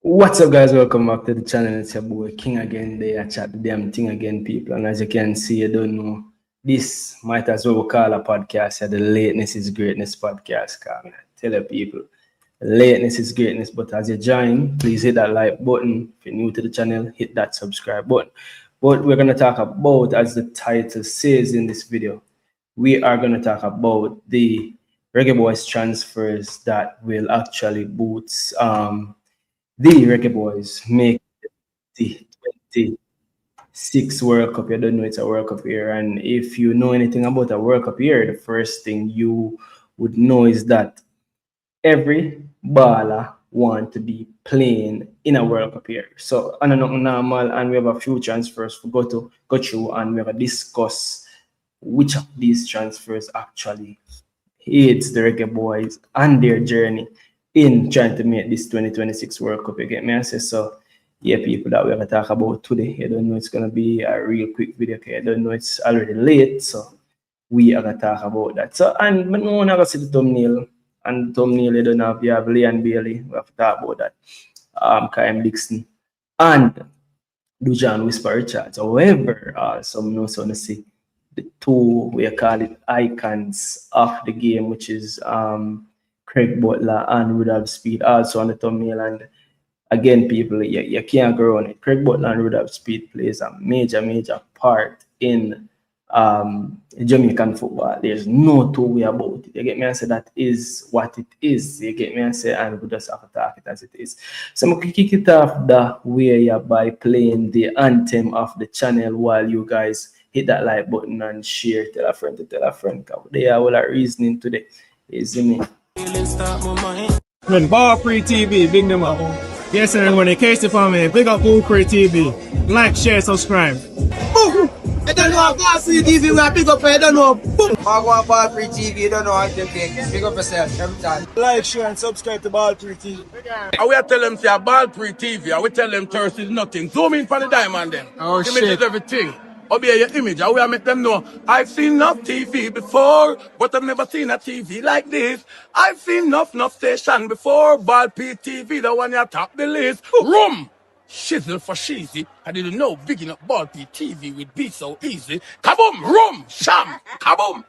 What's up, guys? Welcome back to the channel. It's your boy King again. They are chat the damn thing again, people. And as you can see, you don't know, this might as well call a podcast. The Lateness is Greatness podcast. Can tell you people, lateness is greatness. But as you join, please hit that like button. If you're new to the channel, hit that subscribe button. But we're gonna talk about, as the title says in this video, we are gonna talk about the Reggae Boyz transfers that will actually boost the Reggae Boyz make the 26 World Cup. You don't know it's a World Cup year. And if you know anything about a World Cup year, the first thing you would know is that every baller want to be playing in a World Cup year. So, I know normal, and we have a few transfers to go through, and we're going to discuss which of these transfers actually aids the Reggae Boyz and their journey in trying to make this 2026 World Cup. You get me? I say so. Yeah, people, that we're gonna talk about today. You don't know it's gonna be a real quick video. Okay, I don't know it's already late, so we are gonna talk about that. So, and no one ever see the thumbnail, and the thumbnail you don't have. You have Lee and Bailey. We have to talk about that. Kaheim Dixon and Dujuan Richards. However, some know so to see the two, we call it icons of the game, which is Craig Butler and Rudolph Speed also on the thumbnail. And again, people, you can't go on it. Craig Butler and Rudolph Speed plays a major part in Jamaican football. There's no two way about it. You get me? I say that is what it is. You get me? I say, and we just have to talk it as it is. So I'm going to kick it off that way by playing the anthem of the channel while you guys hit that like button and share. Tell a friend to tell a friend. They are all our reasoning today. Is me. When ballpreetv, big them up. Yes, sir, when they catch the family, big up ballpreetv. Like, share, subscribe. Boom! I don't know about ballpreetv, we are big up, I don't know. Boom! I go on ballpreetv, you don't know how to take. Big up yourself every time. Like, share, and subscribe to ballpreetv. I will tell them, say, ballpreetv, I will tell them thirst is nothing. Zoom in for the diamond then. Oh, Image shit. is everything. Obey your image. I will make them know. I've seen enough TV before, but I've never seen a TV like this. I've seen enough station before. ballpreetv, the one you top the list. Room! Shizzle for cheesy. I didn't know big enough ballpreetv would be so easy. Kaboom! Room! Sham! Kaboom!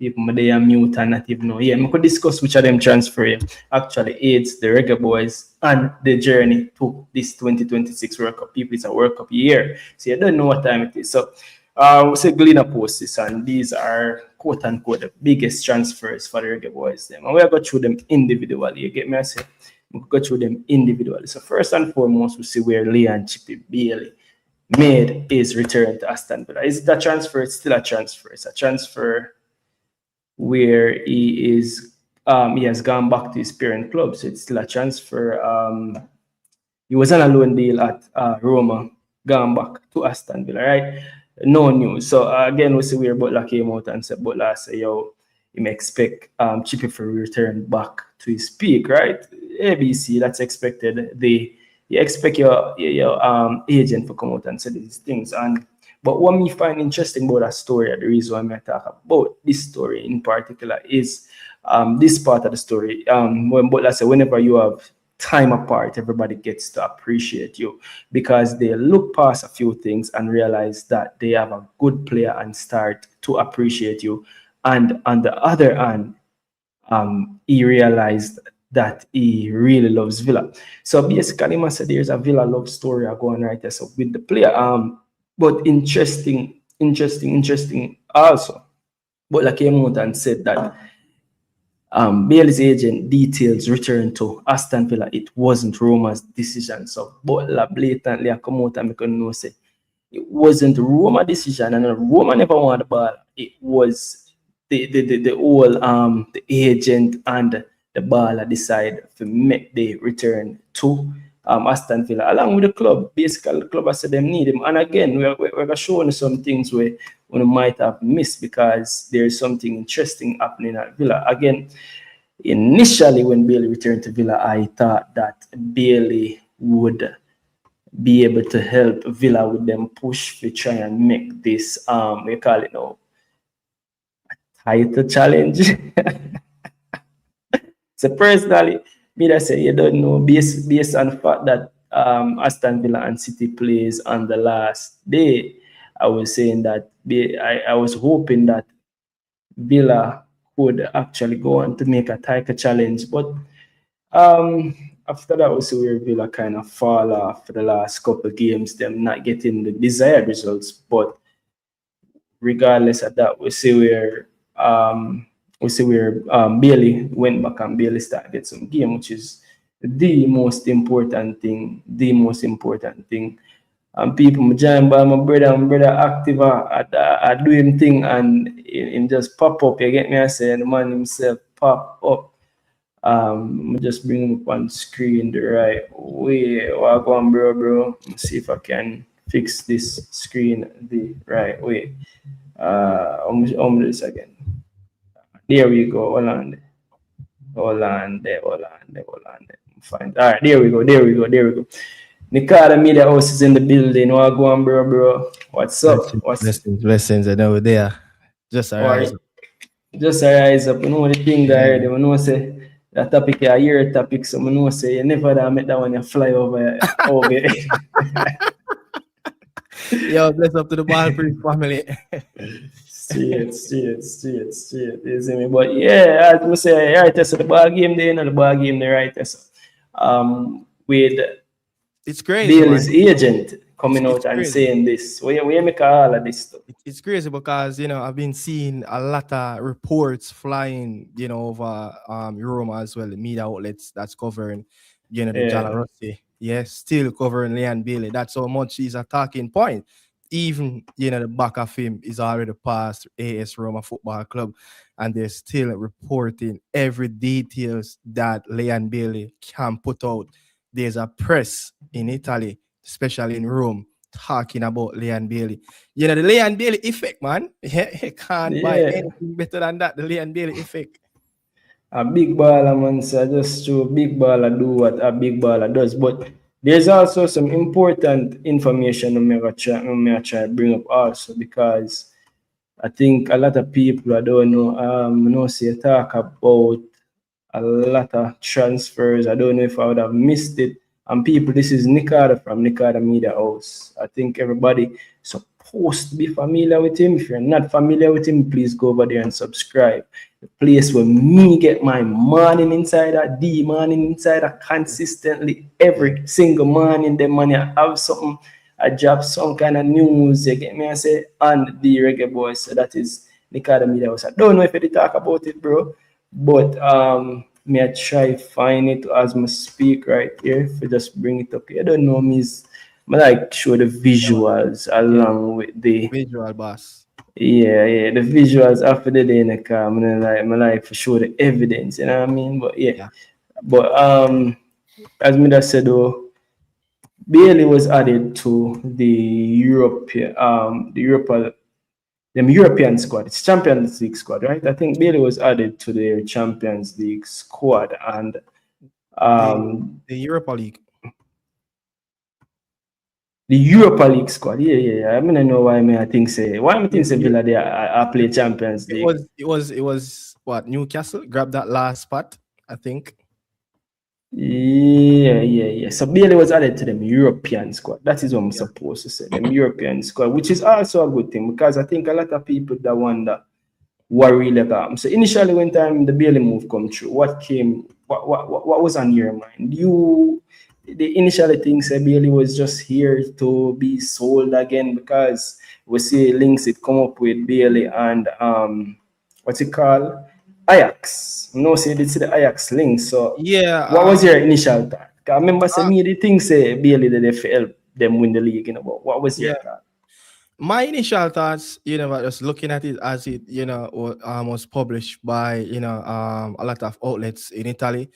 People they are mute and not even know. Yeah, we could discuss which of them transfer actually aids the Reggae Boyz and the journey to this 2026 World Cup. People, it's a World Cup year, so you don't know what time it is. So, we say Glina post this, and these are quote unquote the biggest transfers for the Reggae Boyz. Them, and we go through them individually. You get me? I say we go through them individually. So first and foremost, we see where Lee and Chippy Bailey made his return to Aston Villa. Is it a transfer? It's still a transfer. It's a transfer where he has gone back to his parent club, so it's still a transfer. He was on a loan deal at Roma, gone back to Aston Villa, right? No news. So again, we see where Butler came out and said, Butler say, yo, you may expect Chippy to return back to his peak, right? ABC, that's expected. You expect your agent to come out and say these things. But what me find interesting about that story, the reason why I talk about this story in particular is this part of the story. When Butler said, whenever you have time apart, everybody gets to appreciate you because they look past a few things and realize that they have a good player and start to appreciate you. And on the other hand, he realized that he really loves Villa. So basically, I said there's a Villa love story going right there. So with the player, but interesting also. Butler came out and said that Bailey's agent details return to Aston Villa. It wasn't Roma's decision. So Butler blatantly come out and make a no say it wasn't Roma decision, and Roma never wanted the ball. It was the whole the agent and the baller decide to make the return to Aston Villa along with the club. Basically, the club has said them need him. And again, we're showing some things where we might have missed because there is something interesting happening at Villa. Again, initially when Bailey returned to Villa, I thought that Bailey would be able to help Villa with them push to try and make this we call it now title challenge. So personally, me that say you don't know based on the fact that Aston Villa and City plays on the last day. I was saying that I was hoping that Villa could actually go on to make a title challenge, but after that, we see where Villa kind of fall off for the last couple of games, them not getting the desired results. But regardless of that, we see where Bailey went back and Bailey started get some game, which is the most important thing. The most important thing. And people, my giant by my brother active at do him thing and him just pop up. You get me? I say the man himself pop up. Just bring him up on screen the right way. Walk on, bro. See if I can fix this screen the right way. This again. There we go. Hold on there. Fine. All right, there we go. Nikada Media House is in the building. What go on, bro? What's up? Blessings. I know there. Just arise. Just arise up. You know the thing that I heard. You know say that topic a year topic. So you know say you never da make that one you fly over. Yo, bless up to the ballpreetv family. See it. You see me? But yeah, as I say, right, so the ball game there, the ball game there, right? So, with it's crazy. Bailey's agent coming out and saying this. Where make all of this stuff? It's crazy because I've been seeing a lot of reports flying, over Roma as well, the media outlets that's covering, the Giallorossi. Yes, still covering Leon Bailey. That's how much he's a talking point. Even the back of him is already past AS Roma Football Club, and they're still reporting every details that Leon Bailey can put out. There's a press in Italy, especially in Rome, talking about Leon Bailey. The Leon Bailey effect, man. You can't buy anything better than that. The Leon Bailey effect. A big baller, man. So just to big baller do what a big baller does, but there's also some important information I'm going to try to bring up also, because I think a lot of people I don't know, talk about a lot of transfers. I don't know if I would have missed it. And people, this is Nikada from Nikada Media House. I think everybody supposed to be familiar with him. If you're not familiar with him, please go over there and subscribe. The place where me get my morning insider, the morning insider consistently every single morning. The money I have something, I drop some kind of news, you get me, I say, on the Reggae Boyz. So that is Nikada Media House. I don't know if I talk about it, bro, but me I try find it as I speak right here. If I just bring it up here. I don't know, I like show the visuals along with the visual boss. Yeah, the visuals after the day in the car. I like for sure the evidence, you know what I mean? But yeah. But as me just said though, Bailey was added to the European squad. It's Champions League squad, right? I think Bailey was added to the Champions League squad and the Europa League. The Europa League squad, yeah. I mean, I know why I think Villa they are play Champions League. It was what, Newcastle grabbed that last spot, I think. Yeah. So Bailey was added to them European squad. That is what I'm supposed to say. Them European squad, which is also a good thing because I think a lot of people that wonder what really got. So initially, when time the Bailey move come through, what was on your mind? The initial thing said Bailey was just here to be sold again because we see links it come up with Bailey and what's it called? Ajax. No, see the Ajax link. So yeah, what was your initial thought? I remember saying the thing say Bailey that they help them win the league, but what was your thought? My initial thoughts, just looking at it as it, was published by, a lot of outlets in Italy.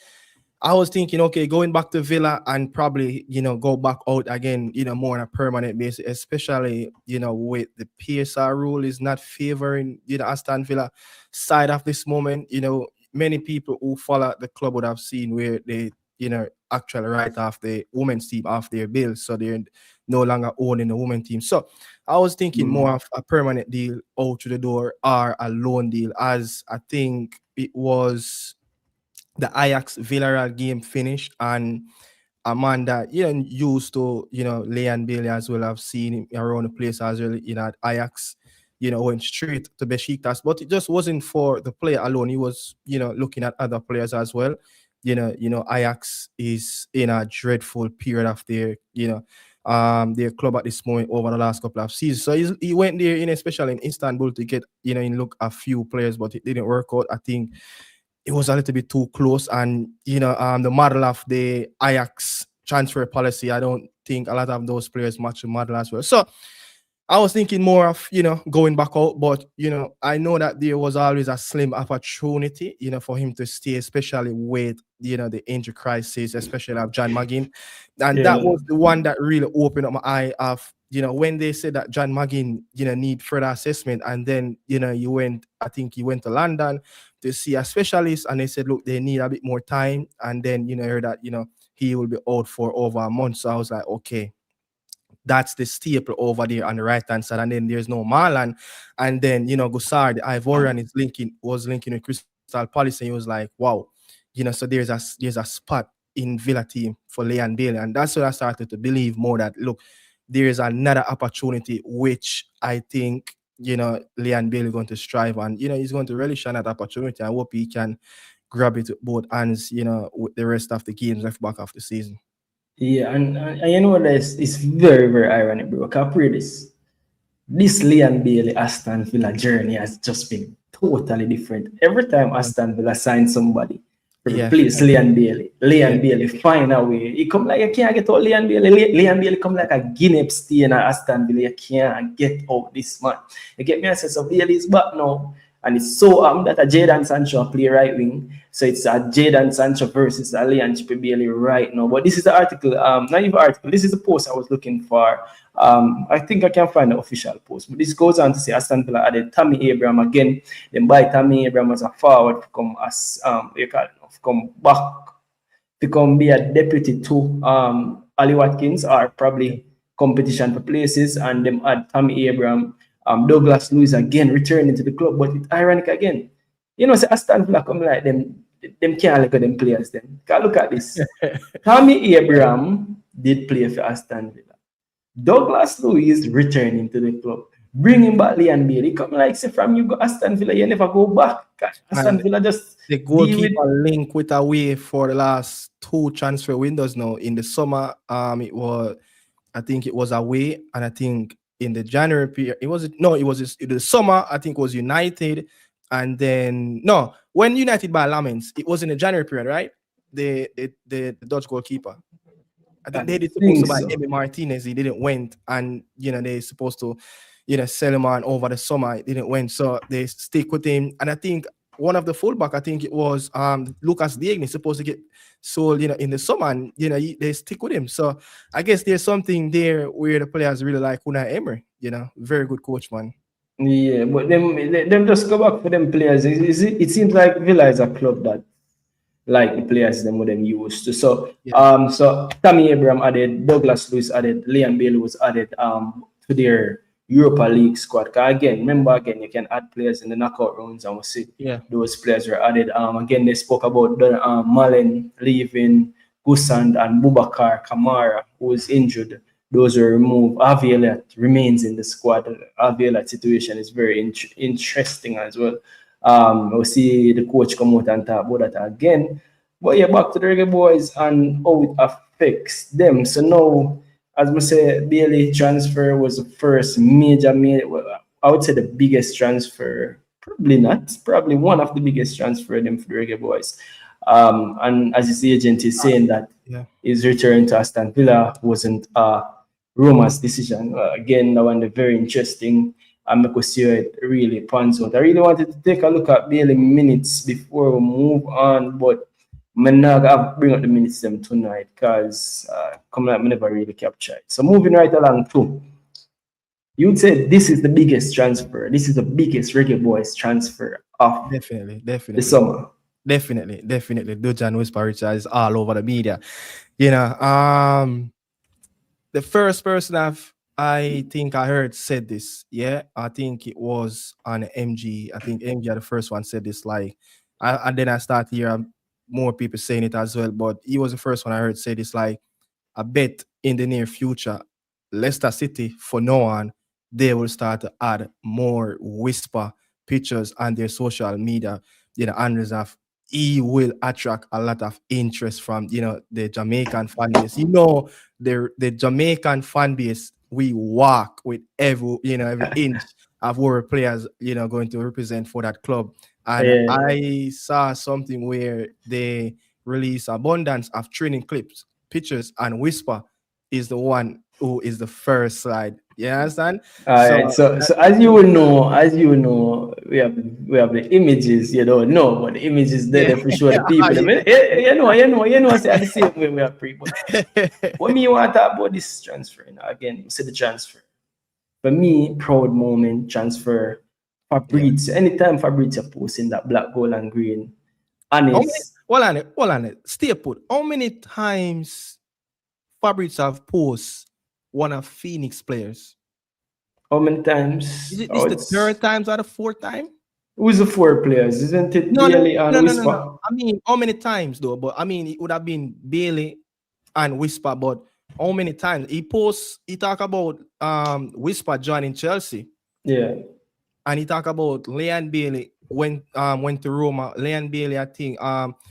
I was thinking, okay, going back to Villa and probably, go back out again, more on a permanent basis, especially, with the PSR rule is not favoring, Aston Villa side of this moment. many people who follow the club would have seen where they, actually write off the women's team off their bills, so they're no longer owning the women's team. So I was thinking more of a permanent deal out to the door or a loan deal, as I think it was the Ajax Villarreal game finished, and a man that used to Leon Bailey as well. I've seen him around the place as well, at Ajax, went straight to Besiktas, but it just wasn't for the player alone. He was looking at other players as well. Ajax is in a dreadful period of their club at this moment over the last couple of seasons. So he went there, especially in Istanbul, to get look a few players, but it didn't work out. I think it was a little bit too close, and the model of the Ajax transfer policy, I don't think a lot of those players match the model as well. So I was thinking more of going back out, but I know that there was always a slim opportunity for him to stay, especially with the injury crisis, especially of John McGinn, and that was the one that really opened up my eye of when they said that John McGinn need further assessment, and then he went to London to see a specialist, and they said, look, they need a bit more time, and then heard that he will be out for over a month. So I was like, okay, that's the staple over there on the right hand side, and then there's no Marlon, and then Gusard, the Ivorian, was linking with Crystal Palace, and he was like, wow, so there's a spot in Villa team for Leon Bailey, and that's when I started to believe more that, look, there is another opportunity which I think Leon Bailey going to strive, and he's going to relish on that opportunity. I hope he can grab it with both hands with the rest of the games left back of the season. Yeah, and it's very, very ironic, bro. This Leon Bailey Aston Villa journey has just been totally different. Every time Aston Villa signs somebody, replace Leon Bailey find a way. He come like, you can't get out Leon Bailey. Leon Bailey come like a guinea stay in Aston Villa. You can't get out this man. You get me a sense of Bailey's back now. And it's so that a Jadon Sancho play right wing. So it's a Jadon Sancho versus a Leon Bailey right now. But this is the article, not even article, this is the post I was looking for. I think I can find the official post. But this goes on to say Aston Villa added Tammy Abraham again. Then buy Tammy Abraham as a forward to come as come back to come be a deputy to Ali Watkins, or probably competition for places, and them add Tammy Abraham. Douglas Luiz again returning to the club, but it's ironic again. Say Aston Villa come like them can't look at them players then. Can't look at this. Tammy Abraham did play for Aston Villa. Douglas Luiz returning to the club. Bringing back Leon Bailey. Come like say from you go Aston Villa, you never go back. Aston Villa just the goalkeeper link with away for the last 2 transfer windows now. In the summer, I think it was away, and I think in the January period, it was the summer, I think it was United, and then when United by Lamens, it was in the January period, right? The Dutch goalkeeper. I think they did supposed to buy Emi Martinez, he didn't went, and they supposed to sell him on over the summer, it didn't went, so they stick with him. And I think one of the fullback, I think it was Lucas Digne, supposed to get sold in the summer, and they stick with him. So I guess there's something there where the players really like Unai Emery, very good coach, man. Yeah, but them just go back for them players. It seems like Villa is a club that like the players them what them used to. So so Tammy Abraham added, Douglas Luiz added, Leon Bailey was added to their Europa League squad. Again, remember, you can add players in the knockout rounds, and we'll see those players were added. Again, they spoke about Malen leaving, Gusand and Boubacar Kamara, who was injured. Those were removed. Avila remains in the squad. Avila's situation is very interesting as well. We'll see the coach come out and talk about that again. But yeah, back to the Reggae Boyz and how it affects them. So now, as I say, Bailey transfer was the first major, I would say the biggest transfer. Probably not. Probably one of the biggest transfer them for the Reggae Boyz. And as his agent is saying that his return to Aston Villa wasn't Roma's decision. Again, that one very interesting. And I could see it really pans out. I really wanted to take a look at Bailey minutes before we move on, but I'm not going to bring up the minutes them tonight because coming up, I never really capture it. So moving right along too. You'd say this is the biggest transfer. This is the biggest Reggae Boyz transfer of definitely the summer. Definitely. Dujuan Richards is all over the media. The first person I think I heard said this. Yeah, I think it was on MG. I think MG are the first one said this. Like, and then I start hearing more people saying it as well. But he was the first one I heard say this. Like, I bet in the near future, Leicester City, for now on, they will start to add more whisper pictures on their social media, handles of he will attract a lot of interest from the Jamaican fan base. The Jamaican fan base, we walk with every inch of where players going to represent for that club. And I saw something where they release abundance of training clips, pictures, and Whisper is the one who is the first slide. You understand? All right. So as you know, we have the images. You don't know, but the images there for sure the people. You know. Say the same way we are Pree. But when me want to talk about this transfer, again, see the transfer. For me, proud moment transfer. Fabrizio. Anytime Fabrizio posting that black, gold, and green, honest. Hold on it. Stay put. How many times Fabrizio have posted one of Phoenix players? How many times? Is it this the third time or the fourth time? Who's the four players? Isn't it Bailey and Whisper? No. I mean, how many times though? But I mean, it would have been Bailey and Whisper. But how many times he talk about Whisper joining Chelsea? Yeah. And he talk about Leon Bailey went to Roma. Leon Bailey, I think,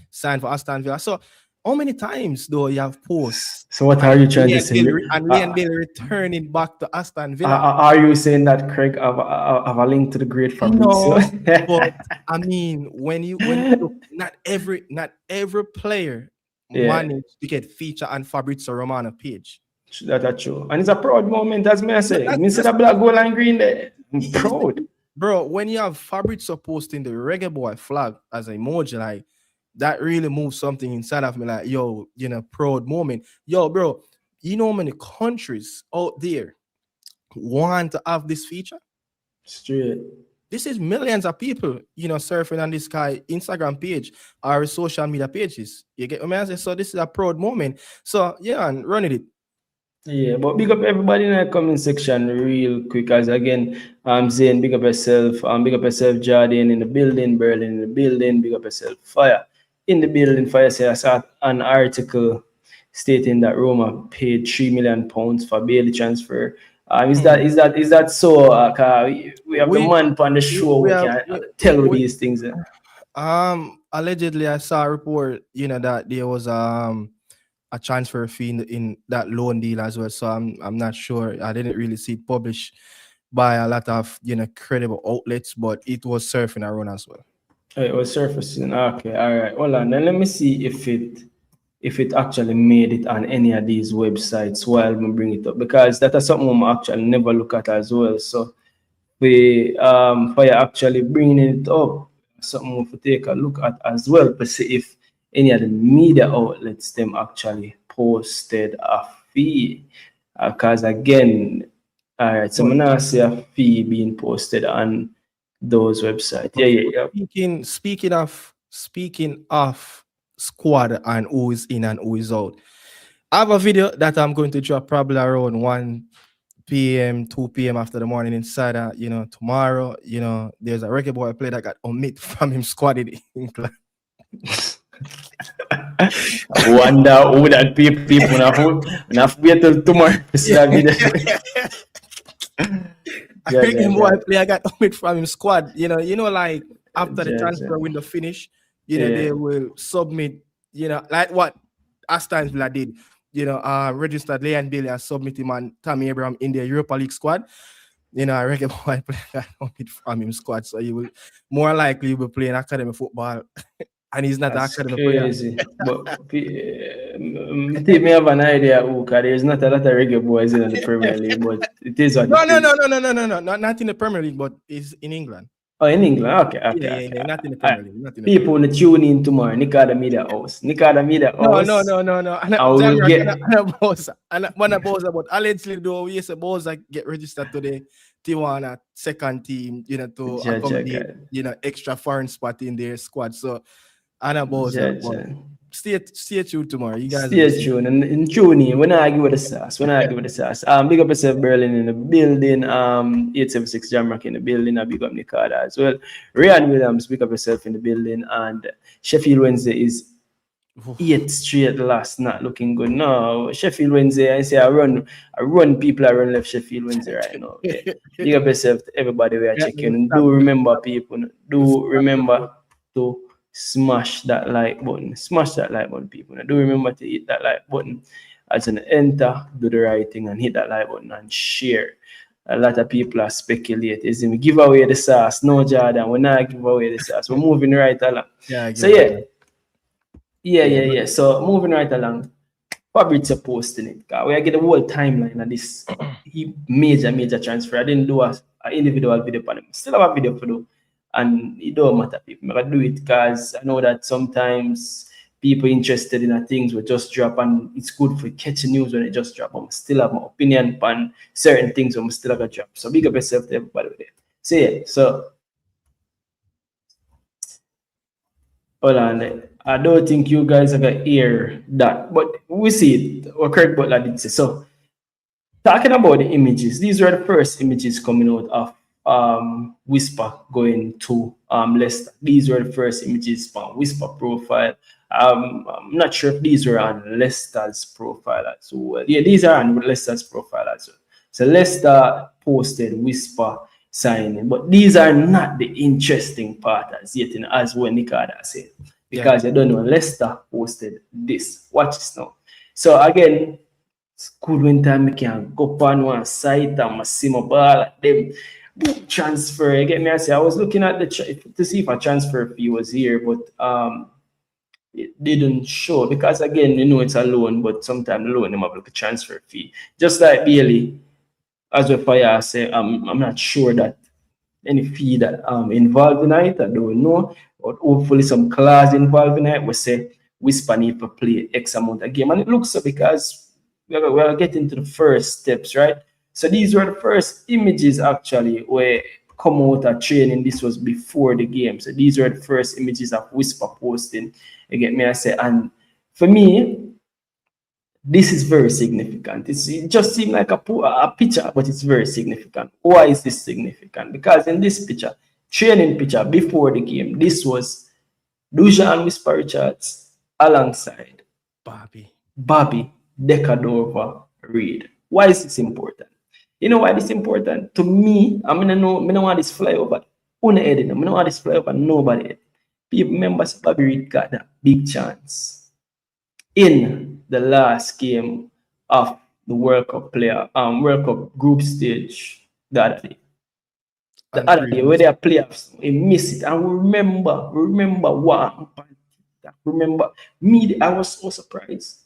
signed for Aston Villa. So how many times though you have posts? So what are you trying to say? And Leon Bailey returning back to Aston Villa. Are you saying that Craig have a link to the great Fabrizio? No, but I mean, when you look, not every player managed to get featured on Fabrizio Romano page. That's true. And it's a proud moment, as me I say. Me see the black, gold, and green there. I'm proud. Bro, when you have Fabrizio posting the Reggae Boy flag as an emoji, like, that really moves something inside of me, like, yo, proud moment. Yo, bro, you know how many countries out there want to have this feature? Straight. This is millions of people, surfing on this guy Instagram page or social media pages. You get what I'm saying? So this is a proud moment. So yeah, and running it. Yeah, but big up everybody in the comment section real quick. As again, Zane, big up yourself. Big up yourself, Jordan in the building, Berlin in the building. Big up yourself, Fire in the building. Fire said I saw an article stating that Roma paid £3 million for Bailey transfer. Is that so? We have the man on the show. We can tell these things. Allegedly, I saw a report, that there was a transfer fee in that loan deal as well. So I'm not sure. I didn't really see it published by a lot of credible outlets, but it was surfing around as well. It was surfacing. Okay, all right. Hold on. Then let me see if it actually made it on any of these websites while we bring it up, because that is something we actually never look at as well. So we for actually bringing it up, something we have to take a look at as well to see if any of the media outlets them actually posted a fee. Because again, all right, so I'm not see a fee being posted on those websites. Yeah. Speaking of squad and who is in and who is out, I have a video that I'm going to drop probably around 1 p.m., 2 p.m. after the morning inside. Tomorrow, there's a Reggae Boy player that got omitted from him squad in England. I wonder who that people now wait till tomorrow to see that video. Reggae Boy player got omitted from him squad. Like after the transfer window finish, they will submit, like what Aston Villa did. Registered Leon Bailey and submit him and Tammy Abraham in the Europa League squad. A Reggae Boy player got omitted from him squad, so he will more likely be playing academy football. And he's not actually crazy. But me have an idea who, because there's not a lot of Reggae Boys in the Premier League, but it is what No, not in the Premier League, but it's in England. Oh, in England? Okay. Yeah, not in the Premier League. People will tune in tomorrow. Nick the Media House. No. But allegedly, though, yes, Boza get registered to the Tijuana second team, to accommodate, extra foreign spot in their squad. So And about Judge. stay tuned tomorrow. You guys Stay tuned. And in June, when I argue with the sauce, big up yourself, Berlin in the building, 876 Jamrock in the building, I big up Nikada as well. Ryan Williams, big up yourself in the building, and Sheffield Wednesday is 8 straight last, not looking good. No, Sheffield Wednesday, I say I run people, I run left Sheffield Wednesday right now. Okay. Big up yourself to everybody we are checking. Do remember, people, to smash that like button. Smash that like button, people. Do remember to hit that like button. As an enter, do the right thing and hit that like button and share. A lot of people are speculating. We give away the sauce. No, Jordan, we're not give away the sauce. We're moving right along. Yeah. So moving right along. Fabrizio posting it. We are getting the whole timeline of this major transfer. I didn't do an individual video for them. Still have a video for them. And it don't matter, people. I do it because I know that sometimes people interested in things will just drop, and it's good for catching news when it just drop. I still have my opinion on certain things when I still have a drop. So big up yourself to everybody there. So yeah, hold on. I don't think you guys are gonna hear that, but we see it. What Craig Butler did say. So talking about the images, these were the first images coming out of Whisper going to Leicester. These were the first images from Whisper profile. I'm not sure if these were on Leicester's profile as well. Yeah, these are on Leicester's profile as well. So Leicester posted Whisper signing, but these are not the interesting part as yet, as when Nikada said, because you don't know, Leicester posted this. Watch this now. So again, it's good when time you can go on one site and see my ball like them. Transfer, you get me? I say I was looking at to see if a transfer fee was here, but it didn't show because again, you know, it's a loan, but sometimes the loan them have like a transfer fee. Just like Bailey, as well Fire say, I'm not sure that any fee that involved in it, I don't know, but hopefully some clause involved in it will say Whisper need to play X amount of game, and it looks so because we are getting to the first steps, right? So these were the first images actually where come out of training. This was before the game. So these were the first images of Whisper posting. You get me? I say, and for me, this is very significant. It just seemed like a picture, but it's very significant. Why is this significant? Because in this picture, training picture before the game, this was Dujuan Richards alongside Bobby Decadova Reed. Why is this important? You know why this is important? To me, I don't want this flyover. I don't want this flyover, nobody. People remember Bobby Reed got that big chance in the last game of the World Cup World Cup group stage the other day. The other day where they are playoffs, he missed it. And remember what happened. Remember me, I was so surprised.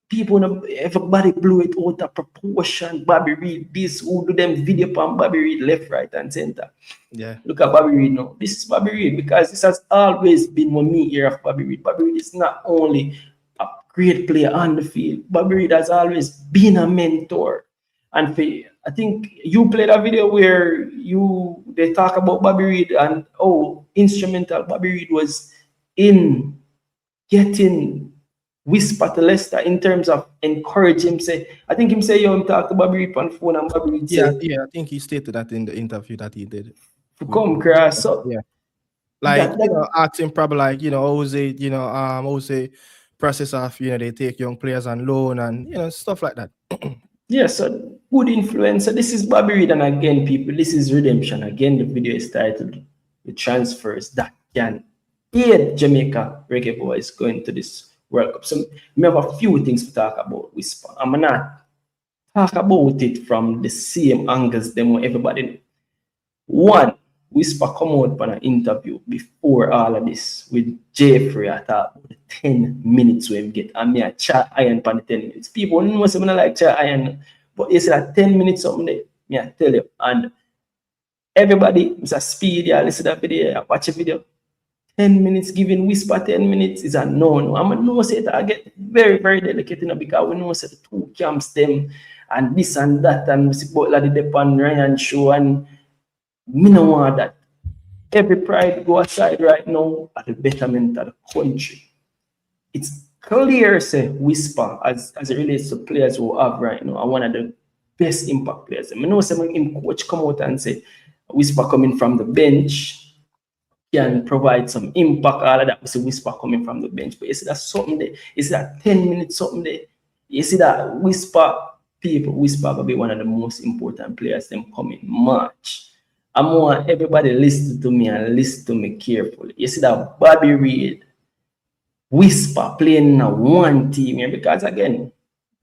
People, everybody blew it out of proportion. Bobby Reed, this, who do them video on Bobby Reed left, right, and center. Yeah. Look at Bobby Reed now. This is Bobby Reed because this has always been one me here of Bobby Reed. Bobby Reed is not only a great player on the field. Bobby Reed has always been a mentor. And I think you played a video where they talk about Bobby Reed and how instrumental Bobby Reed was in getting Whisper to Leicester in terms of encouraging him. I think him talked to Bobby Reed on the phone and Bobby Reed said, I think he stated that in the interview that he did. To come across. So ask him probably always process of they take young players on loan and stuff like that. Yeah, so good influence. So this is Bobby Reed, and again, people, this is redemption. Again, the video is titled "The Transfers That Can Aid Jamaica Reggae Boyz Going to this World Cup." So we have a few things to talk about Whisper. I'm not talk about it from the same angles them everybody know. One, Whisper come out on an interview before all of this with Jeffrey at about 10 minutes when him get and me a chat iron for the 10 minutes. People know something like chat iron, but you said that 10 minutes something there, me I tell you. And everybody, Mr. Speed, you listen to that video, watch a video. 10 minutes, giving Whisper 10 minutes is a no. I'm no say that I get very, very delicate, because we know say the two camps them and this and that, and Mr. Butler did the pan Ryan show, and me no want that. every pride go aside right now at the betterment of the country. It's clear, say, Whisper, as it relates to players who have right now, are one of the best impact players. I know some him coach come out and say, Whisper coming from the bench can provide some impact, all of that. We see Whisper coming from the bench. But you see that something there, you see that 10 minutes something there, you see that Whisper will be one of the most important players them coming March. I want everybody listen to me and listen to me carefully. You see that Bobby Reid, Whisper playing in a one team here, because again,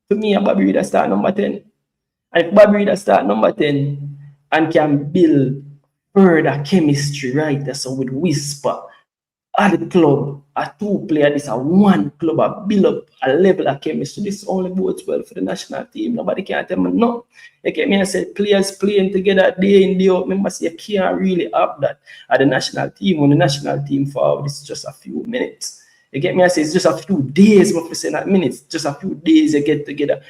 to me, Bobby Reid start number 10. And if Bobby Reid start number 10 and can build further chemistry, right? So with Whisper at the club, a two player, this a one club, a build up a level of chemistry. This only bodes well for the national team. Nobody can tell me no. You get me? I said players playing together day in, day out. Remember, you can't really have that at the national team. When the national team forward, it's just a few minutes. You get me? I say it's just a few days, but for saying that minutes, just a few days you get together.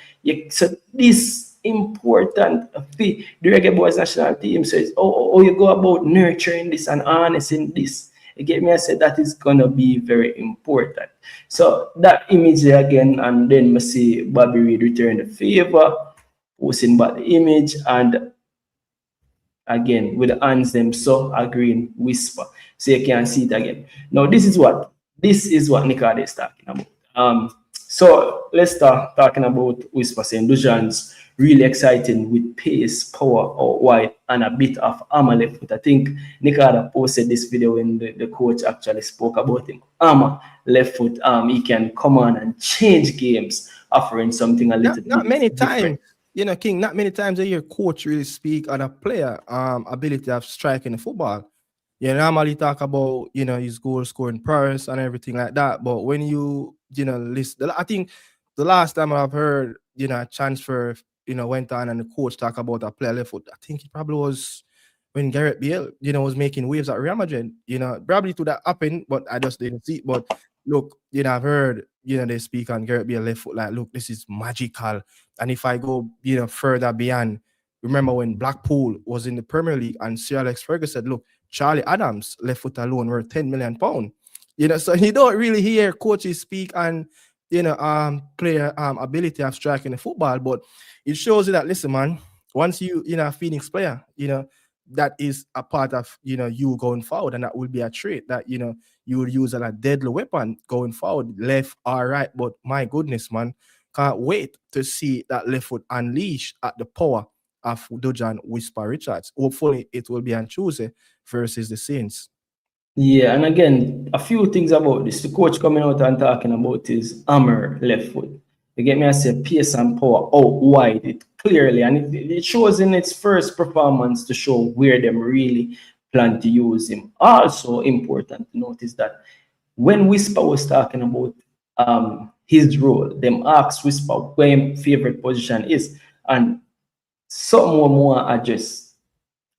So this important for the Reggae Boyz national team. So it's how you go about nurturing this and harnessing this. You get me? I said that is gonna be very important. So that image there again, and then we see Bobby Reid return the favor, posting back the image, and again with the hands them so agreeing Whisper. So you can see it again. Now this is what Nicard is talking about. So let's start talking about Whisper saying Dujuan's really exciting with pace, power out wide, and a bit of armor left foot. I think Nicard posted this video when the coach actually spoke about him. Armor left foot, he can come on and change games, offering something a little bit not many different. times, you know, King, not many times I hear coach really speak on a player ability of striking the football. You normally talk about, you know, his goal scoring prowess and everything like that. But when you list, I think the last time I've heard, you know, a transfer, you know, went on and the coach talk about a player left foot, I think it probably was when Gareth Bale, you know, was making waves at Real Madrid. You know, probably to that happen, but I just didn't see it. But look, you know, I've heard, you know, they speak on Gareth Bale left foot like, look, this is magical. And if I go, you know, further beyond, remember when Blackpool was in the Premier League and Sir Alex Ferguson said, look, Charlie Adams left foot alone worth £10 million. You know, so you don't really hear coaches speak on, you know, player ability of striking the football, but it shows you that, listen, man, once you know, a Phoenix player, you know, that is a part of, you know, you going forward, and that will be a trait that, you know, you will use as a deadly weapon going forward, left or right. But my goodness, man, can't wait to see that left foot unleash at the power of Dujuan Whisper Richards. Hopefully it will be on Tuesday versus the Saints. Yeah, and again, a few things about this. The coach coming out and talking about his hammer left foot. You get me? I say pace and power out wide it clearly, and it shows in its first performance to show where them really plan to use him. Also important to notice that when Whisper was talking about his role, them asked Whisper where his favorite position is, and some more address,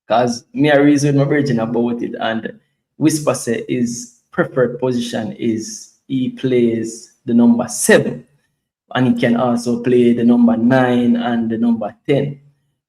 because me a reason my virgin about it, and Whisper say his preferred position is he plays the number 7, and he can also play the number 9 and the number 10.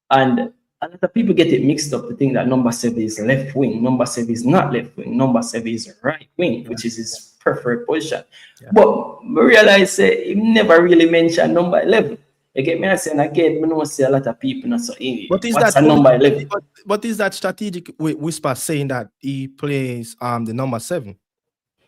And a lot of people get it mixed up to think that number 7 is left wing. Number 7 is not left wing. Number 7 is right wing, which is his preferred position. Yeah. But I realize he never really mentioned number 11. You get me? I say, and again, I know see a lot of people not so but is what's that a number 11? But is that strategic with Whisper saying that he plays the number 7?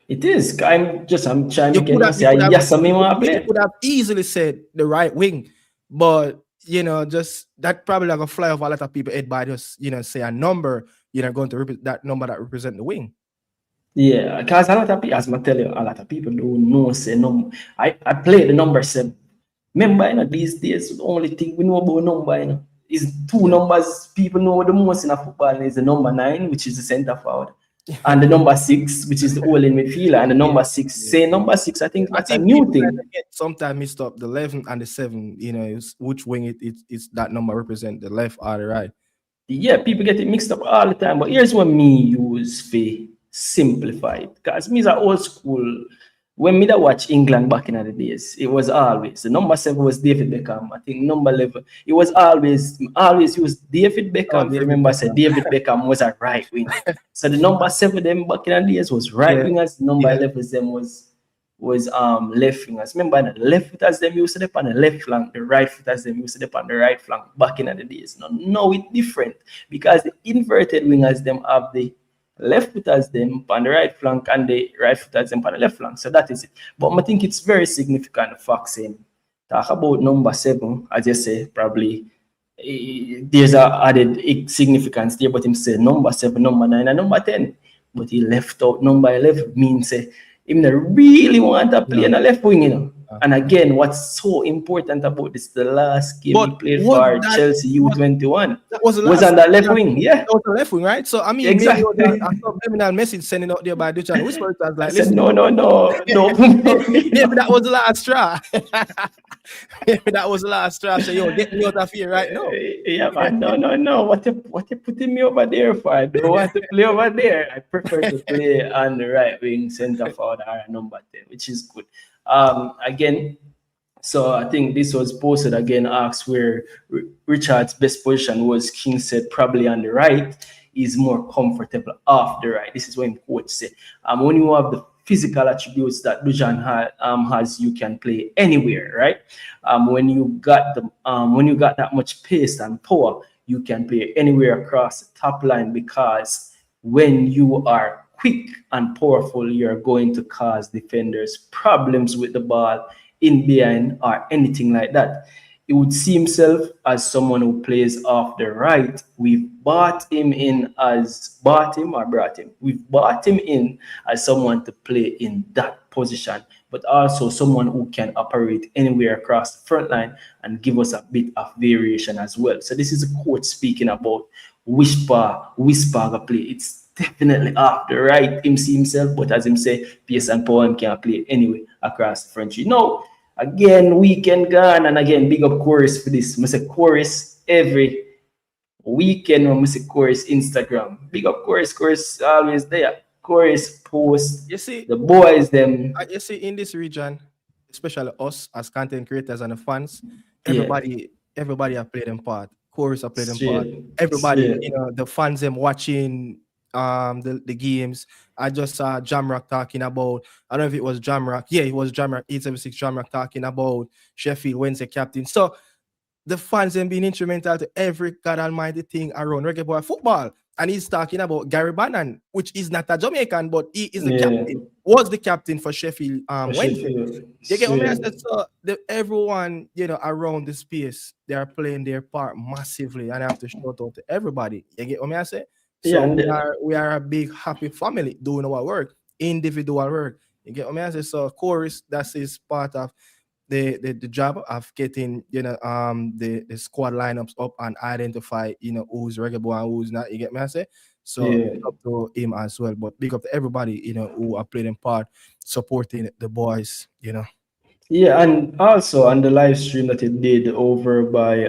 It is. I'm trying to get say yes, I mean want to play. You could have easily said the right wing, but you know, just that probably like a fly off a lot of people head by just, you know, say a number, you know, going to represent that number that represent the wing. Yeah, because a lot of people, as I tell you, a lot of people don't know say number. I play the number 7. Remember, you know, these days, the only thing we know about number, you know, is 2 numbers people know the most in a football is the number 9, which is the centre forward, and the number 6, which is the all-in midfielder, and the number 6. Say number 6, I think that's a new thing. Sometimes mixed up the 11 and the 7, you know, which wing it's that number represent, the left or the right. Yeah, people get it mixed up all the time, but here's what me use for simplified, because me is an old school when me that watch England back in the days, it was always the number 7 was David Beckham. I think number 11, it was always was David Beckham. David Remember, I Beckham. said David Beckham was a right wing. So the number 7 them back in the days was right wingers. Number 11 them was left wingers. Remember, the left footers them used to dip on the left flank, the right footers them used to dip on the right flank back in the days. Now it's different because the inverted wingers them have the left footers them on the right flank and the right footers them on the left flank. So that is it. But I think it's very significant fact saying talk about number 7, as you say, probably there's a added significance there, but him say number 7, number 9, and number 10. But he left out number 11, means say him not really want to play on the left wing, you know. And again, what's so important about this, the last game he played for Chelsea U21 was on the left wing. Yeah. That was the left wing, right? So, I mean, exactly. I saw criminal message sending out there by Dujuan. Which was like, listen, no. Maybe that was the last straw. Maybe that was the last straw. So, yo, get me out of here right now. Yeah, man. No. What you putting me over there for? I don't want to play over there. I prefer to play on the right wing, center forward, or number 10, which is good. Again, so I think this was posted again, asked where Richard's best position was. King said probably on the right, is more comfortable off the right. This is what him coach said. When you have the physical attributes that Dujuan has, you can play anywhere, right? When you got that much pace and power, you can play anywhere across the top line, because when you are quick and powerful, you're going to cause defenders problems with the ball in behind or anything like that. It would see himself as someone who plays off the right. We've brought him in as someone to play in that position, but also someone who can operate anywhere across the front line and give us a bit of variation as well. So this is a coach speaking about whisper play. It's definitely off the right, him see himself, but as him say, pace and power him can play anyway across the front. You know, again, weekend gone, and again, big up Chorus for this. I say Chorus every weekend when I say Chorus Instagram. Big up Chorus always there. Chorus post. You see the boys them. You see in this region, especially us as content creators and the fans, everybody have played them part. Chorus have played them part. Everybody, you know, the fans them watching the games. I just saw Jamrock talking about, I don't know if it was Jamrock. Yeah, it was Jamrock, 876 Jamrock talking about Sheffield Wednesday captain. So the fans have been instrumental to every God almighty thing around Reggae Boy football. And he's talking about Gary Bannon, which is not a Jamaican, but he is the captain. Was the captain for Sheffield Wednesday. You get what I mean? So everyone, you know, around the space, they are playing their part massively, and I have to shout out to everybody. You get what I say? So we are a big happy family doing our work, individual work. You get what I mean? So Chorus, that's his part of the job of getting, you know, the squad lineups up and identify, you know, who's Reggae Boy and who's not. You get me? I say? So big up to him as well, but big up to everybody, you know, who are playing part, supporting the boys, you know. Yeah, and also on the live stream that it did over by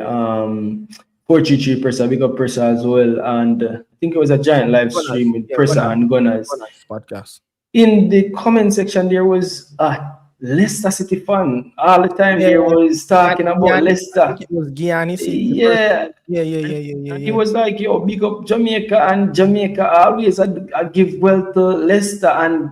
433 Pressa, big up Pressa as well, and I think it was a giant live stream with Pressa and Gunners podcast. In the comment section, there was a Leicester City fan all the time. There was talking about Leicester. I think it was Gianni. Yeah. He was like, yo, big up Jamaica, and Jamaica always I give well to Leicester, and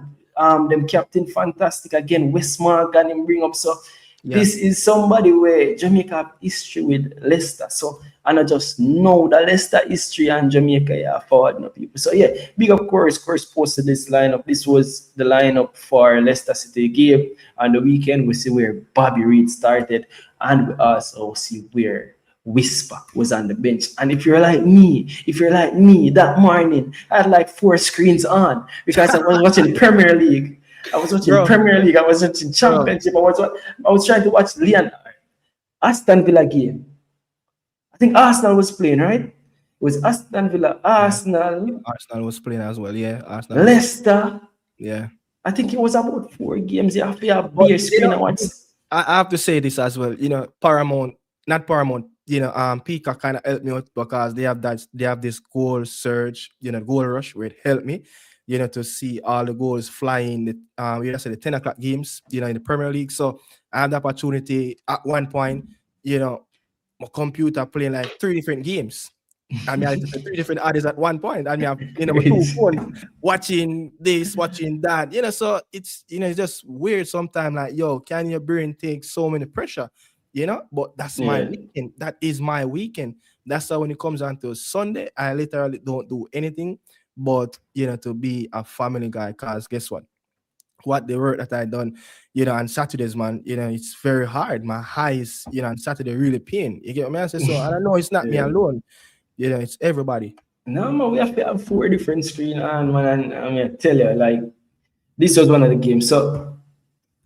them captain fantastic again. Wes Morgan him bring up. So this is somebody where Jamaica have history with Leicester. So and I just know the Leicester history and Jamaica forward no people. So yeah, big up Chorus posted this lineup. This was the lineup for Leicester City game. On the weekend, we see where Bobby Reid started, and we also see where Whisper was on the bench. And if you're like me, that morning I had like 4 screens on because I was watching Premier League. I was watching Premier League. I was watching Championship. I was trying to watch Aston Villa game. I think Arsenal was playing, right? It was Aston Villa, Arsenal. Arsenal was playing as well, yeah. Arsenal. Leicester. Yeah. I think it was about 4 games. You have to have beer screen and watch. I have to say this as well. You know, not Paramount, you know, Peacock kind of helped me out because they have this goal surge, you know, goal rush where it helped me. to see all the goals flying. The the 10 o'clock games, in the Premier League. So I had the opportunity at one point, my computer playing like 3 different games. I mean, I had 3 different artists at one point. I mean, I have, my 2 phones watching this, watching that. So it's, it's just weird sometimes. Like, yo, can your brain take so many pressure? But that's my weekend. That is my weekend. That's why when it comes on to Sunday, I literally don't do anything but, to be a family guy. Because guess what the work that I done, on Saturdays, man, it's very hard. My eyes, on Saturday really pain. You get what I mean? So I don't know, it's not me alone. It's everybody. No, man, we have to have 4 different screens on, man. And I'm gonna tell you, like, this was one of the games. So,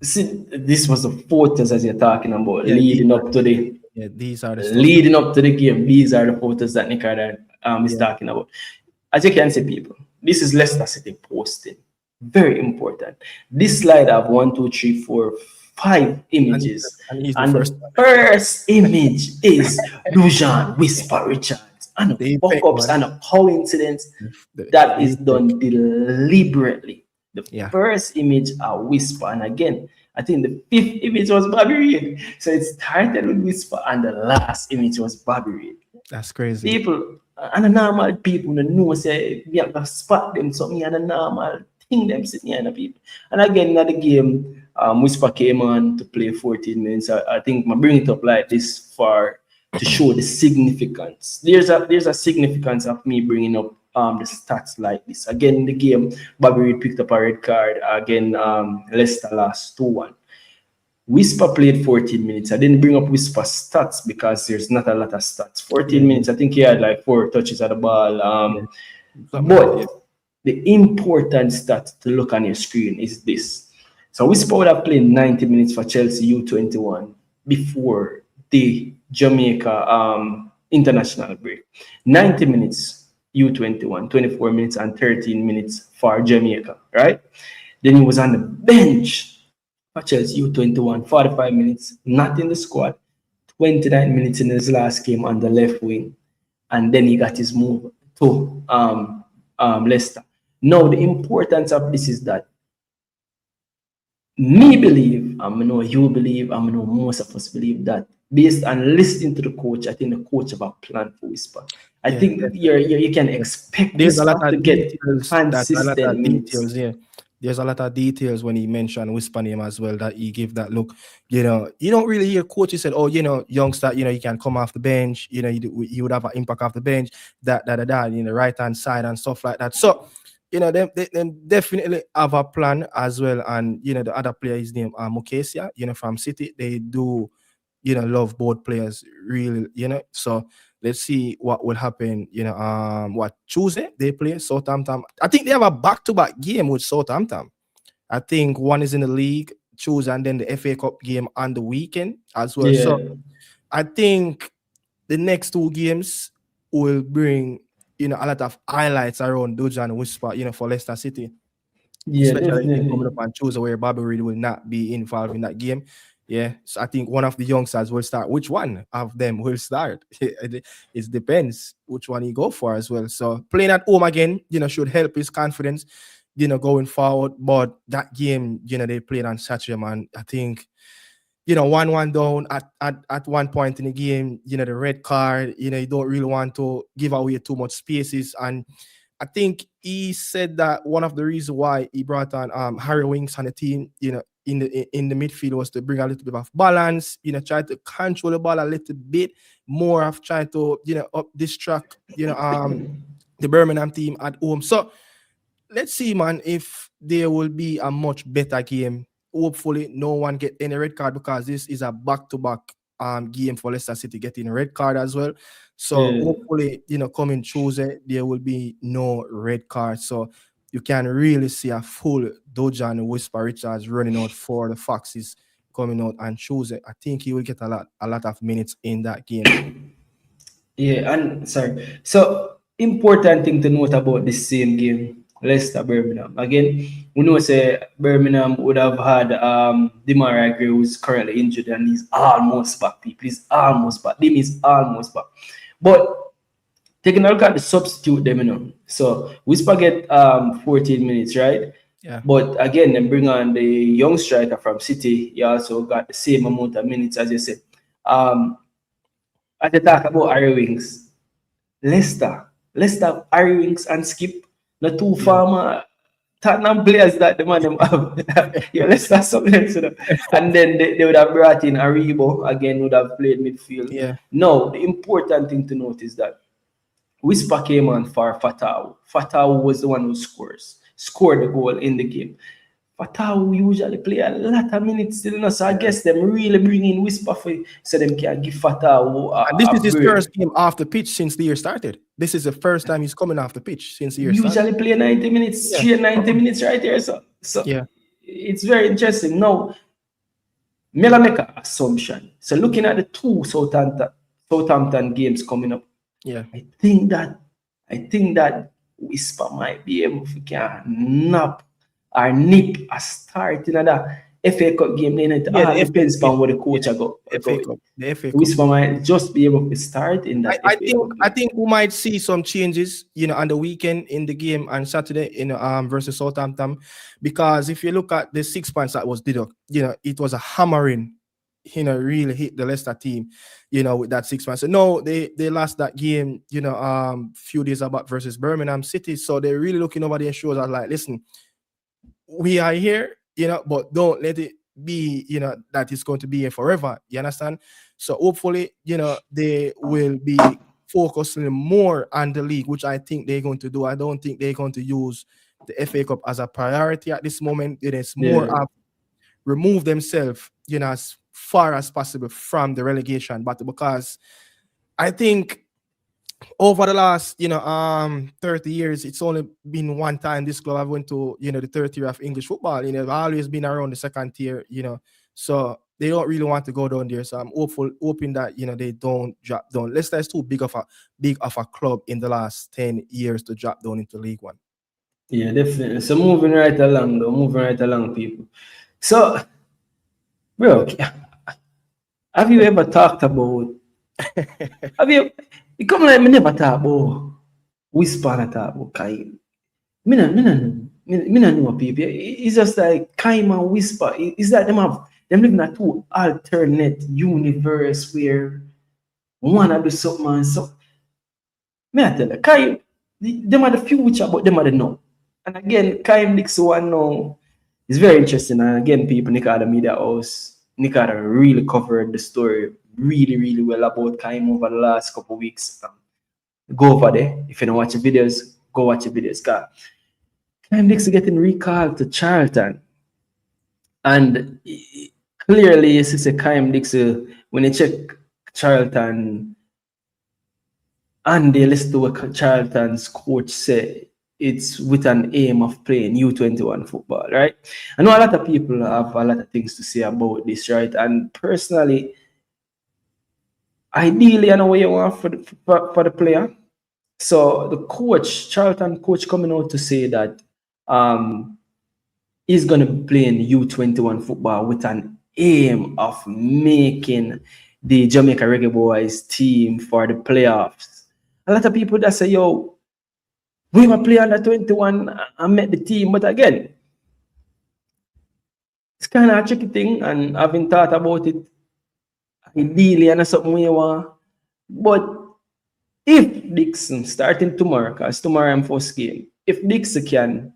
see, this was the photos as you're talking about, leading up to the. Yeah, these are the leading up to the game. These are the photos that Nick is talking about. As you can see, people, this is Leicester City posting. Very important. This slide have 1, 2, 3, 4, 5 images, and the first image is Dujuan Richards. And the pop-ups and a coincidence that is done deliberately. The first image a whisper, and again, I think the 5th image was Bobby Reid. So it started with whisper, and the last image was Bobby Reid. That's crazy. People, and the normal people know say we have to spot them. So me and the normal thing them sitting here, and the people. And again, in the game, whisper came on to play 14 minutes. I think I bring it up like this for to show the significance. There's a significance of me bringing up the stats like this. Again, in the game, Bobby Reid picked up a red card. Again, Leicester lost 2-1. Whisper played 14 minutes. I didn't bring up Whisper stats because there's not a lot of stats. 14 minutes, I think he had like 4 touches at the ball. But the important stat to look on your screen is this. So Whisper would have played 90 minutes for Chelsea U21 before the Jamaica international break. 90 minutes U21, 24 minutes and 13 minutes for Jamaica, right? Then he was on the bench for Chelsea U21, 45 minutes, not in the squad, 29 minutes in his last game on the left wing, and then he got his move to Leicester. Now, the importance of this is that me believe, I know you believe, I know most of us believe that based on listening to the coach, I think the coach have a plan for Whisper. I think that you can expect there's a lot to of get details, consistent minutes. There's a lot of details when he mentioned Whisper name as well that he gave that look. You don't really hear coaches said, "Oh, youngster, you can come off the bench. You would have an impact off the bench." That the right hand side and stuff like that. So, they definitely have a plan as well. And the other player is named Mukesia, from City. They do, love both players really. So let's see what will happen. What Tuesday they play Southampton. I think they have a back-to-back game with Southampton. I think one is in the league Tuesday and then the FA Cup game on the weekend as well. Yeah. So I think the next 2 games will bring a lot of highlights around Dujuan Whisper, for Leicester City. Yeah, especially coming up on Tuesday where Bobby Reid will not be involved in that game. Yeah, so I think one of the youngsters will start. Which one of them will start? It depends which one he go for as well. So playing at home again, should help his confidence, going forward. But that game, they played on Saturday, man. I think, 1-1 down at one point in the game, the red card, you don't really want to give away too much spaces. And I think he said that one of the reasons why he brought on Harry Winks on the team, in the midfield was to bring a little bit of balance, try to control the ball a little bit more of trying to, distract, the Birmingham team at home. So let's see, man, if there will be a much better game. Hopefully no one get any red card because this is a back-to-back game for Leicester City getting a red card as well. So hopefully, coming Tuesday, there will be no red card. So you can really see a full Dujuan Whisper Richards running out for the Foxes coming out and Tuesday. I think he will get a lot of minutes in that game. Yeah, and sorry. So important thing to note about this same game, Leicester Birmingham. Again, we know say Birmingham would have had Demarai Gray, who's currently injured, and he's almost back. People, he's almost back. Dim is almost back. But taking a look at the substitute them, you know. So Whisper get 14 minutes, right? Yeah. But again, then bring on the young striker from City. He also got the same amount of minutes as you said. As you talk about Harry Wings, Leicester, Harry Wings and Skip, the two former Tottenham players that the man them have. Yeah, Leicester something else, you know. And then they would have brought in Aribo again, would have played midfield. Yeah. No, the important thing to note is that Whisper came on for Fatau. Fatau was the one who scored the goal in the game. Fatau usually play a lot of minutes still, you know, so I guess them really bring in Whisper for so them can give Fatau. And this is his first game off the pitch since the year started. This is the first time he's coming off the pitch since the year started. Usually play 90 minutes, straight 90 minutes right here. So yeah, it's very interesting. Now, Mela make an assumption. So looking at the two Southampton games coming up, yeah, I think that Whisper might be able to nip a start in that FA Cup game. Then it all depends on what the coach got. The FA Cup. Whisper might just be able to start in that. I think we might see some changes, you know, on the weekend in the game on Saturday in versus Southampton, because if you look at the 6 points that was deducted, you know, it was a hammering. You know, really hit the Leicester team, you know, with that 6 points. So no, they lost that game, you know, few days back versus Birmingham City. So they're really looking over their shoulders like, listen, we are here, you know, but don't let it be, you know, that it's going to be here forever. You understand? So hopefully, you know, they will be focusing more on the league, which I think they're going to do. I don't think they're going to use the FA Cup as a priority at this moment. It is more remove themselves, you know, as far as possible from the relegation battle, because I think over the last, you know, 30 years, it's only been one time this club have went to, you know, the third tier of English football. You know, they've always been around the second tier, you know, so they don't really want to go down there. So I'm hoping that, you know, they don't drop down. Leicester is too big of a club in the last 10 years to drop down into League One. Yeah, definitely. So moving right along, people. So, bro, have you ever talked about? It come like me never talk about Whisper and talk about Kaheim. Me no know people. It's just like Kaheim and Whisper. It's like them live in a two alternate universe where one do something and so. Me I tell you, Kaheim, them are the future, but them are the now. And again, Kaheim Dixon one now is very interesting. And again, people, Nick at the media house. Nick had really covered the story really well about Kaheim over the last couple of weeks. Go over there. If you don't watch the videos, go watch the videos. Kaheim Dixon getting recalled to Charlton. And clearly, you see Kaheim Dixon, when you check Charlton, and they listen to what Charlton's coach said, it's with an aim of playing U21 football, right? I know a lot of people have a lot of things to say about this, right? And personally, ideally, I know what you want for the player. So the coach, Charlton coach, coming out to say that he's going to be playing U21 football with an aim of making the Jamaica Reggae Boyz team for the playoffs. A lot of people that say, yo, we were playing under 21 and met the team, but again, it's kind of a tricky thing, and I've been thought about it ideally and something we want. But if Dixon starting tomorrow, because tomorrow I'm first game, if Dixon can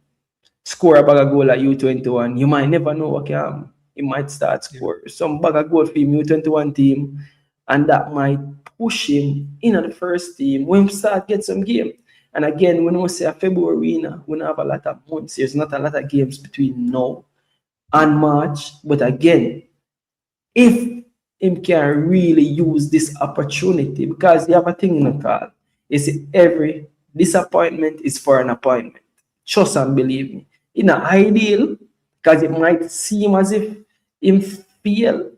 score a bag of goal at U21, you might never know what can. He might start score some bag of goal for him U21 team, and that might push him in the first team when we start get some game. And again, when we say a February, we don't have a lot of months. There's not a lot of games between now and March. But again, if him can really use this opportunity, because you have a thing in the call, is every disappointment is for an appointment. Trust and believe me. It's not ideal, because it might seem as if him fail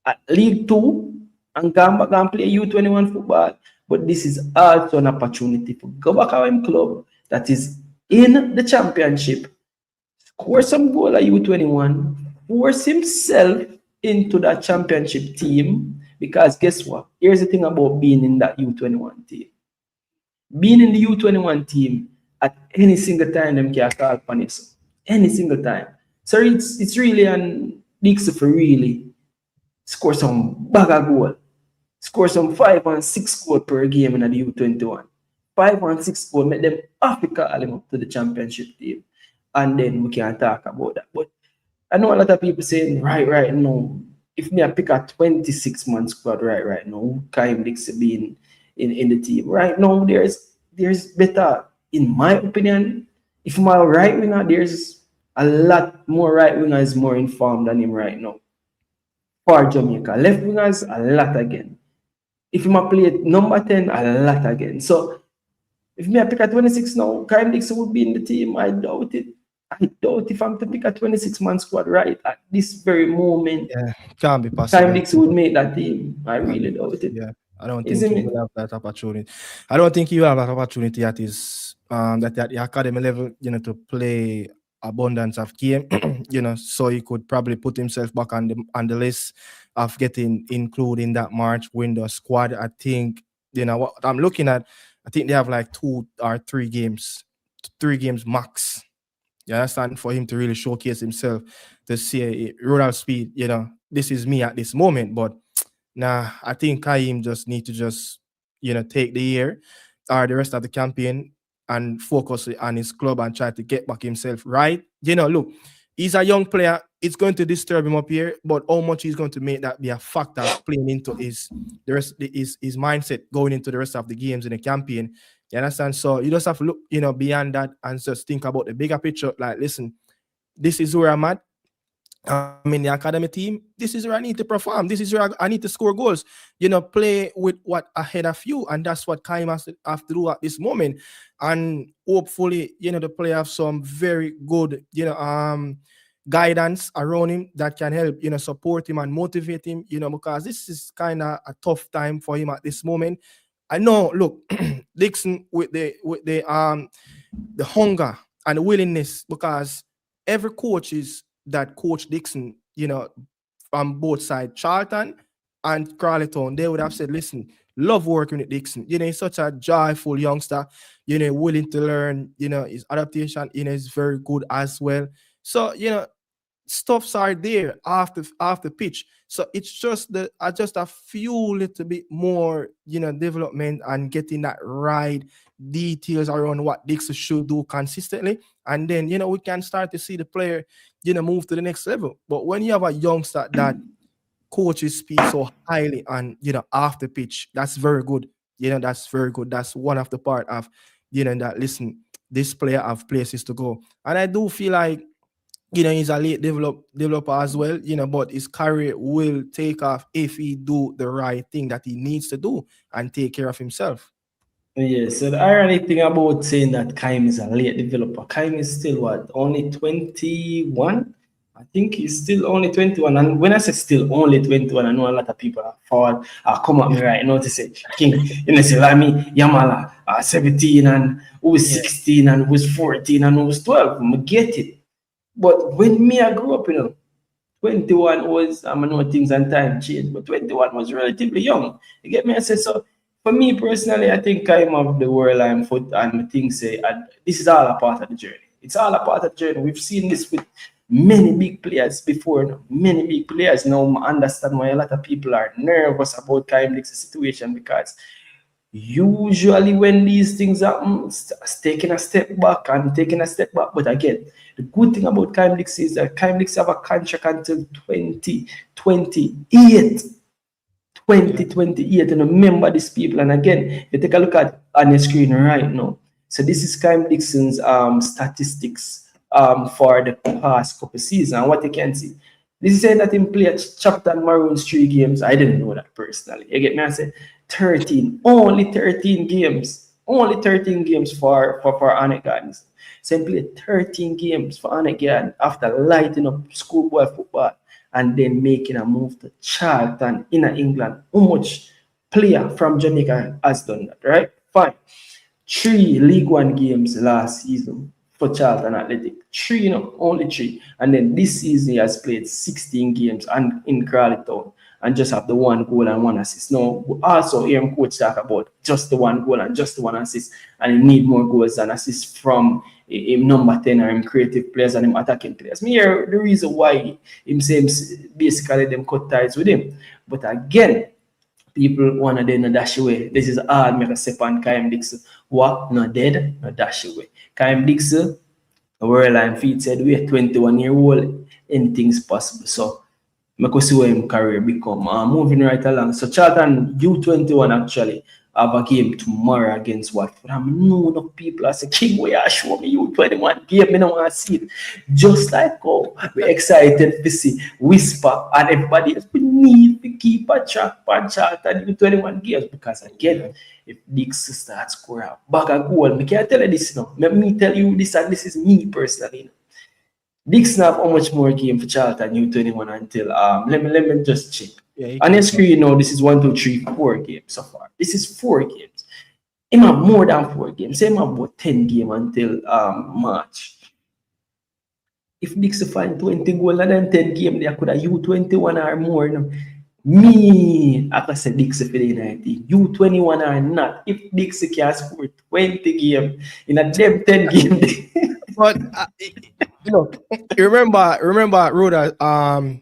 at League 2 and come back and play U21 football. But this is also an opportunity for go back our club that is in the championship, score some goal at U21, force himself into that championship team. Because guess what? Here's the thing about being in that U21 team. Being in the U21 team at any single time them can call upon it. Any single time. So it's really an Dixon for really score some bag of goal. Score some 5 and 6 goal per game in the U21. 5 and 6 goal, make them have to call him up to the championship team. And then we can talk about that. But I know a lot of people saying, right now, if me I pick a 26-man squad right now, Kaheim Dixon being in the team. Right now, there's better, in my opinion. If my right winger, there's a lot more right wingers more informed than him right now. For Jamaica. Left wingers, a lot again. If you play number 10, a lot again. So if me I pick a 26 now, Kaheim Dixon would be in the team. I doubt it. I doubt if I'm to pick a 26-man squad right at this very moment. Yeah, can't be possible. Kaheim Dixon would make that team. I really doubt it. Yeah, I don't think he will have that opportunity. I don't think he will have that opportunity at his at the academy level, to play abundance of game, so he could probably put himself back on the list of getting included in that March window squad. I think, what I'm looking at, I think they have like 2 or 3 games max. You understand? For him to really showcase himself, to see rural speed, this is me at this moment. But I think Kaheim just need to take the year or the rest of the campaign and focus on his club and try to get back himself right. Look, he's a young player. It's going to disturb him up here, but how much he's going to make that be a factor playing into his mindset going into the rest of the games in the campaign. You understand? So you just have to look, beyond that and just think about the bigger picture. Like, listen, this is where I'm at. I'm in the academy team. This is where I need to perform. This is where I need to score goals. Play with what ahead of you, and that's what Kaheim has to do at this moment. And hopefully, the player have some very good, guidance around him that can help, support him and motivate him, because this is kind of a tough time for him at this moment. I know, look, Dixon with the hunger and the willingness, because every coach that coach Dixon, from both sides, Charlton and Crawleytown, they would have said, listen, love working with Dixon. He's such a joyful youngster, willing to learn, his adaptation, is very good as well. So, stuffs are there after pitch. So it's just a few little bit more, development and getting that right details around what Dixon should do consistently. And then, we can start to see the player, move to the next level. But when you have a youngster that coaches speak so highly on, after pitch, that's very good. That's very good. That's one of the part of, that, listen, this player have places to go. And I do feel like, he's a late developer as well, but his career will take off if he do the right thing that he needs to do and take care of himself. Yeah, so the ironic thing about saying that Kaheim is a late developer, Kaheim is still only 21? I think he's still only 21. And when I say still only 21, I know a lot of people are come at me right now to say, King, say like me, Yamala, 17 and who was 16 and who was 14 and who was 12. I get it. But when I grew up, 21 was, I know things and time change, but 21 was relatively young. You get me? I say, so for me personally, I think I'm of the world I'm foot and things say, this is all a part of the journey. It's all a part of the journey. We've seen this with many big players before. Many big players now understand why a lot of people are nervous about Kaheim Dixon's situation, because usually when these things happen, taking a step back. But again, the good thing about Kaheim Dixon is that Kaheim Dixon have a contract until 2028. 2028. And remember these people. And again, if you take a look at on your screen right now. So this is Kaheim Dixon's statistics for the past couple seasons. And what you can see, this is saying that he played Chapter and Maroons 3 games. I didn't know that personally. You get me? I said 13, only 13 games. Only 13 games for Anegans. So he played 13 games for Anegan after lighting up schoolboy football and then making a move to Charlton in England. How much player from Jamaica has done that, right? Fine. 3 League One games last season for Charlton Athletic. 3, you know, only 3. And then this season he has played 16 games and in Crawley Town and just have the 1 goal and 1 assist. Now, also hear him coach talk about just the 1 goal and just the 1 assist, and he need more goals and assists from him number 10 or him creative players and him attacking players. Me hear the reason why him say basically them cut ties with him. But again, people want to do no dash away. This is all make a step on Kaheim Dixon. What? No dead, no dash away. Kaheim Dixon, the world line feet said we are 21-year-old, anything's possible. So I could see where his career become. Moving right along. So Charlton U21 actually have a game tomorrow against Watford. I know enough people are saying, King, where you show me U21 game, I don't want to see it. Just like how we're excited to see Whisper and everybody else, we need to keep a track on Charlton U21 games because again, if Dixon starts score a bag of goal, I can't tell you this now. Let me tell you this, and this is me personally. Dixon have how much more game for Charlton U21 until let me just check. Yeah, on your screen, you know, this is 1, 2, 3, 4 games so far. This is 4 games. He have more than 4 games. He have about 10 games until March. If Dixon find 20 goals and then 10 games, they could have U21 or more. You know. Me, I can say Dixon for the United. U21 or not. If Dixon can score 20 games in a them 10 games. But look, you remember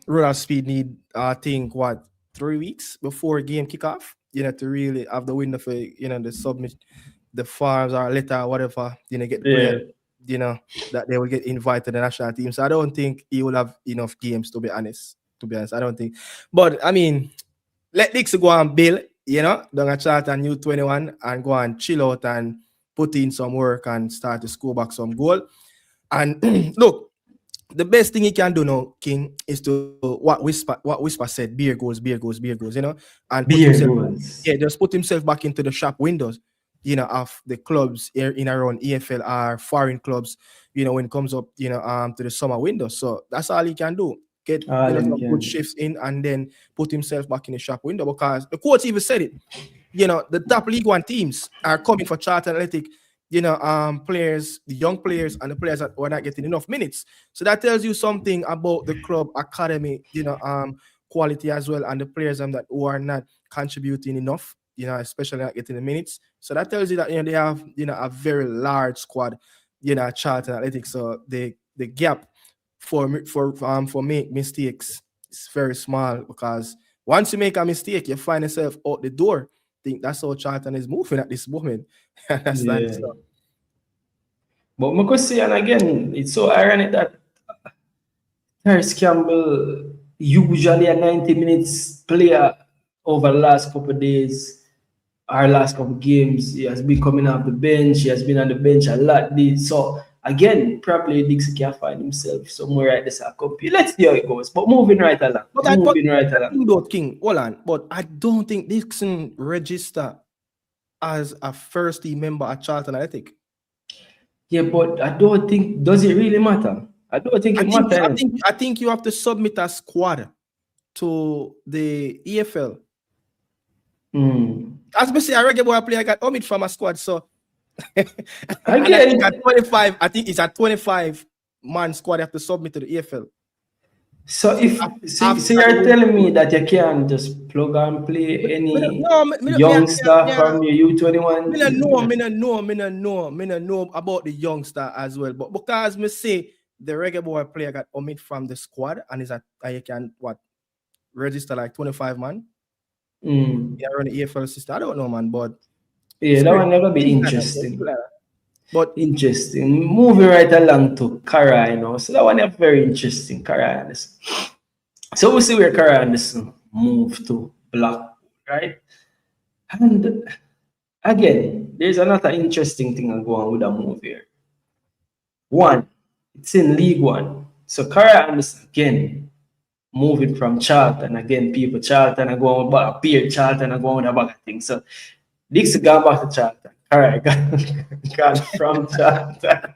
Roda Speed need I think what 3 weeks before game kickoff, you know, to really have the window for, you know, the submit the forms or letter or whatever, you know, get the player, you know, that they will get invited to the national team. So I don't think he will have enough games, to be honest. I don't think. But I mean, let Dixon go and build, you know, down a Charlton U21 and go and chill out and put in some work and start to score back some goal. And look, the best thing he can do now, King, is to what Whisper said, beer goals, you know, and just put himself back into the shop windows, you know, of the clubs in around EFL or foreign clubs, you know, when it comes up, you know, to the summer window. So that's all he can do. Get some good shifts in and then put himself back in the shop window, because the coach even said it. You know, the top League One teams are coming for Charlton Athletic, you know, players, the young players and the players that were not getting enough minutes. So that tells you something about the club academy, you know, quality as well, and the players that who are not contributing enough, you know, especially not getting the minutes. So that tells you that, you know, they have, you know, a very large squad, you know, Charlton Athletic. So the gap for make mistakes is very small, because once you make a mistake, you find yourself out the door. I think that's how Charlton is moving at this moment. That's like stuff. But I could say, and again, it's so ironic that Harris Campbell, usually a 90 minutes player over the last couple of days, our last couple of games, he has been coming off the bench. He has been on the bench a lot. So again, probably Dixon can find himself somewhere right this compete. Let's see how it goes. But moving right along. King, hold on. But I don't think Dixon register as a first team member at Charlton Athletic. Yeah, but I don't think, does it really matter? I don't think it matters. I think you have to submit a squad to the EFL. As we say, a Reggae Boy player got omit from a squad, so again, at 25, I think it's a 25-man squad you have to submit to the EFL. So if you're telling me that you can't just plug and play any youngster from your U21? Me no know about the youngster as well. But because me say the Reggae Boy player got omit from the squad and is that you can register like 25 man. Yeah, on the EFL system. I don't know, man, but yeah, that one never be interesting. But interesting. Moving right along to Kaheim, you know. So that one is very interesting, Kaheim Anderson. So we'll see where Kaheim Anderson moved to Blackpool, right? And again, there's another interesting thing going on with the move here. One, it's in League One. So Kaheim Anderson again moving from Charlton. Again, people Charlton are going back, appear Charlton are going with a bag of things. So Dixon got back to Charlton. All right, got from Charlton.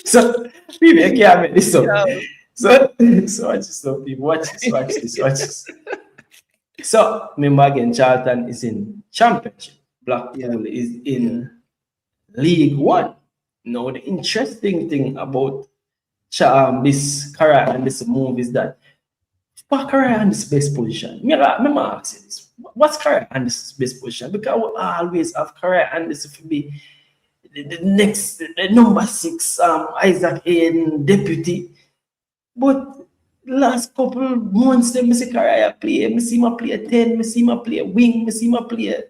So people, I can't make this up. So watch this up, people. Watch this. So remember again, Charlton is in Championship. Blackpool is in League One. Now, the interesting thing about this Kaheim and this move is that for Kaheim and this best position, me ask you this. What's Kaheim and this best position? Because we always have Kaheim and this to be the next, the number 6, Isaac Hayden deputy. But last couple months, them I see Kaheim play. I see him play 10. I see him play wing. I see him play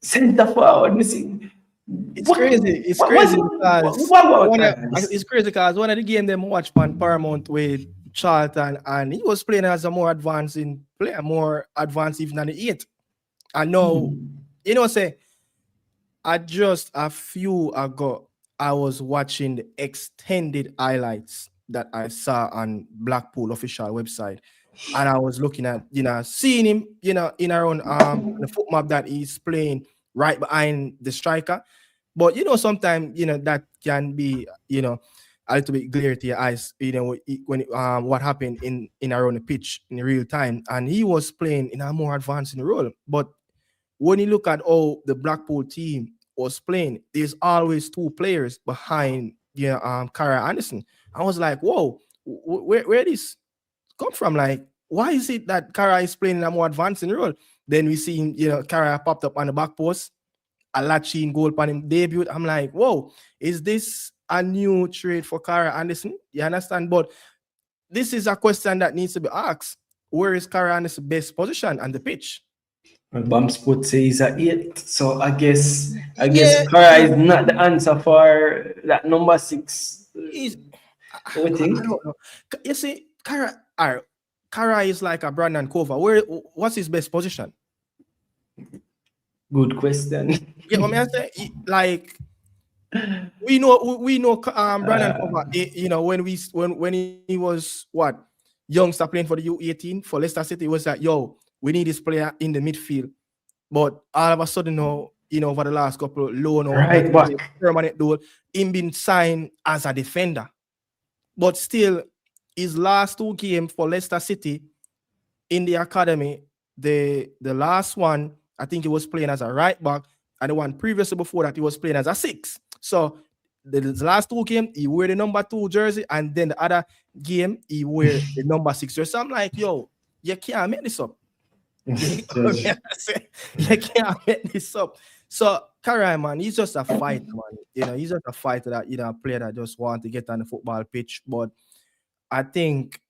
center forward. I see. It's crazy. It's crazy because it's crazy because one of the games them watch on Paramount with Charlton, and he was playing as a more advancing player, more advanced even than the 8. I know, you know, say just a few ago, I was watching the extended highlights that I saw on Blackpool official website, and I was looking at, seeing him, in around the foot map that he's playing right behind the striker. But sometimes that can be a little bit clear to your eyes, when what happened in around the pitch in real time, and he was playing in a more advanced role. But when you look at how the Blackpool team was playing, there's always 2 players behind Kaheim Anderson. I was like, whoa, where this come from? Like, why is it that Kaheim is playing in a more advanced role? Then we see him, Kaheim popped up on the back post, a latching goal upon him debut. I'm like, whoa, is this a new trade for Kaheim Anderson? You understand? But this is a question that needs to be asked. Where is Kaheim Anderson's best position on the pitch? Bamsport says he's a 8, so I guess Kaheim is not the answer for that number 6. I don't know. You see, Kaheim is like a Brandon Cover. What's his best position? Good question. Yeah, I mean, I say, like, we know Brandon Cover. When he was youngster playing for the U18 for Leicester City, it was like, yo, we need this player in the midfield. But all of a sudden, over the last couple of loan or right back permanent deal, him been signed as a defender. But still, his last 2 games for Leicester City in the academy, the last one, I think he was playing as a right back, and the one previously before that, he was playing as a 6. So the last 2 games, he wear the number 2 jersey, and then the other game, he wear the number 6 jersey. So I'm like, yo, you can't make this up. You can't make this up. So Kaheim, man, he's just a fighter, man. He's just a fighter that a player that just want to get on the football pitch. But I think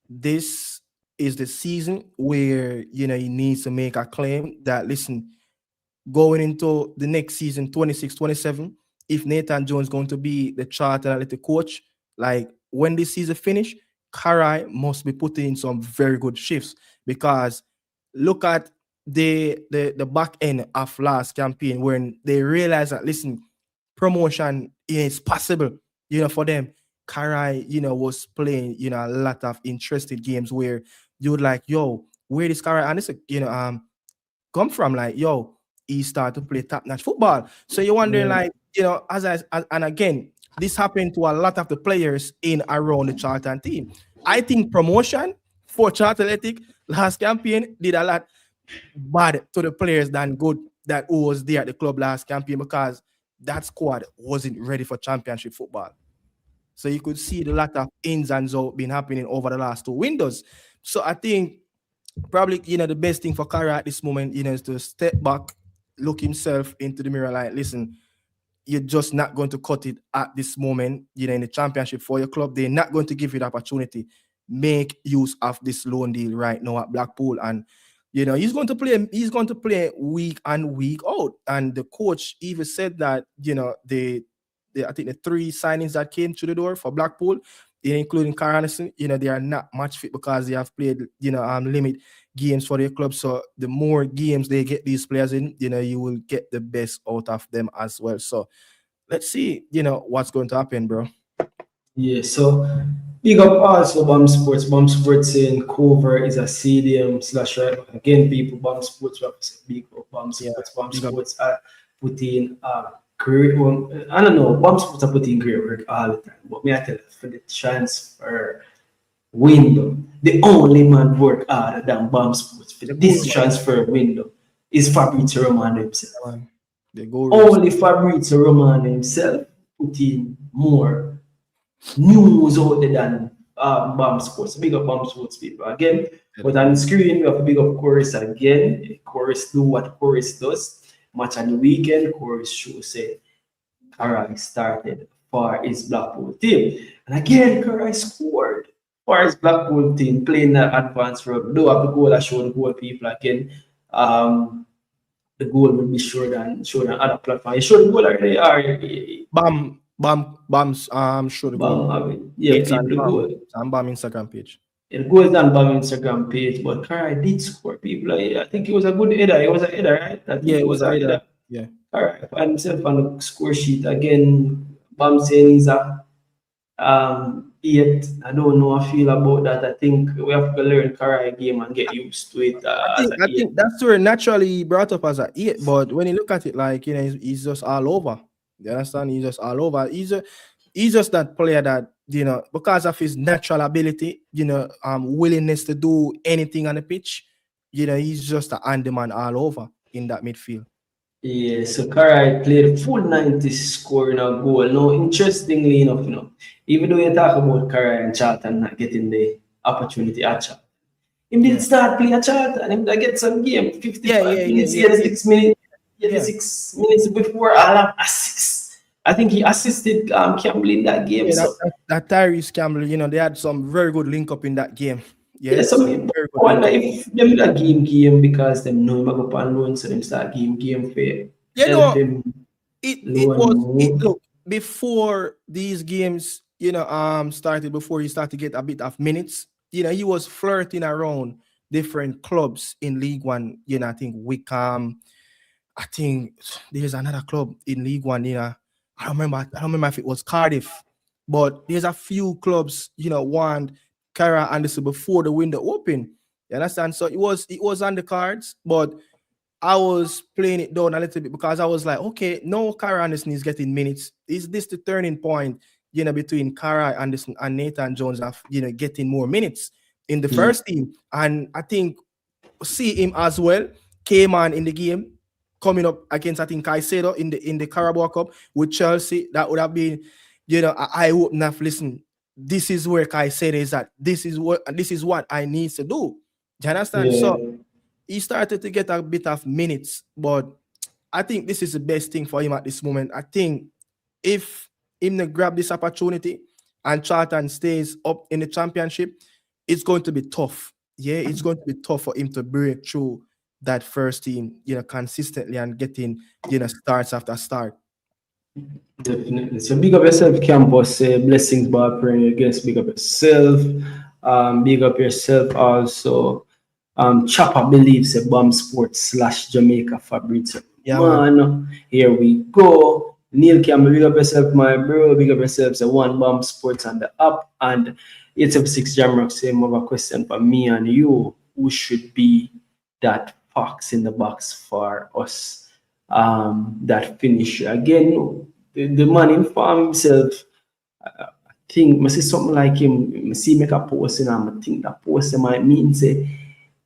this is the season where he needs to make a claim that, listen, going into the next season, 26-27, if Nathan Jones is going to be the Charlton Athletic coach, like when this season finish, Kaheim must be putting in some very good shifts, because look at the back end of last campaign when they realized that, listen, promotion is possible, for them. Kaheim, was playing, a lot of interesting games where you would like, yo, where does Kaheim Anderson, come from? Like, yo, he started to play top-notch football. So you're wondering, like, and again, this happened to a lot of the players in around the Charlton team. I think promotion for Charlton Athletic last campaign did a lot bad to the players than good that who was there at the club last campaign, because that squad wasn't ready for championship football. So you could see the lot of ins and outs been happening over the last 2 windows. So I think probably, the best thing for Kaheim at this moment, is to step back, look himself into the mirror, like, listen, you're just not going to cut it at this moment, in the championship for your club. They're not going to give you the opportunity. Make use of this loan deal right now at Blackpool. And, he's going to play week and week out. And the coach even said that, I think the 3 signings that came through the door for Blackpool, including Kaheim Anderson, they are not match fit because they have played, limit games for their club. So the more games they get these players in, you will get the best out of them as well. So let's see, what's going to happen, bro. Yeah, so big up also BAM Sports. BAM Sports saying cover is a stadium / right. Again, people, BAM Sports represent big up BAM Sports. BAM Sports are putting great one. I don't know, BAM Sports are putting great work all the time. But me I tell you, for the transfer window, the only man work harder than BAM Sports for this transfer window is Fabrizio Romano himself. The goal Only Fabrizio Romano himself put in more news out there than Bomb Sports. Big up Bomb Sports people again. But on the screen, we have a big up Chorus again. Chorus do what Chorus does. Match on the weekend, Chorus show say Karai started for his Blackpool team. And again, Karai scored for his Blackpool team, playing the advanced rugby. Though have the goal, I show the goal people again. The goal will be showed on other platforms. You show the goal already? Bam's show the goal. Yeah, It's people the goal. It's on Bam Instagram page. It goes on Bam Instagram page, but Karai did score people. I think it was a good header. It was a header, right? I think Yeah, it was a header. Yeah. Karai find himself on the score sheet again. Bam saying he's a 8. I don't know how I feel about that. I think we have to learn Karai game and get used to it. I think that's where naturally brought up as a 8, but when you look at it, like, you know, he's just all over. You understand? He's just all over. He's just that player that, you know, because of his natural ability, you know, willingness to do anything on the pitch, you know, he's just a handyman all over in that midfield. Yeah, so Karai played full 90 scoring a goal. Now, interestingly enough, you know, even though you talk about Karai and Charlton not getting the opportunity at Charlton, he did start playing at Charlton and him get some game, 55 minutes, 86 minutes, 86 minutes before all of assists. I think he assisted Campbell in that game. Yeah, that Tyrese Campbell, you know, they had some very good link up in that game. Yeah, so I wonder if them that game because them know him go on loan, so them start game for you know, look, before these games, you know, started, before he started to get a bit of minutes, you know, he was flirting around different clubs in League One. You know, I think Wickham, I think there's another club in League One, you know. I don't remember if it was Cardiff, but there's a few clubs, you know, want Kaheim Anderson before the window open. You understand? So it was on the cards, but I was playing it down a little bit because I was like, okay, no, Kaheim Anderson is getting minutes. Is this the turning point, you know, between Kaheim Anderson and Nathan Jones of, you know, getting more minutes in the first team? And I think see him as well came on in the game coming up against, I think, Caicedo in the Carabao Cup with Chelsea. That would have been, you know, I hope enough. Listen, this is where Caicedo is at. This is what I need to do. Do you understand? Yeah. So he started to get a bit of minutes, but I think this is the best thing for him at this moment. I think if him to grab this opportunity and Charlton stays up in the championship, it's going to be tough. Yeah, it's going to be tough for him to break through that first team, you know, consistently and getting, you know, starts after start. Definitely. So big up yourself, Campus. Blessings, Pree. Against big up yourself. Big up yourself also. Chopper believes a Bomb Sports / Jamaica Fabrizio. Yeah, man. Here we go. Neil Campbell, big up yourself, my bro. Big up yourself. So One Bomb Sports on the app. And 876 Jamrock, same of a question for me and you. Who should be that fox in the box for us? That finish again. The man informed himself. I think I see something like him. I see make a post and I think that post might mean say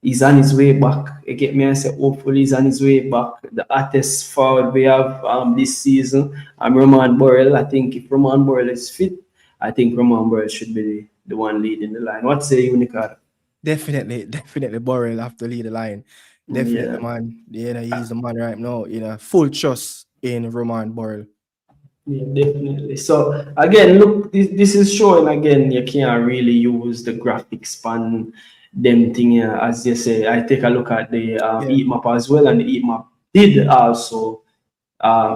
he's on his way back. You get me? I say hopefully he's on his way back. The hottest forward we have this season. Roman Burrell. I think if Roman Burrell is fit, I think Roman Burrell should be the one leading the line. What say you, Nicardo? Definitely Burrell have to lead the line. Definitely, man. You know, he's the man right now. You know, full trust in Roman Burrell. Yeah, definitely. So again, look, this is showing again you can't really use the graphics span them thing as you say. I take a look at the heat map as well, and the heat map did also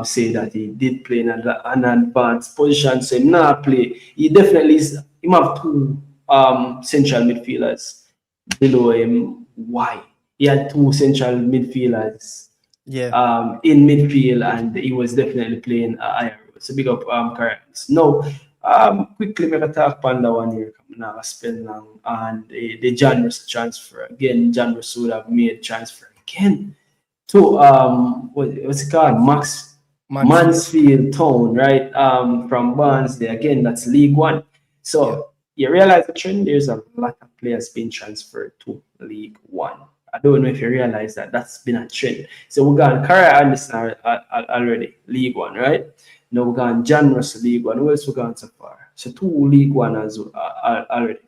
say that he did play in an advanced position. So him not play. He definitely is. He have 2 central midfielders below him. Why? He had 2 central midfielders in midfield, and he was definitely playing higher. So big up Kaheim. Now, quickly make a talk on that one here. Now spend long and the Janus transfer again. Janus would have made transfer again to what's it called? Mansfield Town, right? From Barnsley again. That's League One. So you realize the trend. There's a lot of players being transferred to League One. I don't know if you realize that that's been a trend. So we got Kaheim Anderson already, League One, right? Now we got John Russell, League One. Who else we got so far? So 2 League One as already.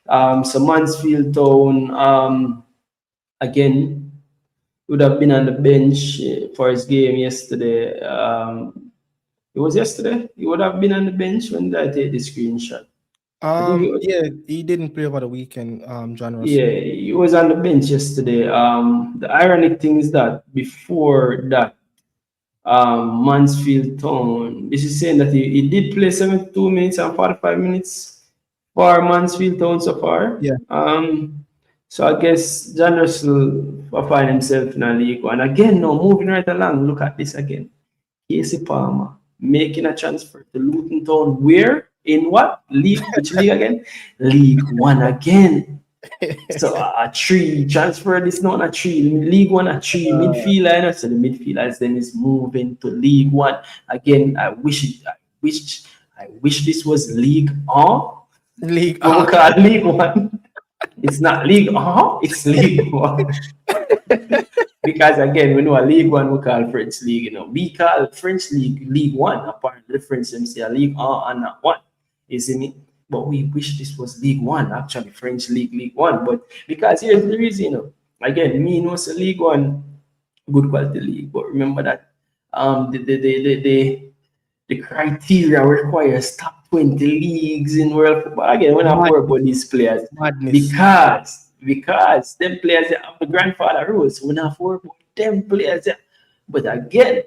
So Mansfield Town, again, would have been on the bench for his game yesterday. It was yesterday. He would have been on the bench when I take the screenshot. Yeah, he didn't play over the weekend, John Russell. Yeah, he was on the bench yesterday. The ironic thing is that before that, Mansfield Town, this is saying that he did play 72 minutes and 45 minutes for Mansfield Town so far. Yeah. So I guess John Russell will find himself in a league one. Again, now moving right along, look at this again. Casey Palmer making a transfer to Luton Town. Where? In what? League? Which league again? League One again. So a 3 transfer this not a 3. League One a 3 midfielder. So the midfielders then is moving to League One. Again, I wish this was League On. League On. League One. It's not League On, it's League One. Because again, we know a League One we call French League, you know. We call French League League One. Apparently the French them say a League On and not one. You see me? But we wish this was League One, actually French League One. But because here's the reason, you know. Again, me knows a League One, good quality league. But remember that the criteria requires top 20 leagues in world football. Again, when I work about these players, because them players have the grandfather rules. We not work about them players. But again,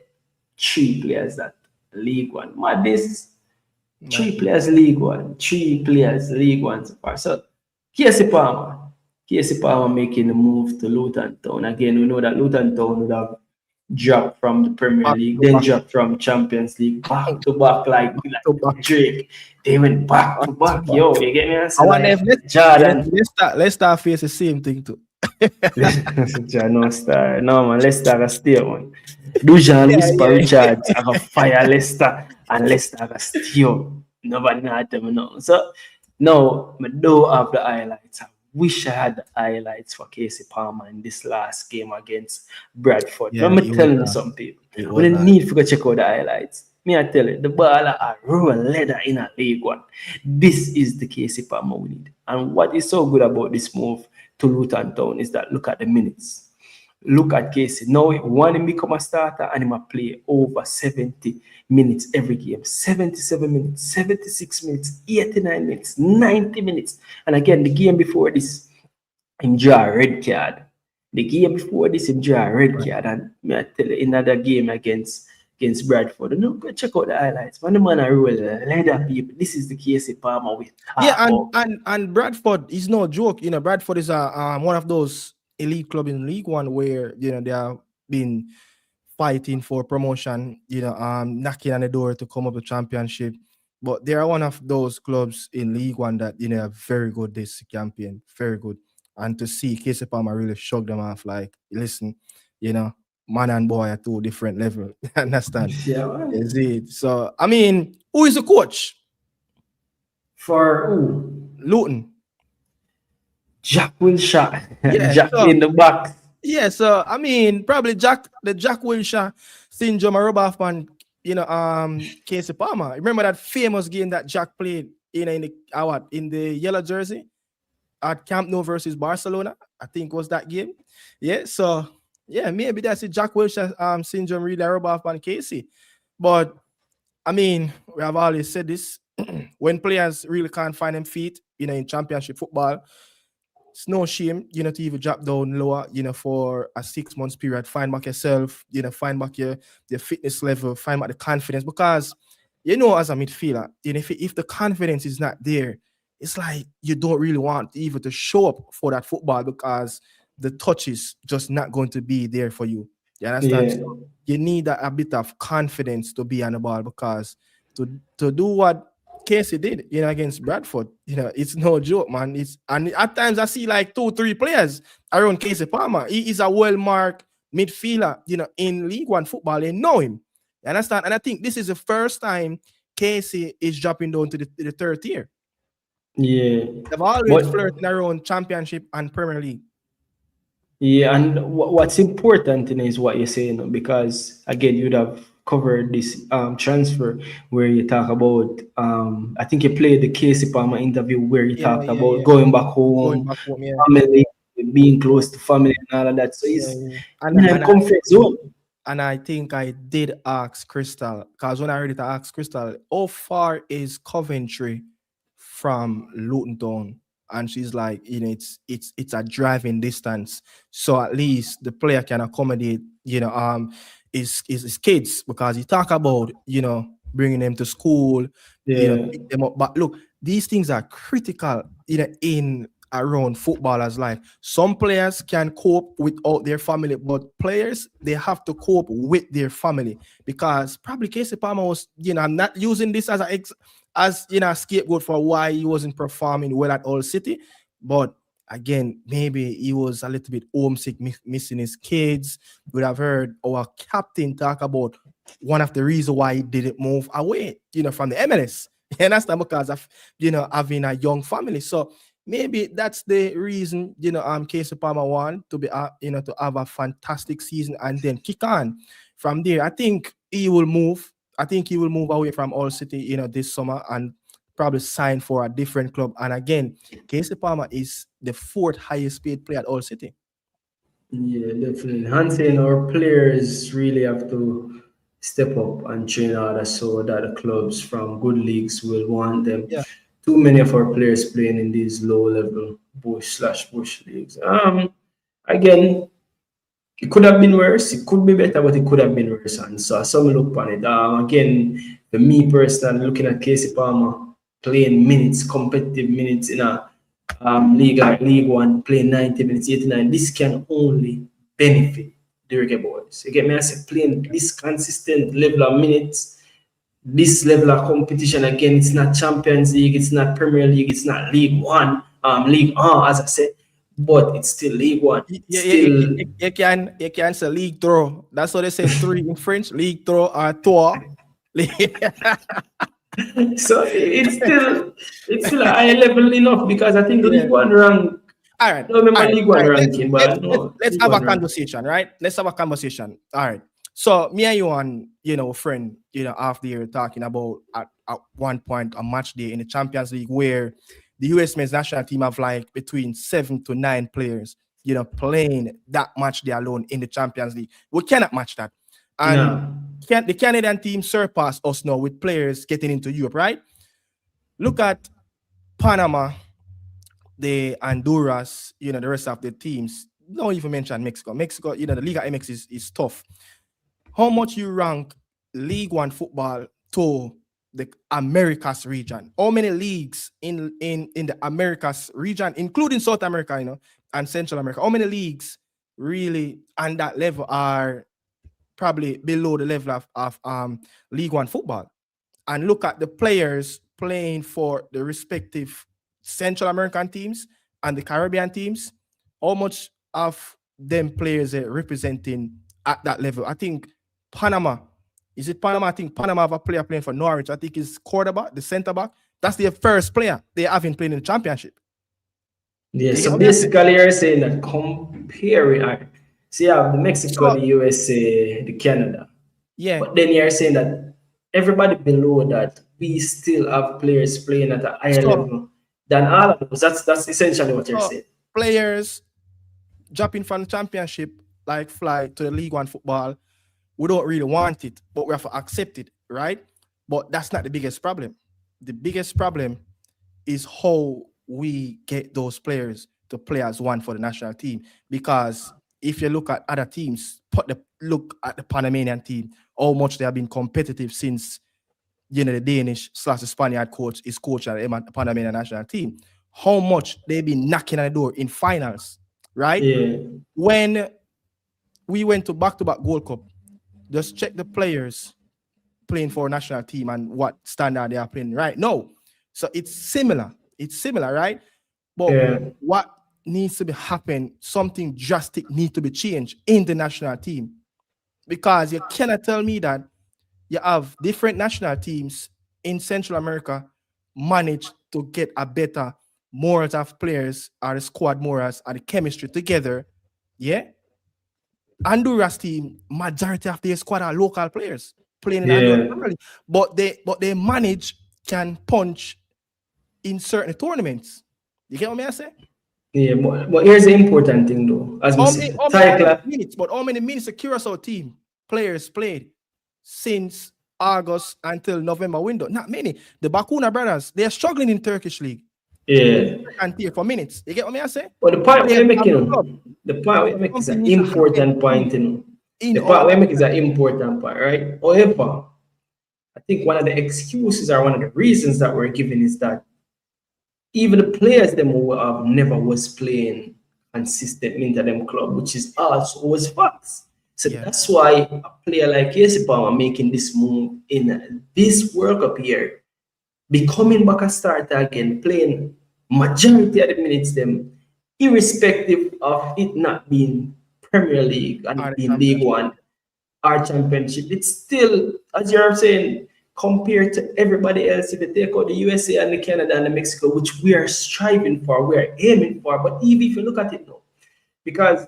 3 players that League One. Madness. 3 players League One, 3 players League One so far. So Casey Palmer making the move to Luton Town. Again, we know that Luton Town would have dropped from the Premier League, then dropped from Champions League, back to back like Drake. They went back to back. Yo, you get me? I wonder if Jordan. Leicester face the same thing too. No man, Leicester got stay one. Dujuan Richards I got fire Leicester and Leicester got steal. Nobody know them know. So no, I don't have the highlights. I wish I had the highlights for Casey Palmer in this last game against Bradford. Let me tell you some people. We didn't need to go check out the highlights. Me I tell you, the ball are raw leather in a League One. This is the Casey Palmer we need. And what is so good about this move to Luton Town is that look at the minutes. Look at Casey. Now he want him become a starter and he might play over 70 minutes every game. 77 minutes, 76 minutes, 89 minutes, 90 minutes. And again, the game before this, him draw a red card. The game before this, him draw a red card. And I tell you, another game against Bradford. You know, go check out the highlights. When the man are real leather people. This is the Casey Palmer with. And Bradford is no joke. You know, Bradford is one of those elite club in League One where, you know, they have been fighting for promotion, you know, knocking on the door to come up the championship. But they are one of those clubs in League One that, you know, are very good this campaign, very good. And to see Casey Palmer really shock them off, like, listen, you know, man and boy are 2 different levels. Understand? Yeah. Is it? So, I mean, who is the coach? For who? Luton. Jack Wilshere. Yeah, Jack in the back. Yeah, so I mean, probably the Jack Wilshere syndrome rub off on, you know, Casey Palmer. Remember that famous game that Jack played in the yellow jersey at Camp Nou versus Barcelona? I think was that game. Yeah, so yeah, maybe that's the Jack Wilshere syndrome really rub off on Casey. But I mean, we have always said this: when players really can't find them feet, you know, in championship football, it's no shame, you know, to even drop down lower, you know, for a 6 months period, find back yourself, you know, find back your fitness level, find back the confidence. Because, you know, as a midfielder, you know, if the confidence is not there, it's like you don't really want even to show up for that football because the touch is just not going to be there for you. You understand? Yeah. So you need a bit of confidence to be on the ball because to do what Casey did, you know, against Bradford, you know, it's no joke, man. And at times I see like 2-3 players around Casey Palmer. He is a well-marked midfielder, you know, in League One football. They know him. You understand? And I think this is the first time Casey is dropping down to the 3rd tier. Yeah. They've always flirting around Championship and Premier League. Yeah, and what's important in is what you're saying, because again, you'd have covered this transfer where you talk about I think you played the Casey Palmer interview where you Yeah, talked yeah, about yeah. going back Going home, back home, yeah, family, being close to family and all of that. So yeah, he's yeah. in a comfort zone. And I think I did ask Crystal, because when I read it, I asked Crystal, how far is Coventry from Luton Town? And she's like, it's a driving distance. So at least the player can accommodate, his kids, because you talk about, bringing them to school, Yeah, pick them up. But look, these things are critical, in around footballers' life. Some players can cope without their family, but players, they have to cope with their family, because probably Casey Palmer was, I'm not using this as a scapegoat for why he wasn't performing well at All City, but again, maybe he was a little bit homesick, missing his kids. Would have heard our captain talk about one of the reasons why he didn't move away, from the MLS. And that's not because of, having a young family. So maybe that's the reason, Casey Palmer want to be, to have a fantastic season and then kick on from there. I think he will move. I think he will move away from All City, this summer, and probably sign for a different club. And again, Casey Palmer is the fourth highest paid player at All City. yeah, definitely. Hansen, our players really have to step up and train harder so that the clubs from good leagues will want them. Yeah. Too many of our players playing in these low level bush leagues. Again, it could have been worse. It could be better, but it could have been worse. And so some look on it. Again, for me personally, looking at Casey Palmer playing minutes, competitive minutes in a league like League One, playing 90 minutes, 89, this can only benefit the Reggae Boys. You get me? I say playing this consistent level of minutes, this level of competition. Again, it's not Champions League, it's not Premier League, it's not League One, League as I said, but it's still League One. Still, You can say league throw. That's what they say three in French. League throw or tour. so it's still a high level enough, because I think League One rank. All right. I don't remember League One Let's, ranking, but I know let's League have a One rank. conversation, right? Let's have a conversation. All right. So me and you and friend, after you're talking about at one point a match day in the Champions League where the US men's national team have like between 7 to 9 players, playing that match day alone in the Champions League. We cannot match that. And the Canadian team surpassed us now with players getting into Europe, right? Look at Panama, the Honduras, the rest of the teams. Don't even mention Mexico. Mexico, the Liga MX is tough. How much you rank League One football to the Americas region? How many leagues in the Americas region, including South America, and Central America? How many leagues really on that level are probably below the level of League One football? And look at the players playing for the respective Central American teams and the Caribbean teams. How much of them players are representing at that level? I think Panama. Is it Panama? I think Panama have a player playing for Norwich. I think it's quarterback, the center back. That's their first player they haven't played in the championship. Yeah, so basically you're saying that compare so you have the Mexico, the USA, the Canada. Yeah. But then you're saying that everybody below that, we still have players playing at a higher level than all of those. That's essentially what you're saying. Players jumping from the championship, like fly to the League One football, we don't really want it, but we have to accept it, right? But that's not the biggest problem. The biggest problem is how we get those players to play as one for the national team. Because if you look at other teams, look at the Panamanian team, how much they have been competitive since the Danish/the Spaniard coach is coach at the Panamanian national team. How much they've been knocking on the door in finals, right? Yeah. When we went to back-to-back Gold Cup, just check the players playing for a national team and what standard they are playing right now. So it's similar. It's similar, right? But what needs to be happen, something drastic needs to be changed in the national team. Because you cannot tell me that you have different national teams in Central America manage to get a better morals of players or the squad morals or the chemistry together Yeah. Honduras team, majority of their squad are local players playing in Honduras. But they manage can punch in certain tournaments. You get what I say? Yeah, but here's the important thing though. As we say, how many minutes the Curacao team players played since August until November window? Not many. The Bakuna brothers, they are struggling in Turkish league. Yeah. And here for minutes. You get what I say? But the point we're making, is an important point, The part we're making is an important part, right? However, I think one of the excuses or one of the reasons that we're giving is that even the players them who have never was playing consistently into them club, which is also was facts. So that's why a player like Casey Palmer making this move in this World Cup year, becoming back a starter again, playing majority of the minutes them, irrespective of it not being Premier League and being League One or Championship. It's still, as you're saying, compared to everybody else, if you take out the USA and the Canada and the Mexico, which we are striving for, we are aiming for. But even if you look at it now, because I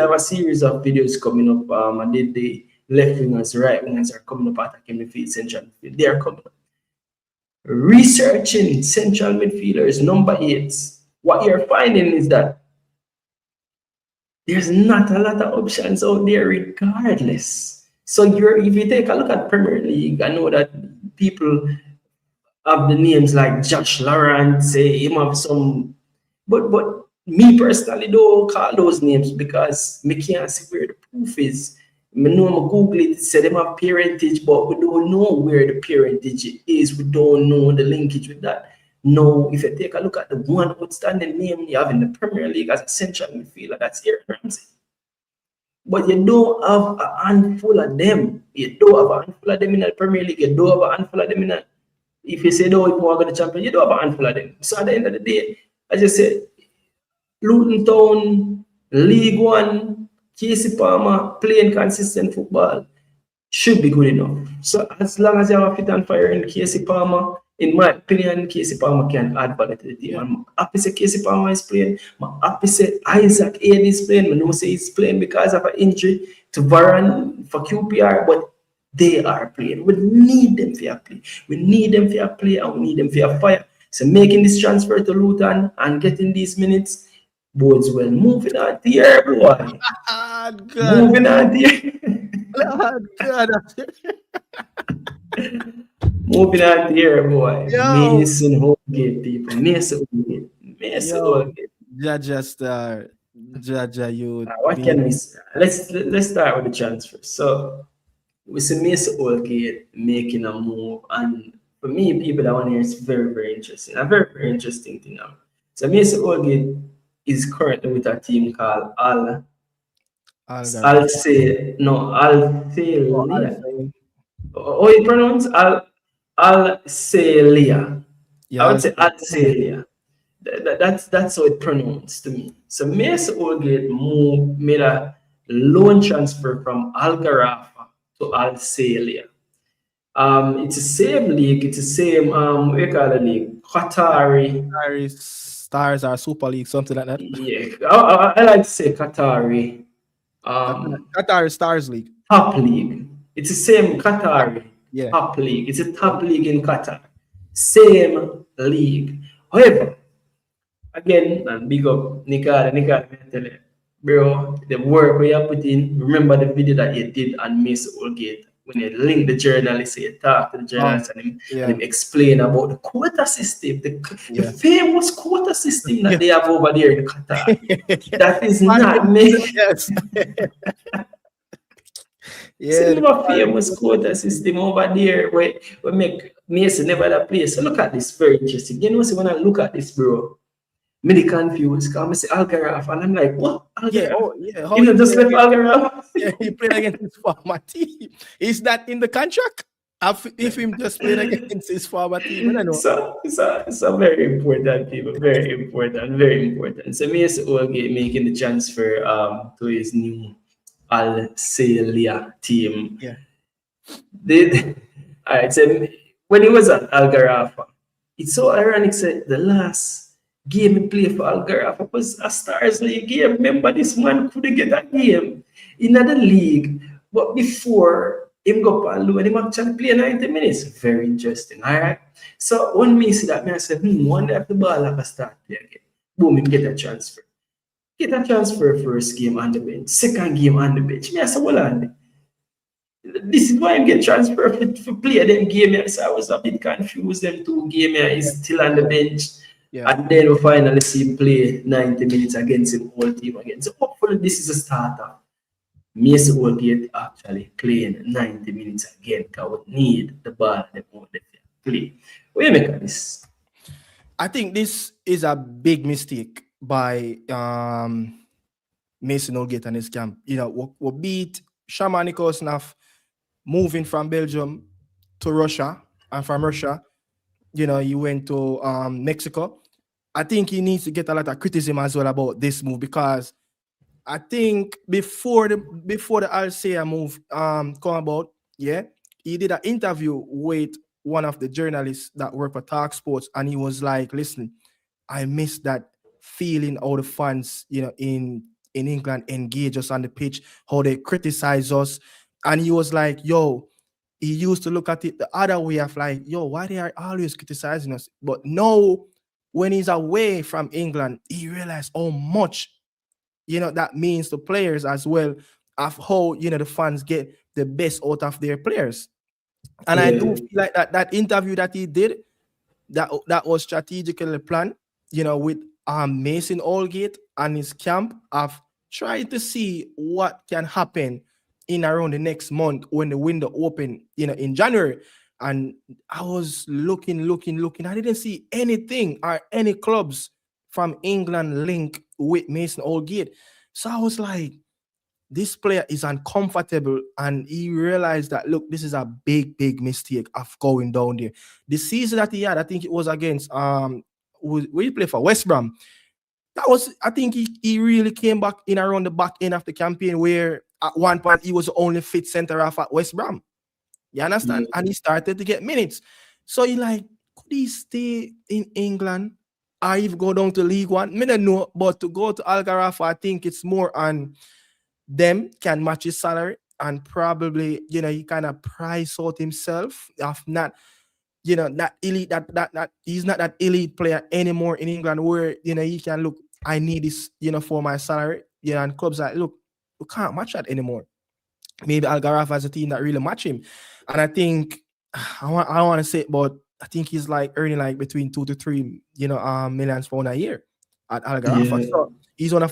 have a series of videos coming up, and the left wingers, right wingers are coming up attacking midfield, central midfield. They are coming up. Researching central midfielders, number 8s, what you're finding is that there's not a lot of options out there regardless. So if you take a look at Premier League, I know that people have the names like Josh Laurent, say him have some, but me personally don't call those names because me can't see where the proof is. I know I'm Google it, say them have parentage, but we don't know where the parentage is. We don't know the linkage with that. No, if you take a look at the one outstanding name you have in the Premier League as a central midfielder, that's Aaron Ramsey. But you don't have a handful of them. You don't have a handful of them in the Premier League. You don't have a handful of them in the, if you say, no, if you want to go to the champion, you don't have a handful of them. So at the end of the day, as I said, Luton Town, League One, Casey Palmer, playing consistent football should be good enough. So as long as you have a fit and fire in Casey Palmer, in my opinion, Casey Palmer can add value to the team. I'm happy to say Casey Palmer is playing. I'm happy to say Isaac Aid is playing. I know say he's playing because of an injury to Varane for QPR, but they are playing. We need them for play. We need them for play and we need them for fire. So making this transfer to Luton and getting these minutes bodes well. Moving on to here, boy. Moving on to here. Moving on to here, boy. Mason Holgate, people. Mason Holgate. Jaja, you. What can we say? Let's start with the transfer. So we see Mason Holgate making a move, and for me, people that want to hear it's very, very interesting. A very, very interesting thing now. So Mason Holgate is currently with a team called How you pronounce Al-Celia. I would say Al-Celia. That's how it pronounced to me. So Mason Holgate made a loan transfer from Algarafa to Al-Celia. It's the same league. It's the same what do you call the league? Qatari Stars or Super League, something like that. Yeah, I like to say Qatari. Qatari Stars League. Top league. It's the same Qatari top league. It's a top league in Qatar. Same league. However, again, and big up Nika, tell you, bro, the work we have put in. Remember the video that you did on Mason Holgate when you link the journalist, you talk to the journalist and him explain about the quota system, the famous quota system that they have over there in Qatar. That is not me. A famous quota system over there where we make Mason never that place. So look at this, very interesting. You know, so when I look at this, bro, I'm confused because I say Algarve and I'm like, what? Algarve? You know, just left Algarve? He played against his former team. Is that in the contract? If him just played against his former team, I don't know. So very important, people. Very important. So Mason Holgate making the transfer to his new Al-Celia team. Alright, so when he was at Algarve, it's so ironic that the last game he play for Algarve. It was a Stars League game. Remember, this man couldn't get a game in the league. But before him go on loan, him actually play 90 minutes. Very interesting. All right. So when me see that, I said, wonder if the ball like a start play again. Boom, him get a transfer. Get a transfer first game on the bench, second game on the bench. Me I said, well, on this is why I get transferred for play them game. So I was a bit confused. Them two game here is still on the bench. Yeah. And then we finally see him play 90 minutes against him whole team again. So hopefully this is a starter. Mason Holgate actually playing 90 minutes again because we need the ball the more they play. What do you make of this? I think this is a big mistake by Mason Holgate and his camp. You know, we beat Shaman Nikosnaf moving from Belgium to Russia, and from Russia, you know, he went to Mexico. I think he needs to get a lot of criticism as well about this move, because I think before the Alcea move come about, yeah, he did an interview with one of the journalists that work for Talk Sports, and he was like, listen, I miss that feeling how the fans, you know, in England engage us on the pitch, how they criticize us. And he was like, yo, he used to look at it the other way of like, yo, why they are always criticizing us? But no, when he's away from England, he realized how much, you know, that means to players as well, of how, you know, the fans get the best out of their players. And I do feel like that interview that he did, that was strategically planned, you know, with Mason Holgate and his camp of trying to see what can happen in around the next month when the window open, you know, in January. And I was looking. I didn't see anything or any clubs from England linked with Mason Holgate. So I was like, this player is uncomfortable, and he realized that, look, this is a big mistake of going down there. The season that he had, I think it was against we play for West Brom. That was, I think he really came back in around the back end of the campaign, where at one point he was the only fit center half at West Brom. You understand? And he started to get minutes. So he like, could he stay in England or even go down to League One? I don't know, but to go to Algarve, I think it's more on them can match his salary, and probably, you know, he kind of price out himself of not, you know, that elite, that he's not that elite player anymore in England, where, you know, he can look, I need this, you know, for my salary. You know, and clubs like, look, we can't match that anymore. Maybe Algarve has a team that really match him. And I think, I want to say it, but I think he's like earning like between 2 to 3, you know, millions pounds a year at Algarve. Yeah. So he's one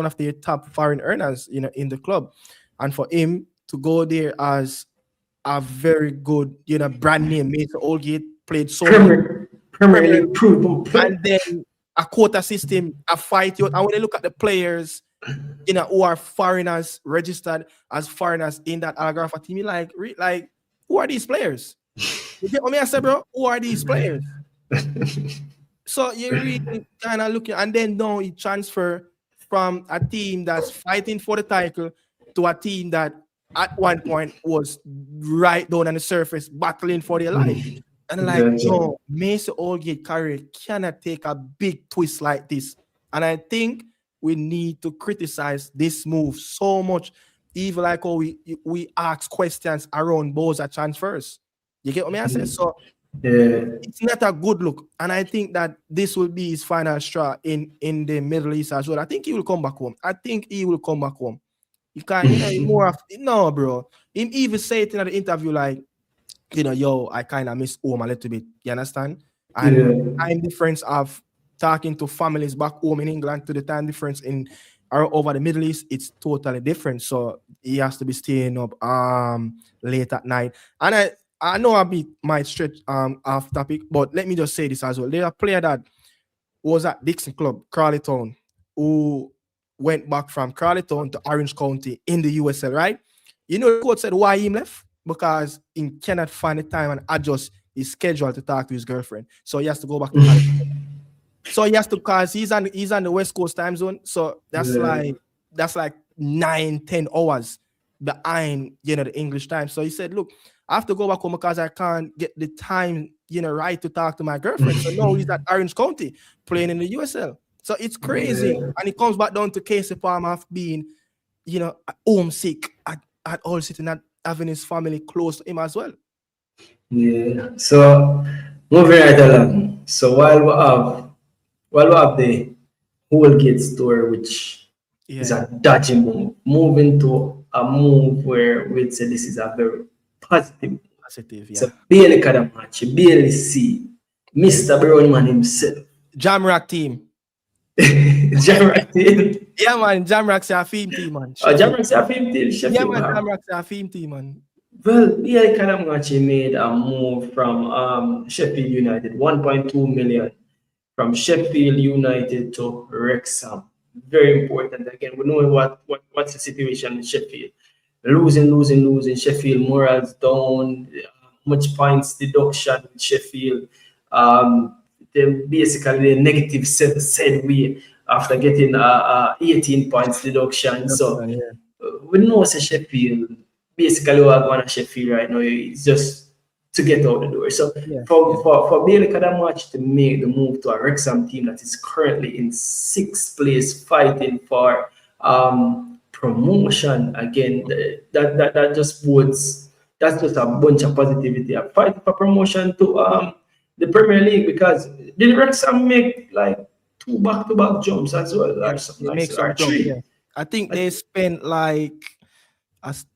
of their top foreign earners, you know, in the club. And for him to go there as a very good, you know, brand name, Mason Holgate played so Premier League proven, and then a quota system, a fight. And when they look at the players, you know, who are foreigners, registered as foreigners in that Algarve team, like, who are these players? You get what I say, bro? Who are these players? So you really kind of looking, and then now he transfer from a team that's fighting for the title to a team that at one point was right down on the surface battling for their life. And like, no, Mason Holgate career cannot take a big twist like this. And I think we need to criticize this move so much, even like how we ask questions around Boza transfers. You get what I say? So it's not a good look. And I think that this will be his final straw in the Middle East as well. I think he will come back home. You can't, you know, more of, no, bro. Him even say it in the interview, like, you know, yo, I kind of miss home a little bit. You understand? And time difference of talking to families back home in England to the time difference in or over the Middle East, it's totally different. So he has to be staying up late at night. And I know I might stretch off topic, but let me just say this as well. There's a player that was at Dixon Club, Crawley Town, who went back from Crawley Town to Orange County in the USL, right? You know, the coach said why he left? Because he cannot find the time and adjust his schedule to talk to his girlfriend. So he has to go back to California. So he has to, because he's on the West Coast time zone. So that's like 9-10 hours behind, the English time. So he said, look, I have to go back home because I can't get the time, right to talk to my girlfriend. So now he's at Orange County playing in the USL. So it's crazy. Yeah. And it comes back down to Casey Palmer of being, homesick at Hull City, not having his family close to him as well. Yeah. So moving right along. So while we have the Holgate story, which is a dodgy move, moving to a move where we'd say this is a very positive. Yeah. So barely kind of match, you barely see Mr. Brownman himself. Jamrock team. Jamrock team. Yeah, man. Jamrock's a theme team, man. Jamrock's a theme team. Yeah, man. Jamrock's a theme team, man. Well, yeah, kind of much he made a move from Sheffield United, 1.2 million from Sheffield United to Wrexham. Very important. Again, we know what's the situation in Sheffield. Losing. Sheffield morals down. Much points deduction in Sheffield. Basically the negative said we after getting 18 points deduction. So we know Sheffield. Basically, what I want to Sheffield right now is just to get out the door. So for Bailey Kadamach to make the move to a Wrexham team that is currently in 6th place, fighting for promotion again, that just bodes. That's just a bunch of positivity. A fight for promotion to the Premier League, because did Wrexham make like 2 back-to-back jumps as well, or something like that, or 3? Yeah. I think they spent like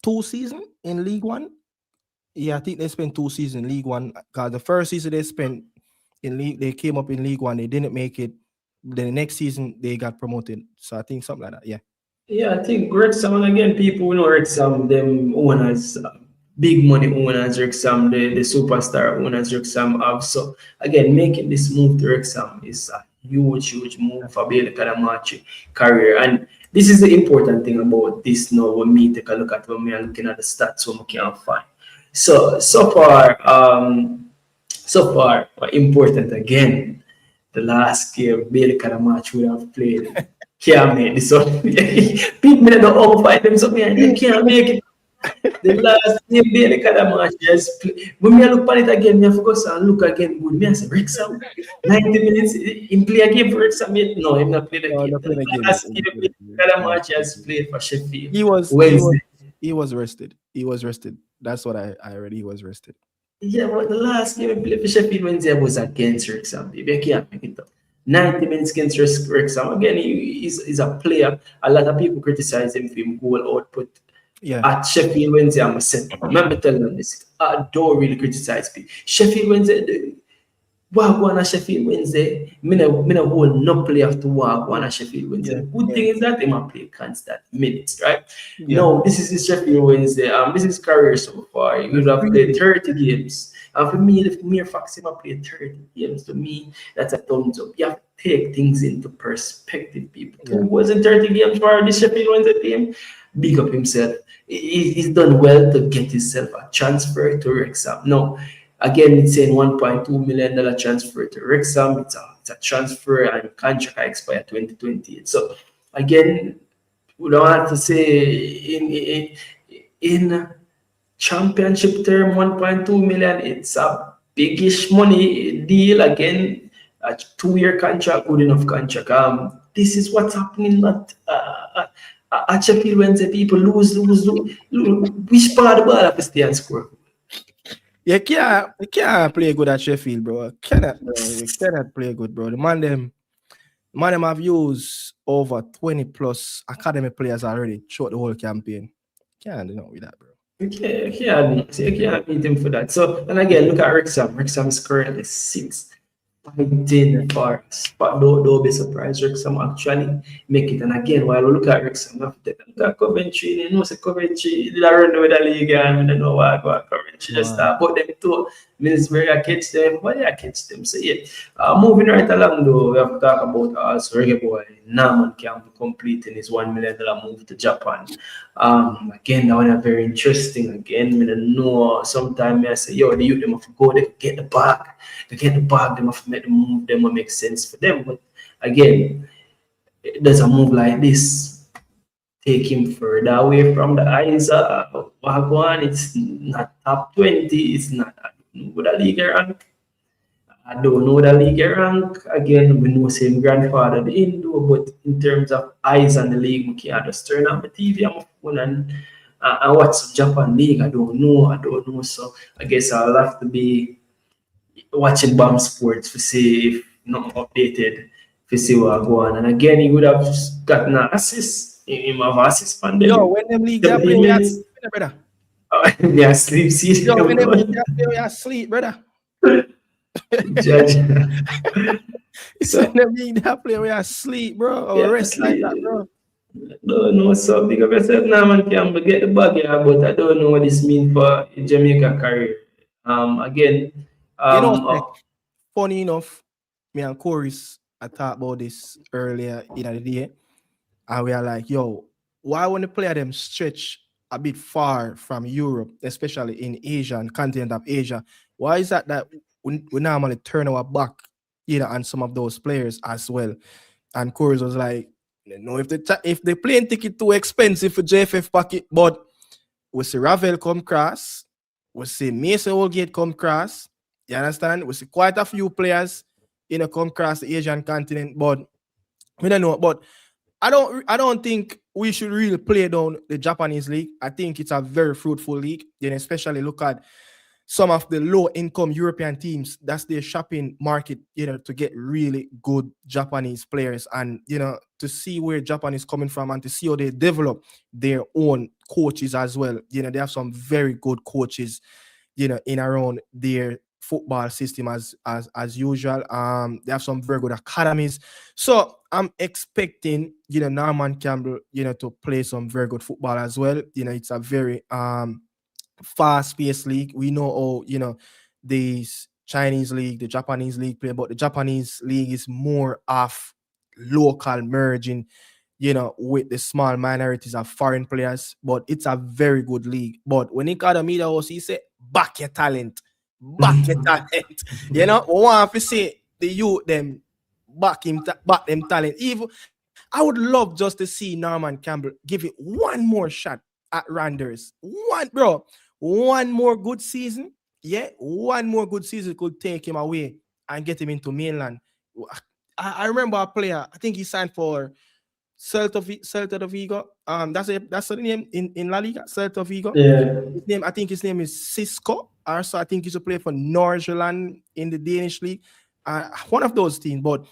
2 seasons in League One. Yeah, I think they spent 2 seasons in League One. Because the first season they spent in League, they came up in League One, they didn't make it. Then the next season they got promoted. So I think something like that. Yeah. Yeah, I think Wrexham, and again, people know Wrexham, them owners, big money owners, Wrexham, the superstar owners Wrexham have. So again, making this move to Wrexham is a huge move for Bailey Kadamach career. And this is the important thing about this now when me take a look at when we are looking at the stats what we can find. So far, important again, the last game Bailey Kadamach we have played can't make this up. People don't overfight them, so they can't make it. The last game Bailey Kadamach just play. When we look at it again, we have to go and look again. Good, me I say Wrexham 90 minutes in play a game for Wrexham. No, he not played the game. The last game Kadamach just played for Sheffield. He was rested. He was rested. That's what I read. He was rested. Yeah, but the last game he played for Sheffield Wednesday was against Wrexham. Baby, I can't make it up. 90 minutes against Wrexham. Again, he's a player. A lot of people criticize him for him goal output. Yeah. At Sheffield Wednesday, I'm saying, remember telling them this. I don't really criticize people. Sheffield Wednesday, walk one at Sheffield Wednesday. Me no whole no player to walk one at Sheffield Wednesday. Good thing is that they might play constant minutes, right? No, this is his Sheffield Wednesday. This is his career so far. He would have played 30 games. And for me, if mere facts him play 30 games, to me, that's a thumbs up. You have to take things into perspective, people. Who wasn't 30 games for this Sheffield Wednesday team? Big up himself. He's done well to get himself a transfer to Wrexham. No, again, it's saying $1.2 million transfer to Wrexham. It's a transfer and contract expire 2028. So again, we don't have to say in championship term 1.2 million. It's a biggish money deal. Again, a 2-year contract, good enough contract. This is what's happening at Sheffield Wednesday. People lose. Which part of the ball have to stay and score? You can't play good at Sheffield, bro. You cannot play good, bro. The man them have used over 20 plus academy players already throughout the whole campaign. Can't do nothing with that, bro. You can't beat him for that. So, and again, look at Wrexham. Wrexham is currently 6th. Fighting for a spot. Don't be surprised. Wrexham actually make it. And again, while we look at Wrexham, we have to take a look at Coventry. You know, Coventry did run with the league, and I don't know why I go at Coventry. Just put them to Middlesbrough, I catch them, but I catch them. So yeah, moving right along though, we have to talk about also Reggae Boy Norman Campbell completing his $1 million move to Japan. Again, that one is very interesting. Again, I don't know. Sometimes I say, yo, the youth them have to go, they get the bag. They get the bag, they have to make the move, them will make sense for them. But again, there's a move like this. take him further away from the eyes of Wagwan. It's not top 20. It's not with a league rank. I don't know the league rank. Again, we know same grandfather the Indo, but in terms of eyes on the league, we can't just turn on my TV on my phone and watch some Japan league. I don't know. So I guess I'll have to be watching BAM Sports to see if not updated to see what go on. And again, he would have gotten an assist. He have assist from them. Yo, when them league they play, we are sleep, brother. They are sleep. See, yo, when them league they play, we are sleep, brother. Judge. So when them league they play, we are sleep, bro. Or Yeah, rest like that, bro. Don't know, so big of yourself now, man. Can get the bag here, but I don't know what this means for Jamaica career. Again, you know, funny enough, me and Chorus I talked about this earlier in the day, and we are like, yo, why when the player them stretch a bit far from Europe, especially in Asia and continent of Asia? Why is that we normally turn our back, on some of those players as well? And Chorus was like, if the plane ticket too expensive for JFF pocket, but we see Ravel come cross, we see Mason Holgate come cross. You understand? We see quite a few players, come cross the Asian continent, but we don't know. But I don't think we should really play down the Japanese league. I think it's a very fruitful league. Then especially look at some of the low-income European teams. That's their shopping market, to get really good Japanese players, and to see where Japan is coming from and to see how they develop their own coaches as well. They have some very good coaches, in around their football system as usual. They have some very good academies. So I'm expecting, Norman Campbell, to play some very good football as well. It's a very fast-paced league. We know how, these Chinese league, the Japanese league play, but the Japanese league is more of local merging, with the small minorities of foreign players, but it's a very good league. But when he got a media house, he said, back your talent. We want to see the youth them back them talent. Even I would love just to see Norman Campbell give it one more shot at Randers. One more good season. Yeah, one more good season could take him away and get him into mainland. I remember a player, I think he signed for Celta de Vigo. That's the name in La Liga, Celta Vigo. Yeah. His name is Cisco. Also, I think he's a player for Nordsjælland in the Danish league. One of those teams, but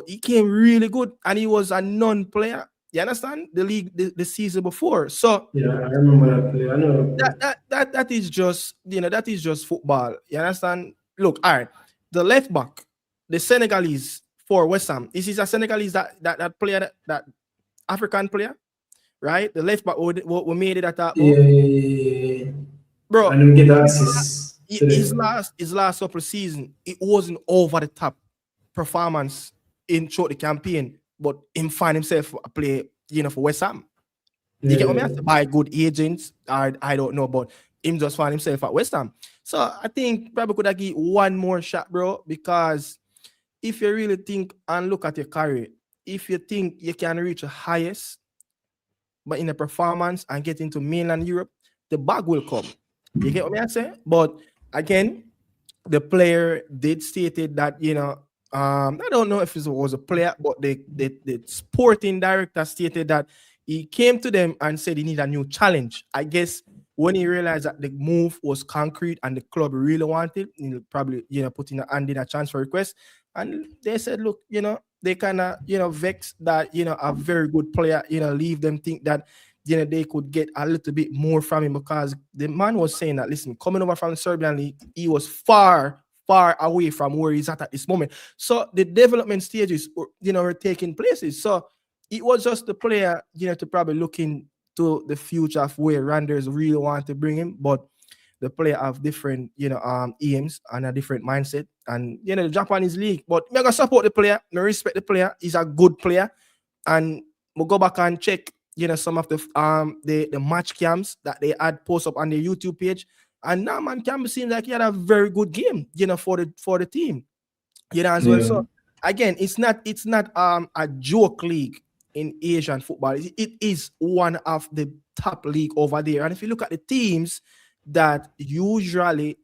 he came really good, and he was a non-player. You understand? The league the season before. So yeah, I remember that player. I know that is just that is just football. You understand? Look, all right. The left back, the Senegalese for West Ham. This is a Senegalese that player that African player, right? The left back we made it at that. Yeah. Bro. And we get access. His last couple of seasons, it wasn't over the top performance in throughout the campaign, but him find himself a play, for West Ham. You get what I mean? By good agents, I don't know, but him just find himself at West Ham. So I think probably could have give one more shot, bro, because if you really think and look at your career, if you think you can reach the highest, but in the performance and get into mainland Europe, the bag will come. You get what I say? But again, the player did stated that, I don't know if it was a player, but the sporting director stated that he came to them and said he need a new challenge. I guess when he realized that the move was concrete and the club really wanted, he probably, put in a transfer request. And they said, look, they kind of, vexed that, a very good player, leave them think that, they could get a little bit more from him, because the man was saying that, listen, coming over from the Serbian league, he was far away from where he's at this moment. So the development stages, were taking places. So it was just the player, to probably look into the future of where Randers really want to bring him. But the player have different, aims and a different mindset. And, the Japanese league. But I'm going to support the player. I respect the player. He's a good player. And we'll go back and check, some of the match cams that they had post up on their YouTube page. And now man Campbell seems like he had a very good game, for the team. As well. So again, it's not a joke league. in Asian football. It is one of the top league over there. And if you look at the teams that usually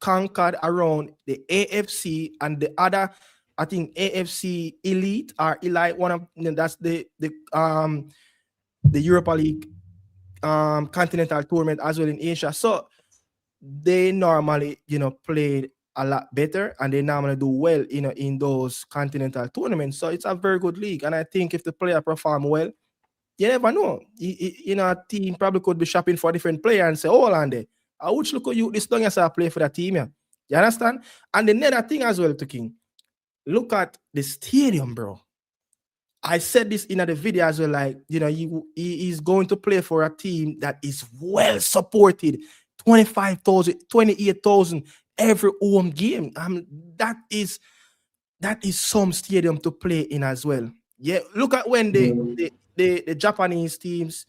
conquered around the AFC and the other, I think AFC Elite or Elite, one of that's the Europa League continental tournament as well in Asia. So they normally, played a lot better and they normally do well, in those continental tournaments. So it's a very good league. And I think if the player perform well, you never know. A team probably could be shopping for a different player and say, hold on there. I would look at you this long as I play for the team. Yeah. You understand? And the other thing as well, King, look at the stadium, bro. I said this in the video as well, like, he is going to play for a team that is well supported, 25,000, 28,000 every home game. That is some stadium to play in as well. Yeah, look at when the Japanese teams,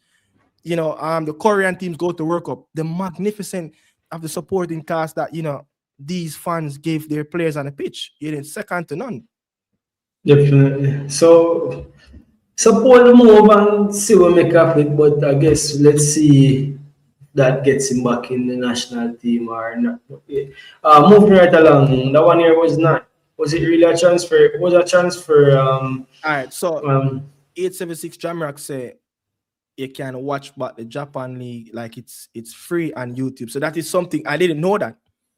the Korean teams go to World Cup, the magnificent of the supporting cast that, these fans gave their players on the pitch. It's second to none. Definitely. So support the move and see what make of it, but I guess let's see that gets him back in the national team or not. Moving right along, that 1 year was not. Was it really a transfer? It was a transfer. All right, so 876 Jamrock say you can watch back the Japan League like it's free on YouTube. So that is something I didn't know that.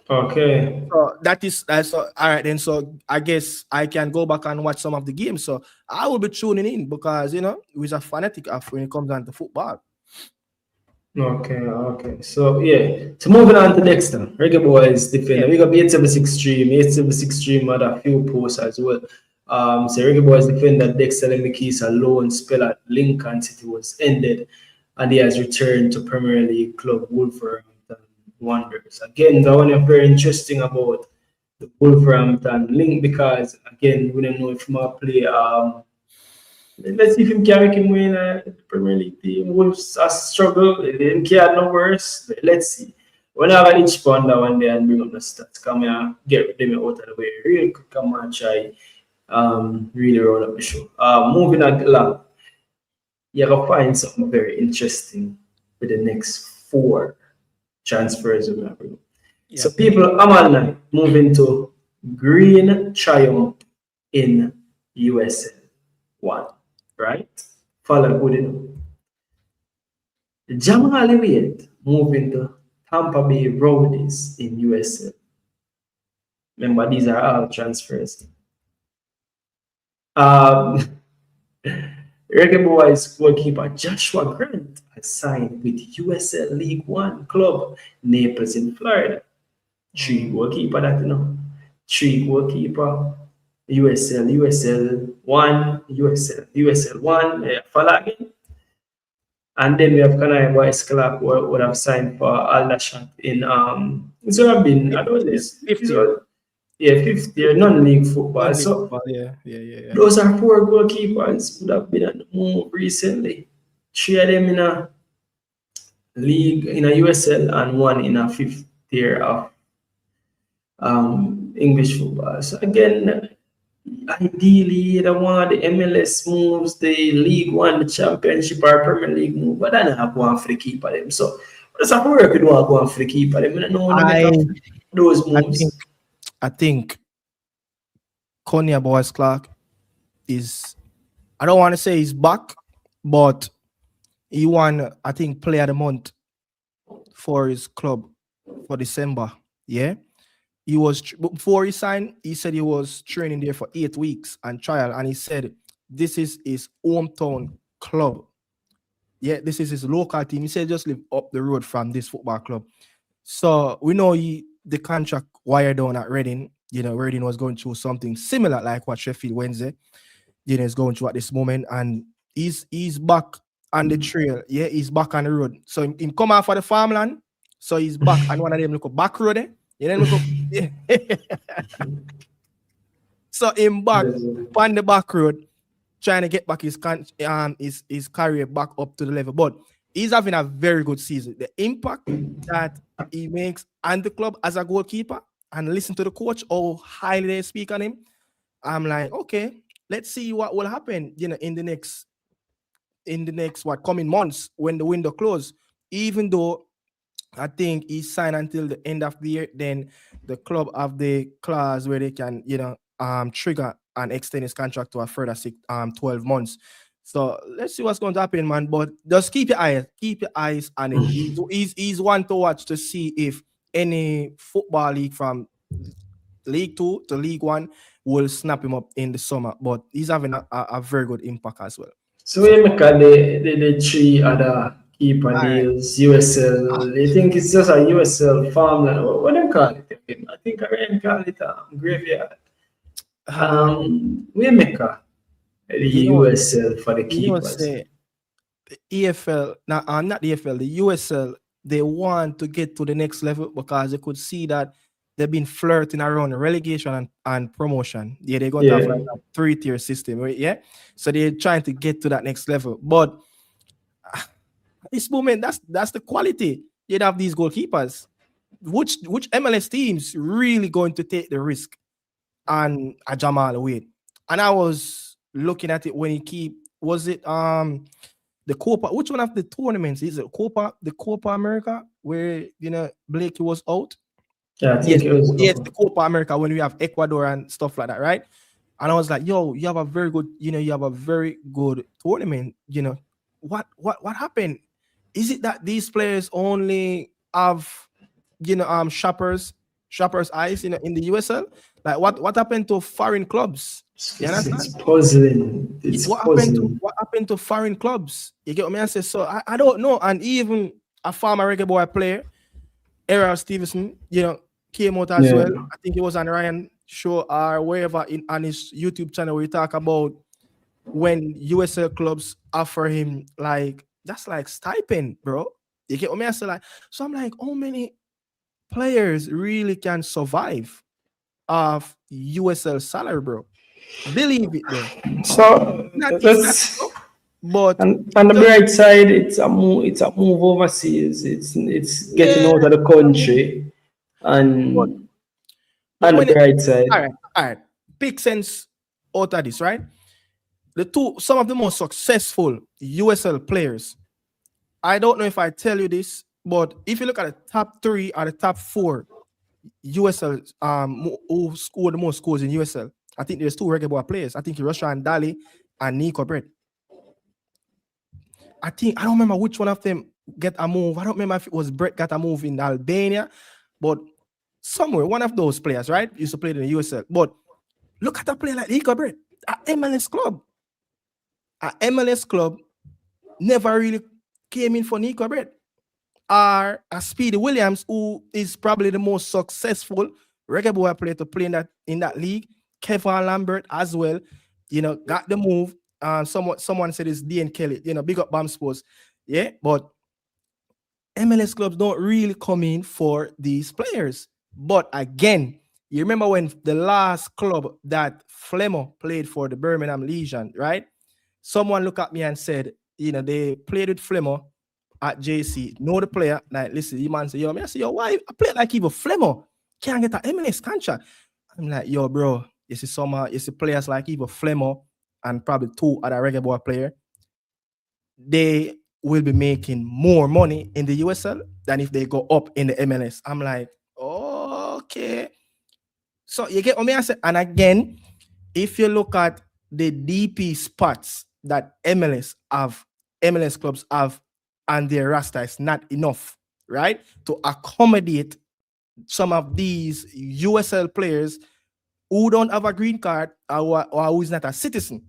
Okay. So that is so all right then. So I guess I can go back and watch some of the games. So I will be tuning in because we're a fanatic of when it comes down to football. Okay. So yeah. So moving on to next time. Reggae Boyz defender. We got 876 stream. 876 stream had a few posts as well. So Reggae Boyz defender Dexter Lemikisa loan spell at Lincoln City was ended, and he has returned to Premier League club Wolverhampton Wanderers. Again, that one is very interesting about the Wolverhampton link because again, we don't know if he might play. Let's see if he can make him win the Premier League team. Wolves are struggle. They didn't care no worse. But let's see. When I have an inch on that one day and bring up the stats, come here, get them out of the way real quick. Come on, try really roll up the show. Moving along, you're gonna find something very interesting with the next 4 transfers we have. Yeah. So people, I'm online moving to Green Triumph in USL 1, right? Follow good enough. Jamal Elliott moving to Tampa Bay Rowdies in USL. Remember, these are all transfers. Reggae Boyz goalkeeper Joshua Grant has signed with USL League One club Naples in Florida. 3 goalkeeper that 3 goalkeeper USL 1, USL 1, follow again. And then we have Kaheim Dixon who would have signed for Aldershot in it's gonna be I don't know, 5th year non-league football. Yeah. Those are 4 goalkeepers who have been at the move recently. 3 of them in a league in a USL and 1 in a 5th tier of English football. So again, ideally the one the MLS moves, the League One, the Championship or Premier League move, but I don't have one for the keeper them. So what's up work with one for the keeper them? I know those moves. I think Konya Boys Clark is, I don't want to say he's back, but he won, I think, Player of the Month for his club for December. Yeah. He was, before he signed, he said he was training there for 8 weeks and trial. And he said, this is his hometown club. Yeah, this is his local team. He said, just live up the road from this football club. So we know the contract wired down at Reading. Reading was going through something similar like what Sheffield Wednesday, is going through at this moment. And he's back on the trail. Yeah, he's back on the road. So he come out for the farmland. So he's back. And one of them look a back road there. Yeah. So him back on the back road, trying to get back his career back up to the level. But he's having a very good season. The impact that he makes on the club as a goalkeeper, and listen to the coach, how highly they speak on him. I'm like, okay, let's see what will happen, in the next coming months when the window closes. Even though I think he signed until the end of the year, then the club have the clause where they can, trigger and extend his contract to a further 12 months. So let's see what's going to happen, man. But just keep your eyes on him. He's one to watch to see if any football league from League 2 to League 1 will snap him up in the summer. But he's having a very good impact as well. So we make the three other keeper deals, USL. I think it's just a USL farmland. What do you call it again? I think I call it a graveyard. We make the USL for the keepers. The EFL, not the EFL, the USL, they want to get to the next level because they could see that they've been flirting around relegation and promotion. Yeah, they're going to have like a 3-tier system, right? Yeah. So they're trying to get to that next level. But at this moment, that's the quality. You'd have these goalkeepers. Which MLS teams really going to take the risk and a Jamal away? And I was looking at it when was it the Copa? Which one of the tournaments is it? The Copa America, where Blakey was out. Yeah, I think the Copa America, when we have Ecuador and stuff like that, right? And I was like, yo, you have a very good tournament. What happened? Is it that these players only have shoppers eyes in the USL? Like what happened to foreign clubs? It's puzzling. What happened to foreign clubs? You get what I say? So I don't know. And even a former Reggae Boy player, Errol Stevenson, came out as well. I think it was on Ryan show or wherever on his YouTube channel where he talk about when USL clubs offer him that's like stipend, bro. You get what I say? So I'm like, how many players really can survive off USL salary, bro? Believe it, bro. So but on the bright side, it's a move overseas. It's getting out of the country, and on the bright side. All right. Big sense out of this, right? Some of the most successful USL players. I don't know if I tell you this, but if you look at the top 3 or the top 4 USL who scored the most scores in USL, I think there's 2 Reggae Boy players. I think Rushan Dali and Nico Brett. I don't remember which one of them get a move. I don't remember if it was Brett got a move in Albania, but somewhere, one of those players, right, used to play in the USL. But look at a player like Nico Brett, an MLS club. An MLS club never really came in for Nico Brett. Or a Speedy Williams, who is probably the most successful Reggae Boy player to play in that league. Kevin Lambert as well, got the move. Someone said it's DN Kelly, big up Bam Sports. Yeah, but MLS clubs don't really come in for these players. But again, you remember when the last club that Flemo played for, the Birmingham Legion, right? Someone looked at me and said, they played with Flemo at JC. Know the player, like, listen, the man say, yo, I say, yo, why a player like even Flemo can't get an MLS contract? I'm like, yo, bro, you see players like even Flemo and probably 2 other Reggae Boy player, they will be making more money in the USL than if they go up in the MLS. I'm like, okay. So you get what I say? And again, if you look at the DP spots that MLS clubs have and their roster, is not enough, right, to accommodate some of these USL players who don't have a green card or who is not a citizen.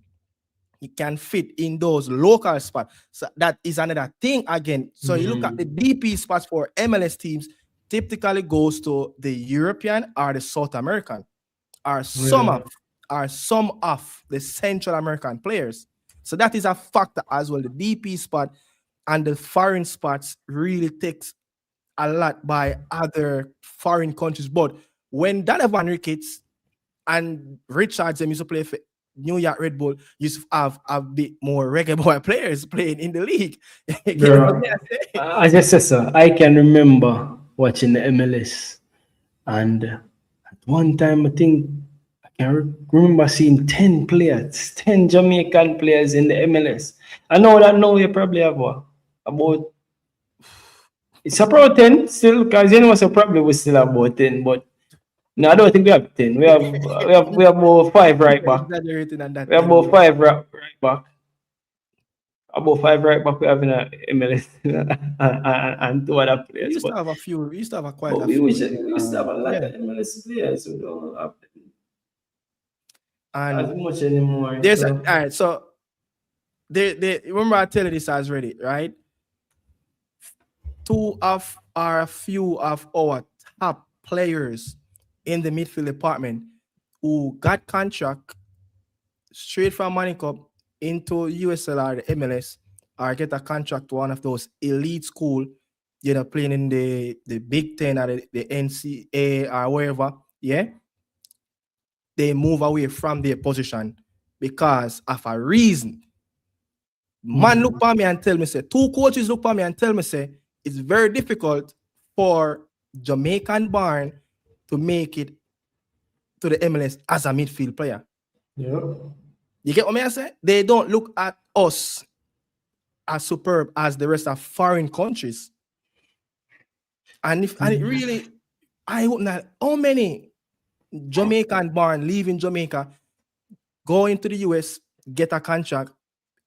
You can fit in those local spots. So that is another thing again. So you look at the DP spots for MLS teams, typically goes to the European or the South American, or some of the Central American players. So that is a factor as well. The DP spot and the foreign spots really takes a lot by other foreign countries. But when Donovan Ricketts and Richards used to play for New York Red Bull, used to have a bit more Reggae Boy players playing in the league. As I said, sir, I can remember watching the MLS, and at one time I remember seeing 10 players, 10 Jamaican players in the MLS. I know that now you probably have about it's about 10 still, because you know so probably we still have about 10, but no, I don't think we have 10. We have about 5 right back. Exaggerating on that. We have about 5 right back. About 5 right back we have in a MLS and 2 other We players. used to But, have a few. We used to have quite but a we few. used to have a lot Yeah. of MLS players. We don't have as And much anymore. there's So. all right. So they remember I tell you this already, right? A few of our top players in the midfield department who got contract straight from Money Cup into USL or the MLS or get a contract to one of those elite school, playing in the Big Ten or the NCAA or wherever, yeah, they move away from their position because of a reason. Man look for me and tell me, say, 2 coaches look for me and tell me, say, it's very difficult for Jamaican born to make it to the MLS as a midfield player. Yeah. You get what I say? They don't look at us as superb as the rest of foreign countries. And it really, I hope not. How many Jamaican born leaving Jamaica, going to the US, get a contract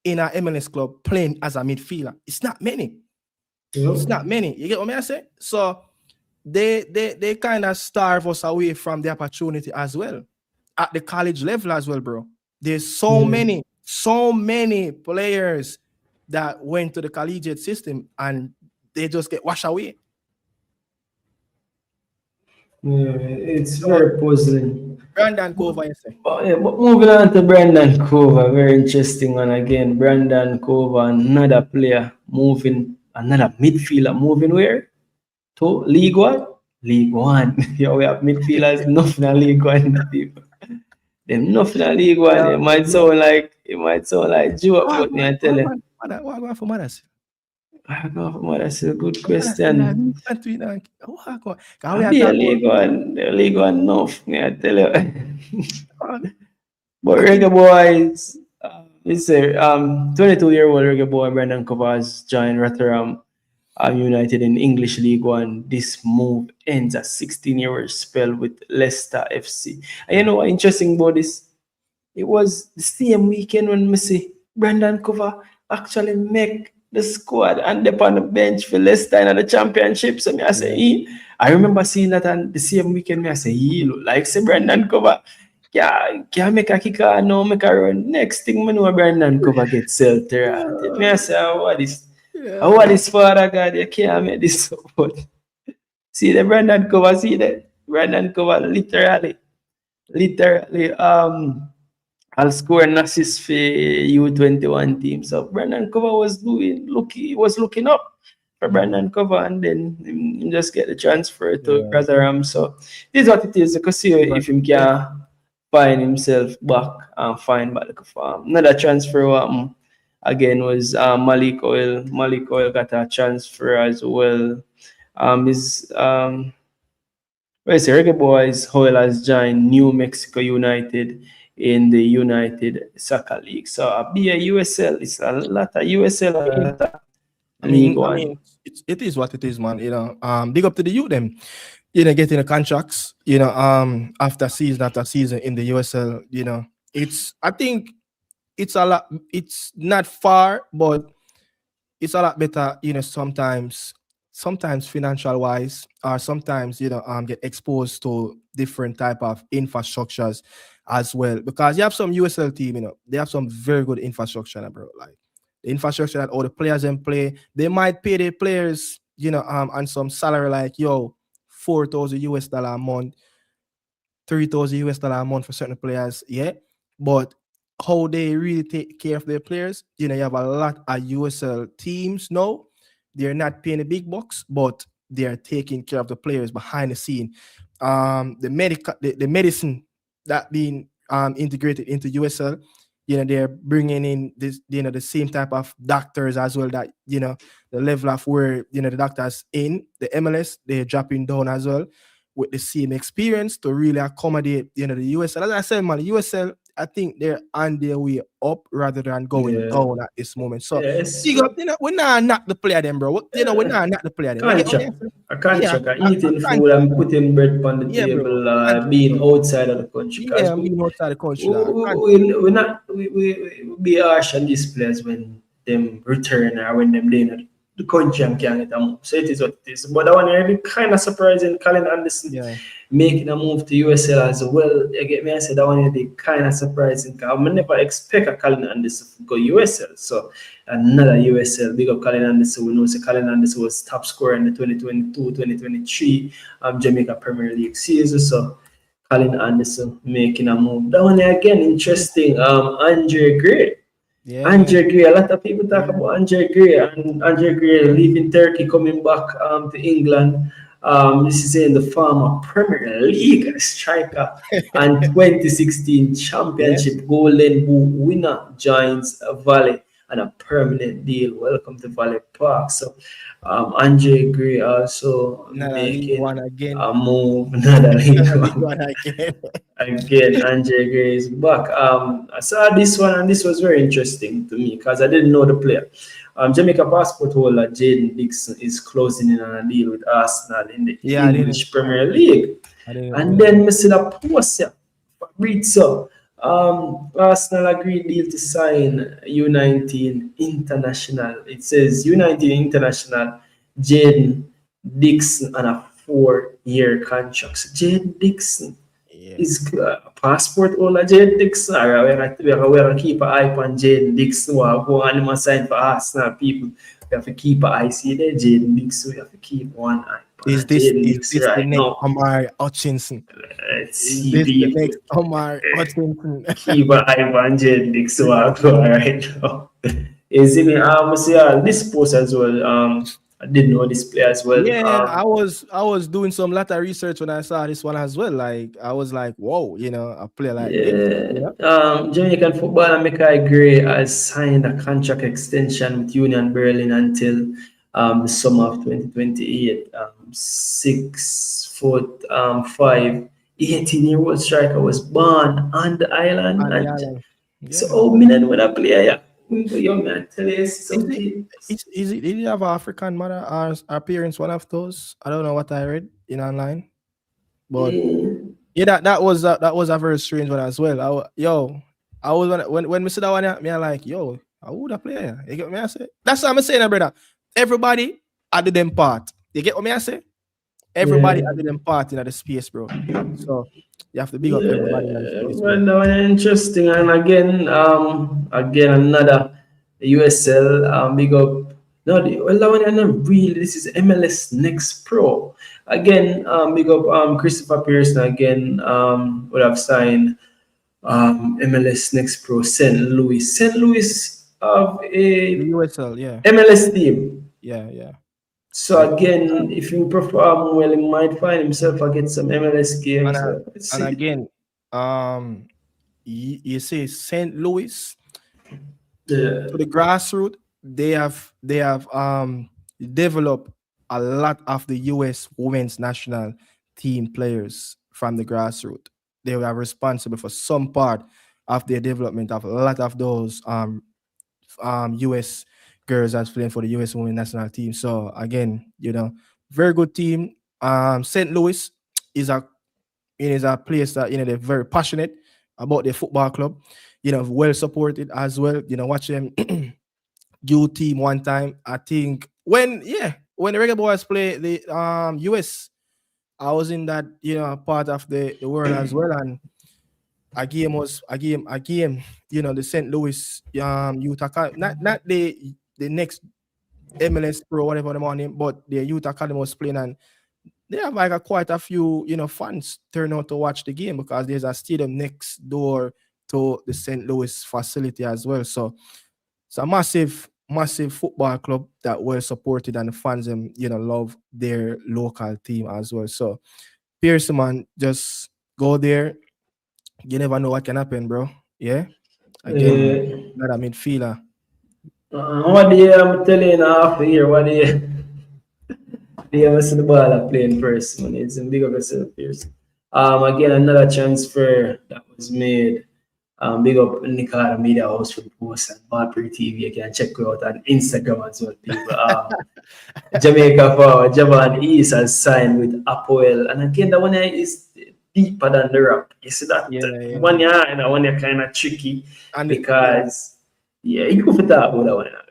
in an MLS club playing as a midfielder? It's not many. Yeah. It's not many. You get what I say? So they kind of starve us away from the opportunity as well at the college level as well, bro. There's so many players that went to the collegiate system and they just get washed away. Yeah, it's very puzzling. Brandon Cova, you say? But moving on to Brandon Cova, very interesting one again. Brandon Cova, another player moving, another midfielder moving where? To League One? League One. Yeah, we have midfielders, nothing in League One. People. Them nothing in League One. It might sound like joke, but me I tell you. What for mothers? That's a good question. Can Be a League One, the League One enough, me I tell you. But Reggae Boyz, it's a 22-year-old Reggae Boy Brandon Cova has joined Rotherham United in English League One. This move ends a 16-year spell with Leicester FC. And you know what interesting about this? It was the same weekend when Messi Brandon Cova actually make the squad and up on the bench for Leicester in the championship. So I say, I remember seeing that on the same weekend. I say, he look like say Brandon Cova. Can make a kicker no make a run. Next thing I know Brandon Cova get sold to me. I say, what is Father God? You can't make this support. See the Brandon Cova, see that? Brandon Cova literally I'll score an assist for U21 team. So Brandon Cova was looking up for Brandon Cova, and then he just get the transfer to Rotherham. So this is what it is. You can see if he can find himself back and find back the farm. Another transfer again was Malik Oil. Malik Oil got a transfer as well. Reggae Boyz Oil has joined New Mexico United in the United Soccer League. So be a USL, it's a lot of USL, a lot of League One. It is what it is, man. Big up to the youth them. Getting the contracts, after season in the USL, I think it's a lot, it's not far, but it's a lot better, sometimes financial wise, or sometimes, get exposed to different type of infrastructures as well. Because you have some USL team, they have some very good infrastructure, bro. Like the infrastructure that all the players in play, they might pay their players, on some salary like, $4,000 a month, $3,000 a month for certain players, yeah. But how they really take care of their players, you have a lot of USL teams now. They're not paying the big bucks, but they're taking care of the players behind the scene. The medicine that being integrated into USL, they're bringing in this, the same type of doctors as well that, the level of where, the doctors in the MLS, they're dropping down as well, with the same experience to really accommodate, the USL. As I said, man, the USL, I think they're on their way up rather than going down at this moment. So, we're not knock the player them, bro. We're not knock the player them. A contract, eating food and putting bread on the table, being outside of the country. Being outside the country. We be harsh on these players when them return or when them in the country and can't get a move. So it is what it is. But that one really kind of surprising. Kaheim Anderson making a move to USL as well. You get me? I said that one really kind of surprising. I never expect a Kaheim Anderson to go USL. So another USL, big up Kaheim Anderson. We know Kaheim Anderson was top scorer in the 2022-2023 Jamaica Premier League season. So Kaheim Anderson making a move. That one again interesting. Andre Gray. Andre Gray, a lot of people talk about Andre Gray, and Andre Gray leaving Turkey, coming back to England. This is in the former Premier League striker and 2016 Championship Golden Boot winner joins Valley and a permanent deal. Welcome to Valley Park. So Andre Gray also making a move. Again, Andre Gray is back. I saw this one and this was very interesting to me because I didn't know the player. Jamaica passport holder Jaden Dixon is closing in on a deal with Arsenal in the English Premier League. And then we see the post here. Fabrizio. Arsenal agreed deal to sign U19 International. It says U19 International Jaden Dixon on a 4-year contract. So Jaden Dixon is passport holder Jaden Dixon. We're going to keep an eye on Jaden Dixon. We'll go on him sign for Arsenal people. We have to keep an eye. See there, Jaden Dixon. We have to keep one eye. Is this right the next Omar Hutchinson? Is this the next Omar Hutchinson? Keep an eye on Jaden Dixon right now. Is it me? This post as well. I didn't know this player as well. Yeah, I was doing some lot of research when I saw this one as well. Like I was like, whoa, a player like this. Jamaican footballer Michael Gray has signed a contract extension with Union Berlin until the summer of 2028. 6'5", 18-year-old striker was born on the island. So minute with a player. Young man, tell us something. Did he have an African mother or appearance? One of those? I don't know what I read in online, but that was a very strange one as well. I was when we said that one, me like, I would have played. You get what I say? That's what I'm saying, brother. Everybody added them part. You get what I say? Everybody added them part in the space, bro. So you have to big up everybody in the space. Well, that was interesting. And again, another USL big up. No, that one not really. This is MLS Next Pro. Again, big up Christopher Pearson again. Would have signed MLS Next Pro St. Louis. St. Louis of a USL, MLS team. Yeah. So again, if you perform well, he might find himself against some MLS games. And again, you say St. Louis, to the grassroots, they have developed a lot of the US women's national team players from the grassroots. They are responsible for some part of their development of a lot of those US girls that's playing for the US women's national team. So again, very good team. St. Louis is a place that they're very passionate about their football club. Well supported as well. Watch them U team one time. I think when the Reggae Boyz play the US, I was in that part of the world as well, and a game. The St. Louis youth not the next MLS Pro, whatever the morning, but the youth academy was playing, and they have quite a few fans turn out to watch the game because there's a stadium next door to the St. Louis facility as well. So it's a massive football club that well supported, and the fans love their local team as well. So Pearson, man, just go there. You never know what can happen, bro. Yeah. Again, not a midfielder. What do you I'm telling you after here? What do you? They ever see the ball are playing first, man. It's a big up yourself first. Again, another transfer that was made. Big up Nicola Media House for the post and ballpreetv. You can check her out on Instagram as well, people. Jamaica forward Jovan East has signed with Apoel, and again, that one is deeper than the rap. You see that one, and that one kind of tricky and because you go for that one.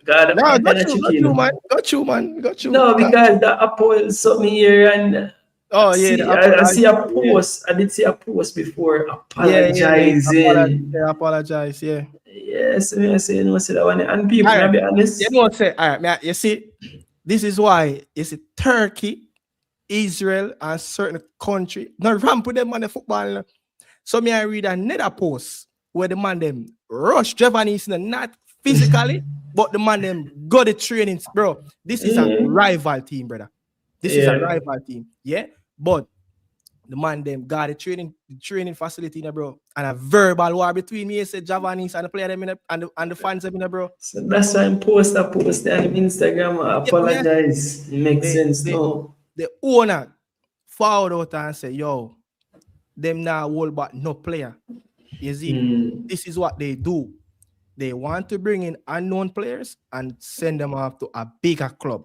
God, no, got you, man. No, because the Apoel something here and. Oh I see a post. I did see a post before apologizing. Apologize. Yeah. Yes, I say no. See that one, and people right. Be honest. You know what say? All right, you see, this is why it's Turkey, Israel, and certain country. Not ramp with them on the football. So me I read another post where the man them rush Jovan East, not physically, but the man them got the training, bro. This is a rival team, brother. This is a rival team, yeah. But the man them got the training facility, bro, and a verbal war between me and Jovan East and the player them and the fans them, bro. So that's why I post on Instagram. Apologize. Makes sense. No. The owner forward out and say, yo, them now hold back no player. You see, this is what they do. They want to bring in unknown players and send them off to a bigger club.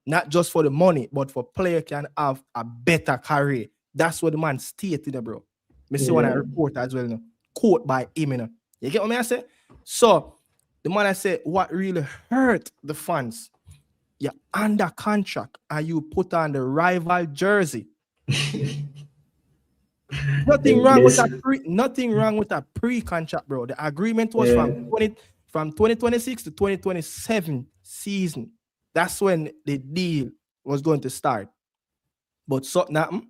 Not just for the money, but for player can have a better career. That's what the man stated, bro. Me see when I report as well, quote by him, You get what I say? So the man I said, what really hurt the fans? You're under contract and you put on the rival jersey. Nothing wrong with that pre-contract, bro. The agreement was from 2026 to 2027 season. That's when the deal was going to start. But something happened,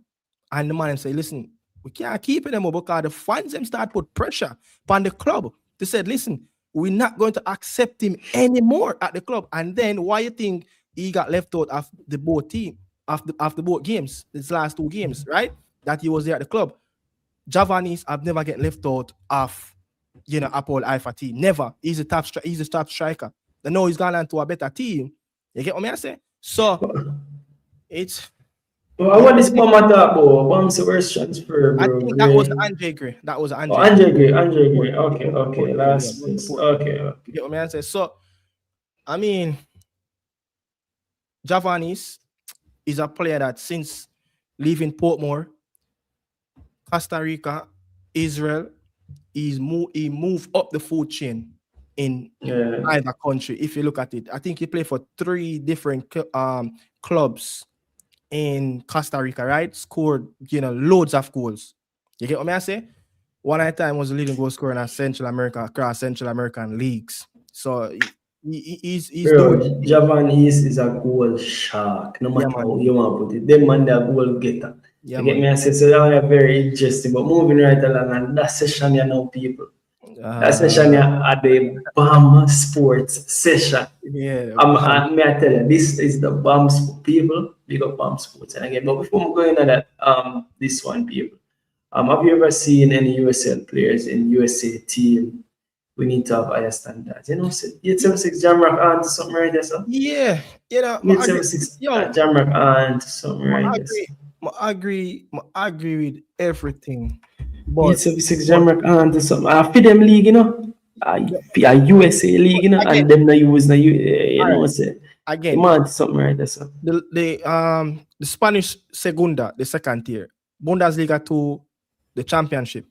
and the man say, listen, we can't keep it anymore because the fans them start put pressure upon the club. They said, listen, we're not going to accept him anymore at the club. And then why you think he got left out of the both team, after both games, his last 2 games, right? That he was there at the club. Jovan East have never get left out of, Apple Alpha team. Never. He's a top striker. They know he's gone on to a better team. You get what I say? So it's. Well, what is Mama talk about? What's the worst transfer, bro? I think that was Andre Gray. Andre Gray. Okay. Last place. Okay. You get what I say? So, I mean, Jovan East is a player that since leaving Portmore, Costa Rica, Israel, he moved up the food chain in either country. If you look at it, I think he played for 3 different clubs in Costa Rica, right? Scored, loads of goals. You get what I say? One at a time was the leading goal scorer in Central America, across Central American leagues. So he's doing. Jovan East is a goal shark. No matter how you want to put it, them man the goal getter. You get me? I say so. That was very interesting. But moving right along, and that session, people. That session at the BAM Sports session. Yeah. May I tell you, this is the BAM people. Big up BAM Sports. And again, but before we go into that, this one, people. Have you ever seen any USL players in USA team? We need to have higher standards. 876 Jamrock and something right there, sir? Yeah. 876 Jamrock and something right there. I agree with everything. But 876 Jamrock and something. I feed them league, a USA league, and them not use again. Something right there, sir. The Spanish Segunda, the second tier, Bundesliga 2, the Championship,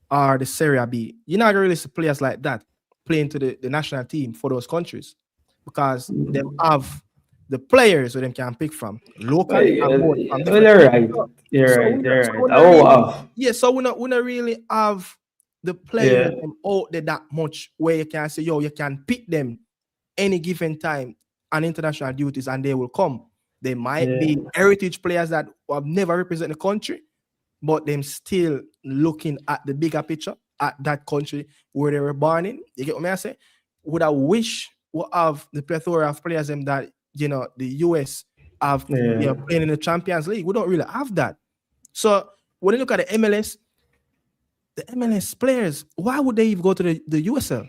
or the Serie B. You're not really see players like that playing to the national team for those countries because they have the players who them can pick from locally. You're right. So we not really have the players out there that much where you can say, you can pick them any given time on international duties and they will come. They might be heritage players that have never represented the country, but them still looking at the bigger picture at that country where they were born in. You get what I say? Would I wish we have the plethora of players them that the US have playing in the Champions League. We don't really have that. So when you look at the MLS players, why would they even go to the USL?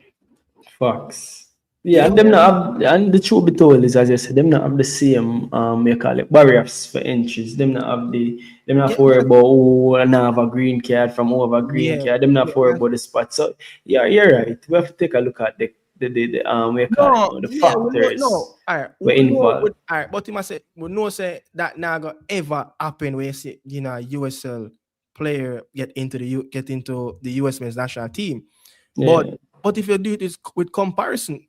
Facts. Yeah, and them not have, and the truth be told is, as I said, them not have the same you call it barriers for entries. Them not have them not have to worry about who and have a green card from who have a green card. Them not have to worry about the spot. So yeah, you're right. We have to take a look at the we call it, No, the yeah, we know, factors no. All right, were we know, involved. all right, but you must say we know say that now gonna ever happen where you see USL player get into the US men's national team. Yeah. But if you do it with comparison,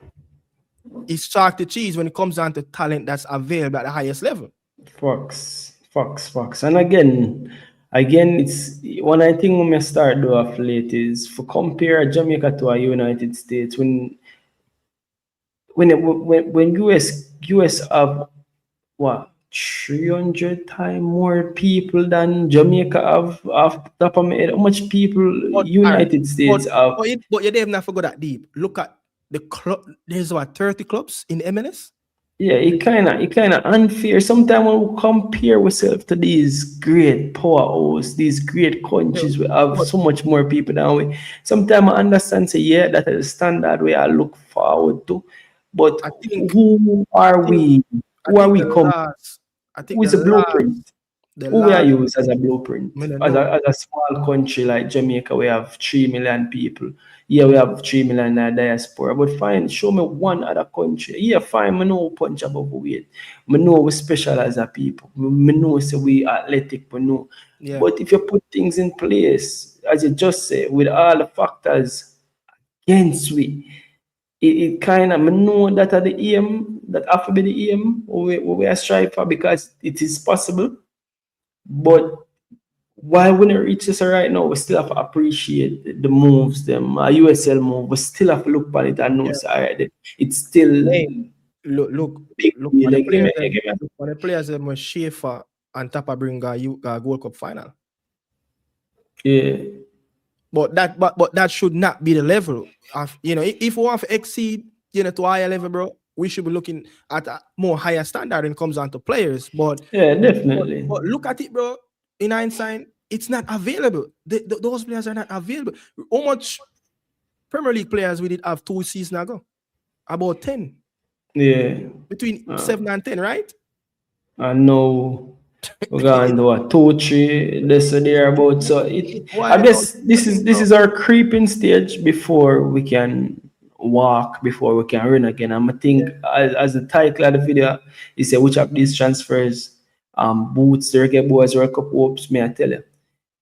it's chalk the cheese when it comes down to talent that's available at the highest level. Fox. And again, it's one I think when we start do of late is for compare Jamaica to a United States when US have what 300 times more people than Jamaica have off the top of my head. How much people United States have? But you don't have to go that deep. Look at the club. There's what 30 clubs in the MLS. Yeah, it kind of unfair. Sometimes when we compare ourselves to these great powerhouses, these great countries, we have so much more people than we. Sometimes I understand, say, yeah, that is a standard we I look forward to. But I think who are we? Who are we? Who is the blueprint? Who we are used as a blueprint? As a small country like Jamaica, we have 3 million people. Yeah, we have 3 million in diaspora. But fine, show me one other country. Yeah, fine, I know punch above weight. I know we special as a people. I know say we athletic, we know. Yeah. But if you put things in place, as you just said, with all the factors against we, it kind of, I know that at the aim, that have to be the aim we are striving for because it is possible. But while we don't reach this right now, we still have to appreciate the moves, them USL move. We still have to look at it and know it's still look big. Look for the players that must Schaefer and Tapa bring a Gold Cup final. Yeah. But that should not be the level of, if we want to exceed, to a higher level, bro, we should be looking at a more higher standard when it comes down to players. But yeah, definitely. But look at it, bro. In hindsight, it's not available. Those players are not available. How much Premier League players we did have 2 seasons ago? About 10. Yeah. Between 7 and 10, right? I know. We're going to what 2, 3 this or there about. So I guess this is our creeping stage before we can walk, before we can run again. And I think as the title of the video is which of these transfers boots the Reggae Boyz World Cup hopes, may I tell you.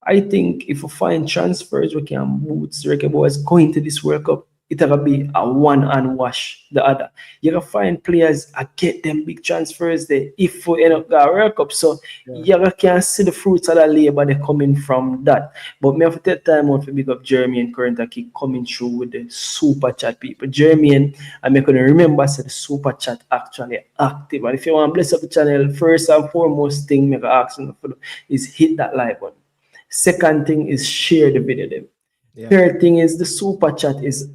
I think if we find transfers we can boots the Reggae Boyz going to this World Cup, it'll be a one and wash the other. You can find players get them big transfers there if we end up got a World Cup. So you can see the fruits of the labor they coming from that. But me have to take time out to pick up Jeremy and Current keep coming through with the super chat people. Jeremy and I'm going to remember say the super chat actually active. And if you want to bless up the channel, first and foremost thing me ask you is hit that like button. Second thing is share the video them. Third thing is the super chat is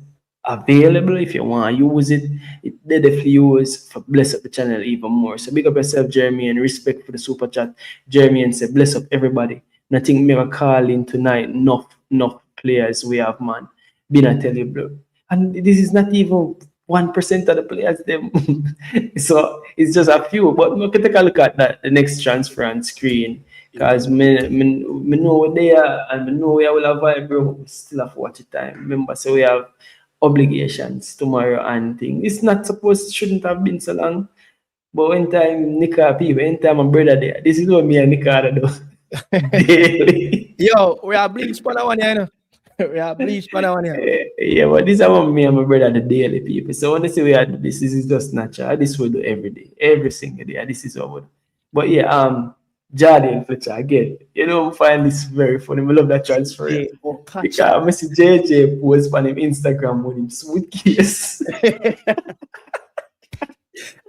available if you want to use it. They definitely use for bless up the channel even more. So big up yourself, Jeremy, and respect for the super chat. Jeremy and say bless up everybody. Nothing me call in tonight. Enough players we have, man. Been I tell you, bro. And this is not even 1% of the players them. So it's just a few. But we can take a look at that the next transfer on screen. Because me know what they are and me know we will have vibe, bro. We still have to watch it time. Remember, so we have obligations tomorrow and thing. It's not supposed shouldn't have been so long. But when time Nika people, when time my brother there, this is what me and Nika do daily. Yo, we are bleached for that one, you know. We are bleached for that one, yeah, but this is what me and my brother the daily people. So when I say we are this is just natural. This we do every day, every single day. This is what we do. But yeah, Jordan Fletcher again. You know, I find this very funny. I love that transfer. Because I see JJ post on him Instagram with him suitcase.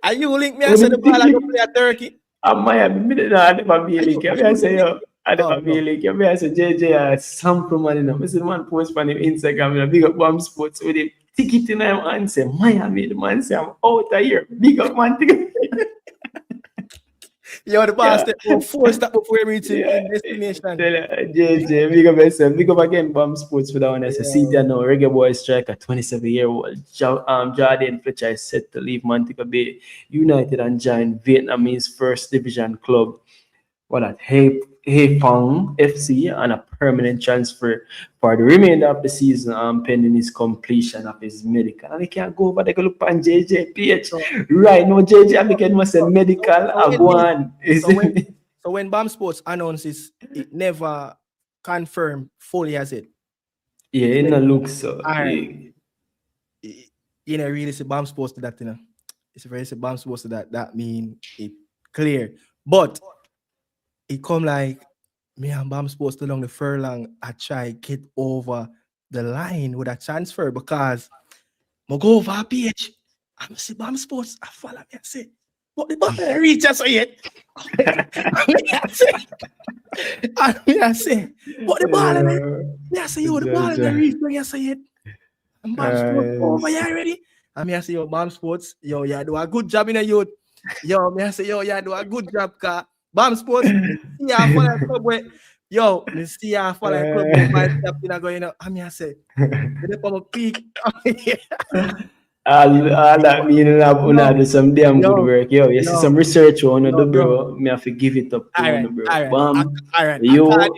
Are you link me? I said the ball I go play at Turkey. I might have been I never be link. I say yo, I never be link. I say JJ sample man. I see the man post on him Instagram. You know, big up Bomb Sports with him. Ticket in him and say Miami. The man say I'm out of here. Big up man. Yo, the boss Yeah. step will force that before we reach in destination. JJ, big up yourself. Big up again, Bomb Sports for that one. As a see there now, Reggae Boyz striker, 27-year-old Jordan Fletcher is set to leave Montego Bay United and join Vietnamese first division club. Haiphong FC on a permanent transfer for the remainder of the season pending his completion of his medical. And he can't go over there, go look on JJ page. Right now, JJ, I became must say medical. I go on. So when BAM Sports announces, it never confirmed fully as it. Yeah, it no look so. Alright. You know, really say BAM Sports to that, you know. It's very say BAM Sports to that mean it clear. But it come like me and BAM Sports along the furlong, I try get over the line with a transfer because I go over a page. I'm see BAM Sports, I follow me and say, but the ball reach us yet. I say, but the ball I say, yo, the ball reach when you say it. And BAM Sports over here already. And I say, yo, BAM Sports, yo, you do a good job in the youth. Yo, me I say, yo, you do a good job, car. BAM Sports, yeah, for that club where, yo, me see ya for that club where my step in going up. I say, the pump peak. All that meaning I do some damn good work. Yo, you see some research on the bro. Me have to give it up to you, bro. All right.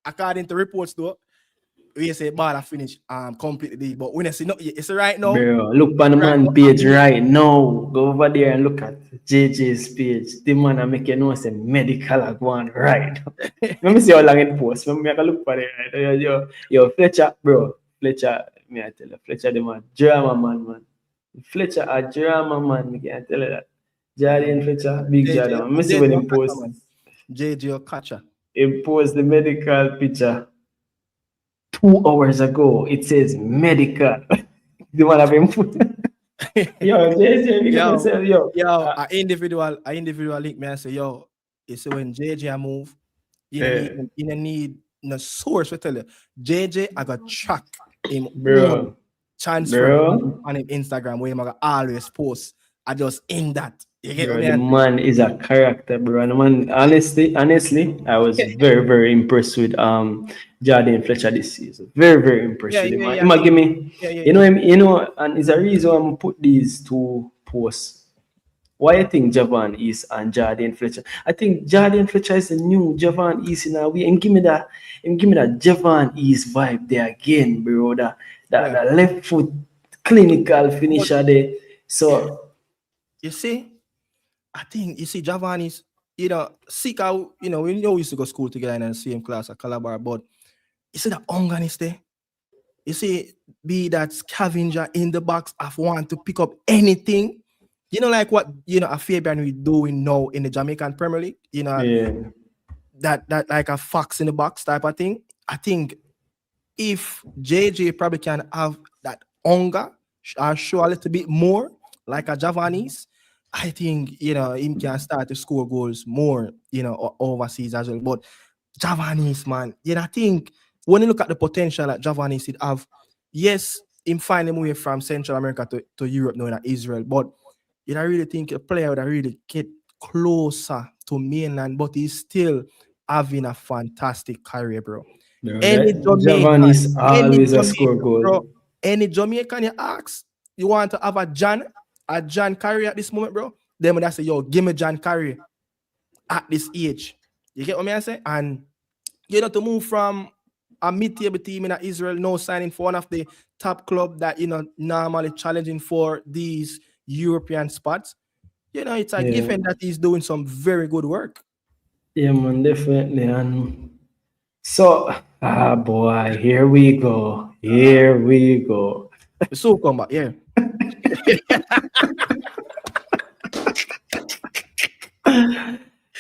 According to reports though, we say ball finish completely. But when I see no, it's right now. Bro, look on the man page right now. Go over there and look at JJ's page. The man I make you know say medical one right. Let me see how long it posts. Let me look for it. Right? Yo, Fletcher, bro. Fletcher, me I tell you, Fletcher the man, drama man. Fletcher a drama man, me can tell you that. Jordan Fletcher, big drama. Let me see when he post. JJ catcher. He post the medical picture 2 hours ago. It says medical. The one I've been put. Yo, JJ, an individual link me and say, yo, it's when JJ move, you need no source. We tell you, JJ, I got track him, bro. Transfer on his Instagram where he always post. I just in that. You get bro, the man is a character, bro. And the man, honestly, I was very, very impressed with Jordan Fletcher this season. Very, very impressed with him. He might give me, you know, and it's a reason I'm put these 2 posts. Why I think Jovan East and Jordan Fletcher? I think Jordan Fletcher is the new Jovan East in a way. And give me that Jovan East vibe there again, bro. That left foot clinical finisher there. So you see, I think Jovan is, you know, seek out, you know, we used to go to school together in the same class at Calabar, but you see that hunger is there. You see, be that scavenger in the box of want to pick up anything. You know, like what, you know, a Fabian we doing now in the Jamaican Premier League, you know, that like a fox in the box type of thing. I think if JJ probably can have that hunger or show a little bit more like a Javanese, I think, you know, him can start to score goals more, you know, overseas as well. But Javanese, man, you know, I think when you look at the potential that Javanese would have, yes, him find him way from Central America to Europe, knowing that Israel, but you know, I really think a player would really get closer to mainland, but he's still having a fantastic career, bro. Any Jamaican is always a score goal. Bro, any Jamaican you ask, you want to have a John career at this moment, bro? Then when I say, yo, give me John career at this age. You get what I say? And you know, to move from a mid-table team in Israel, no signing for one of the top club that, you know, normally challenging for these European spots, you know, it's a given that he's doing some very good work. Yeah, man, definitely. And so, boy, here we go. So come back, yeah.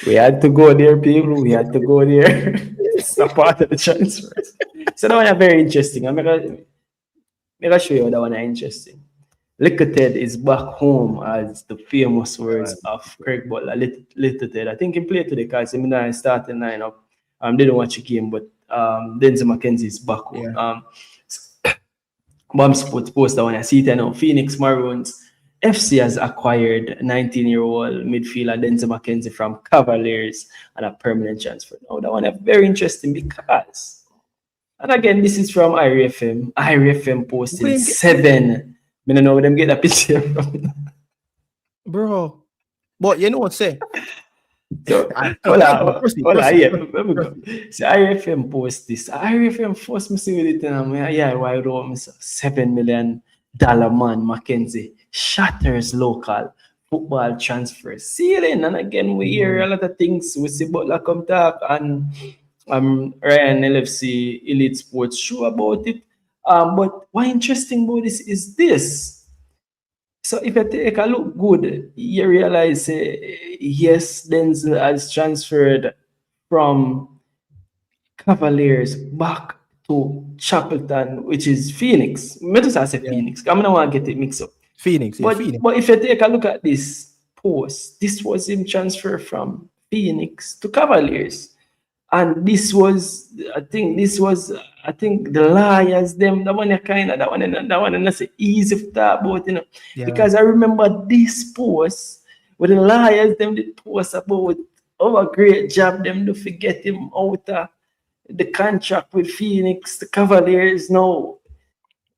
We had to go there, people. We had to go there. It's a part of the transfers. So that one is very interesting. I'm gonna show you that one is interesting. Little Ted is back home, as the famous words of Craig Butler. Little Ted. I think he played today because he didn't start the lineup. Didn't watch the game, but Denzel McKenzie is back home. Bomb Sports post that one. I see it now. Phoenix Maroons FC has acquired 19-year-old midfielder Denzel McKenzie from Cavaliers on a permanent transfer. Now, that one is very interesting because, and again, this is from IRFM. IRFM posted 7. I don't know where them get that picture from. Bro. But you know what say? So, hola, yeah, let me go. So, IRFM post this. IRFM forced me to see it, and yeah, why wrote me $7 million man Mackenzie shatters local football transfer ceiling. And again, we hear a lot of things. We see Butler come talk and Ryan LFC Elite Sports show about it. But what interesting about this is this. So if you take a look good, you realize, yes, Denzel has transferred from Cavaliers back to Shackleton, which is Phoenix. I just say Phoenix. I don't want to get it mixed up. Phoenix, but Phoenix. But if you take a look at this post, this was him transfer from Phoenix to Cavaliers. And this was, I think the Lions, them, that one and that's easy to talk about, you know. Yeah. Because I remember this post with the Lions, them did post about a great job, them to forget him out of the contract with Phoenix, the Cavaliers. No,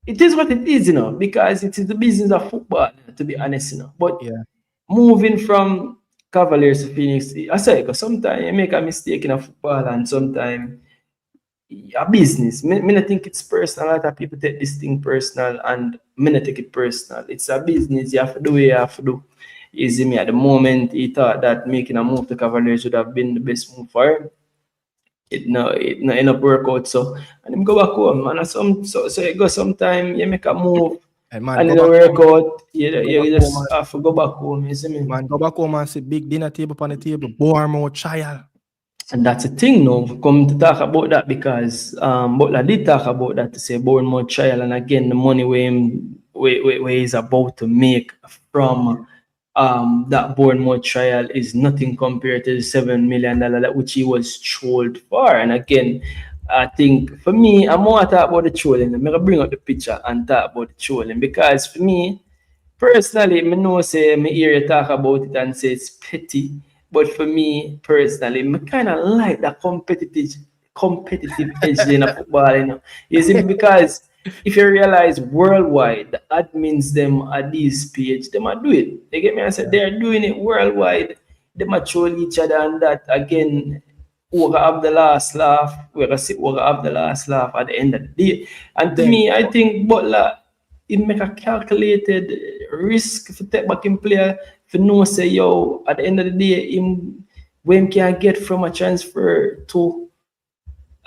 it is what it is, you know, because it is the business of football, to be honest, you know. But moving from Cavaliers to Phoenix, I say, because sometimes you make a mistake in a football and sometimes a business. I don't think it's personal. A lot of people take this thing personal and I don't take it personal. It's a business. You have to do what you have to do. Easy me at the moment, he thought that making a move to Cavaliers would have been the best move for him. It no end up work out. So and him go back home. And so it go sometime you make a move. And in the workout, you just have to go back home, you see me? Man, go back home and see big dinner table on the table, Bournemouth trial. And that's the thing now, come to talk about that because Butler did talk about that to say Bournemouth trial, and again, the money where he's about to make from that Bournemouth trial is nothing compared to the $7 million that which he was trolled for. And again, I think for me, I'm more talk about the trolling. I'm gonna bring up the picture and talk about the trolling because for me, personally, I know say me hear you talk about it and say it's petty, but for me personally, I kind of like that competitive edge in a football. You know, is it because if you realize worldwide, the admins them at this page, them are do it. They get me? I said they're doing it worldwide. They are trolling each other and that again. We're gonna have the last laugh. We're gonna have the last laugh at the end of the day. And to me, I think Butler, it make a calculated risk for take back in player for no say yo at the end of the day, him when can get from a transfer to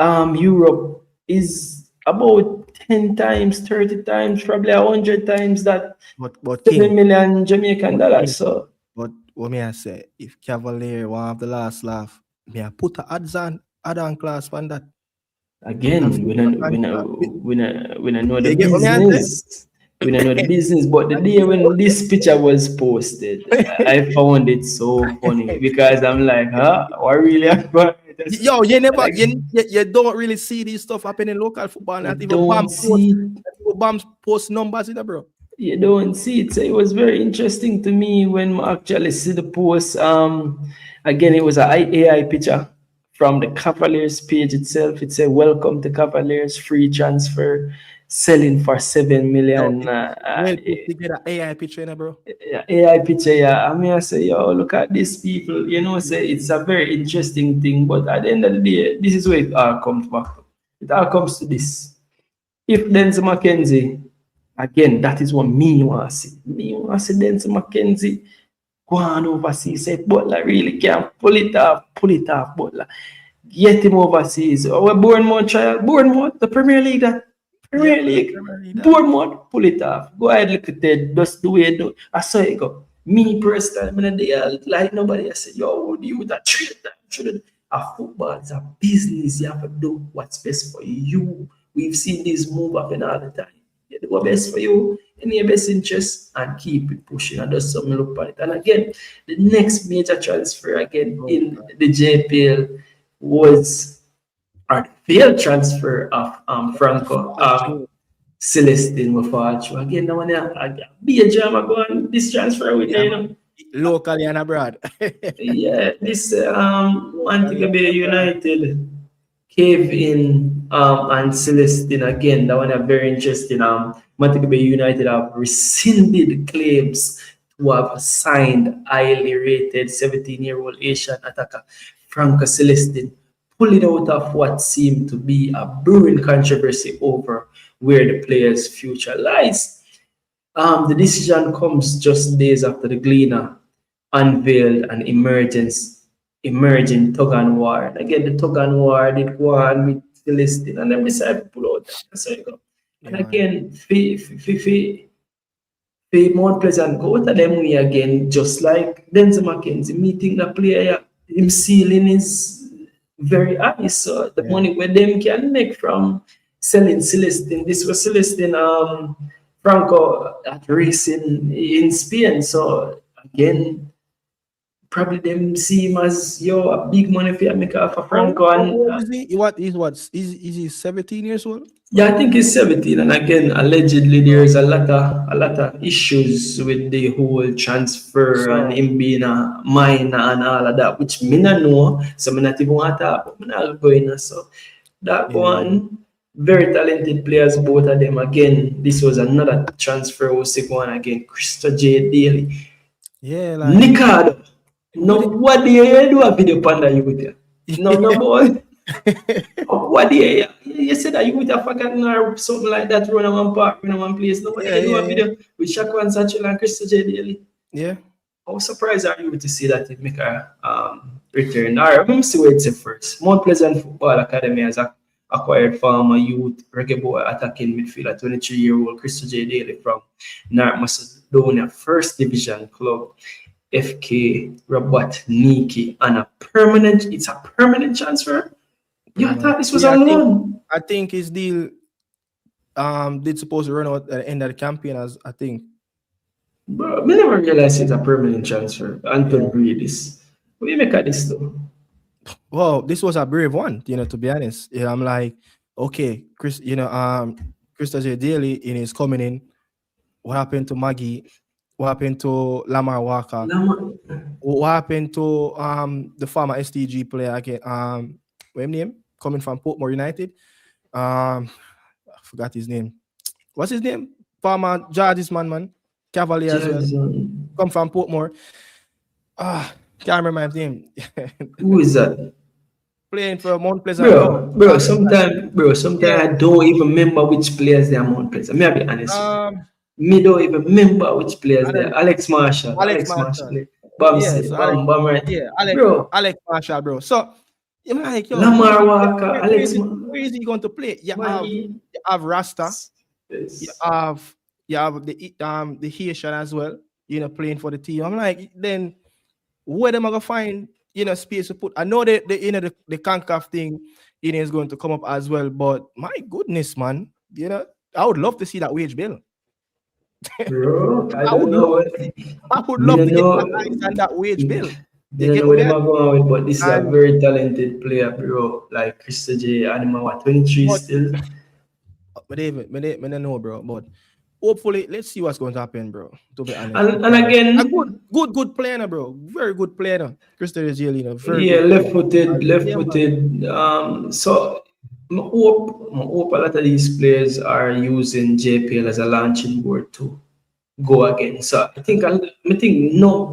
Europe is about 10 times, 30 times, probably 100 times that but $7 million Jamaican dollars. So but what may I say, if Cavalier will have the last laugh. Yeah, put the add-on class on that. Again, we don't know the business. We don't know the business, but the day when this picture was posted, I found it so funny because I'm like, huh? What really happened? Yo, you don't really see this stuff happening in local football. Not even Bams post numbers in it, bro. You don't see it. So it was very interesting to me when I actually see the post. Again, it was an AI picture from the Cavaliers page itself. It said, "Welcome to Cavaliers, free transfer, selling for $7 million." You get an AI picture, bro. Yeah, AI picture. Yeah, I mean, I say, yo, look at these people. You know, say it's a very interesting thing. But at the end of the day, this is where it all comes back to. It all comes to this. If Denzel McKenzie, again, that is what me want to see. Me want to see Denzel McKenzie go on overseas, say Butler really can't pull it off, Butler. Get him overseas. Our Bournemouth trial, Bournemouth, the Premier League, Bournemouth, pull it off. Go ahead, look at it, just the way you do. I saw it go. Me personally, like nobody, I said, yo, you with that trade that. A football is a business, you have to do what's best for you. We've seen this move happen all the time. You do what's best for you, in your best interest, and keep it pushing and just some look at it. And again, the next major transfer again in the JPL was our failed transfer of Franco. Celestine will fall through. Again, now be a drama go on this transfer with you know. Locally and abroad. Yeah, this Montego Bay United cave in and Celestine again. That one are very interesting. Montego Bay United have rescinded claims to have signed highly rated 17-year-old Asian attacker Franco Celestine, pulling out of what seemed to be a brewing controversy over where the player's future lies. The decision comes just days after the Gleaner unveiled an emerging tug and war. And again, the tug and war did go on with Celestine, and then decided to pull out. That's how you go. And again, Mount Pleasant go to them way again, just like Denzel McKenzie meeting the player, him ceiling is very high. So the money where them can make from selling Celestine. This was Celestine Franco at racing in Spain. So again, probably them see him as a big money for make off of Franco. And Is he 17 years old? yeah, I think he's 17. And again, allegedly there's a lot of issues with the whole transfer and him being a minor and all of that, which me not know. So me not even want to talk, but me not going. So that one, very talented players, both of them. Again, this was another transfer was going again. Christo J. Daly. Yeah, like Nicardo. No, what do you do a video panda you with you? No, boy. What do you said that you would have forgotten or something like that, run on one park, run on one place. Nobody do a video with Shakwan Satchel and Christo J. Daly. Yeah. How surprised are you to see that it make a return? All right, let me see what it's first. Mount Pleasant Football Academy has acquired former youth Reggae Boy attacking midfielder 23-year-old Christo J. Daly from North Macedonia First Division club FK Rabat Niki on it's a permanent transfer. You thought this was a loan? I think his deal did supposed to run out at the end of the campaign, as I think. Bro, I never realized it's a permanent transfer. Anton Pree this. What do you make of this though? Well, this was a brave one, to be honest. Yeah, I'm like, okay, Christo J. Daly is coming in. What happened to Maggie? What happened to Lamar Walker? What happened to the former STG player again? What's his name? Coming from Portmore United. I forgot his name. What's his name? Former George's man. Cavaliers. Come from Portmore. Can't remember his name. Who is that? Playing for Mount Pleasant. Bro, sometimes I don't even remember which players they are Mount Pleasant. May I be honest? Me don't even remember which players they are. Alex Marshall. Alex Marshall. Alex Marshall, bro. So you're like, Lamar Walker, Alex. Where is he going to play? You have Rasta. Yes. You have the Haitian as well, playing for the team. I'm like, then where am I gonna find space to put? I know that the CONCACAF thing is going to come up as well, but my goodness, man, I would love to see that wage bill. Bro, I would love to get my eyes on that wage bill. They know what I'm going with, but this is a very talented player, bro. Like Christo J. Anima, 23 still. But David, I don't know, bro. But hopefully, let's see what's going to happen, bro. To be honest. And again, a good player, bro. Very good player. Christo J. left-footed. So I hope a lot of these players are using JPL as a launching board to go again. So I think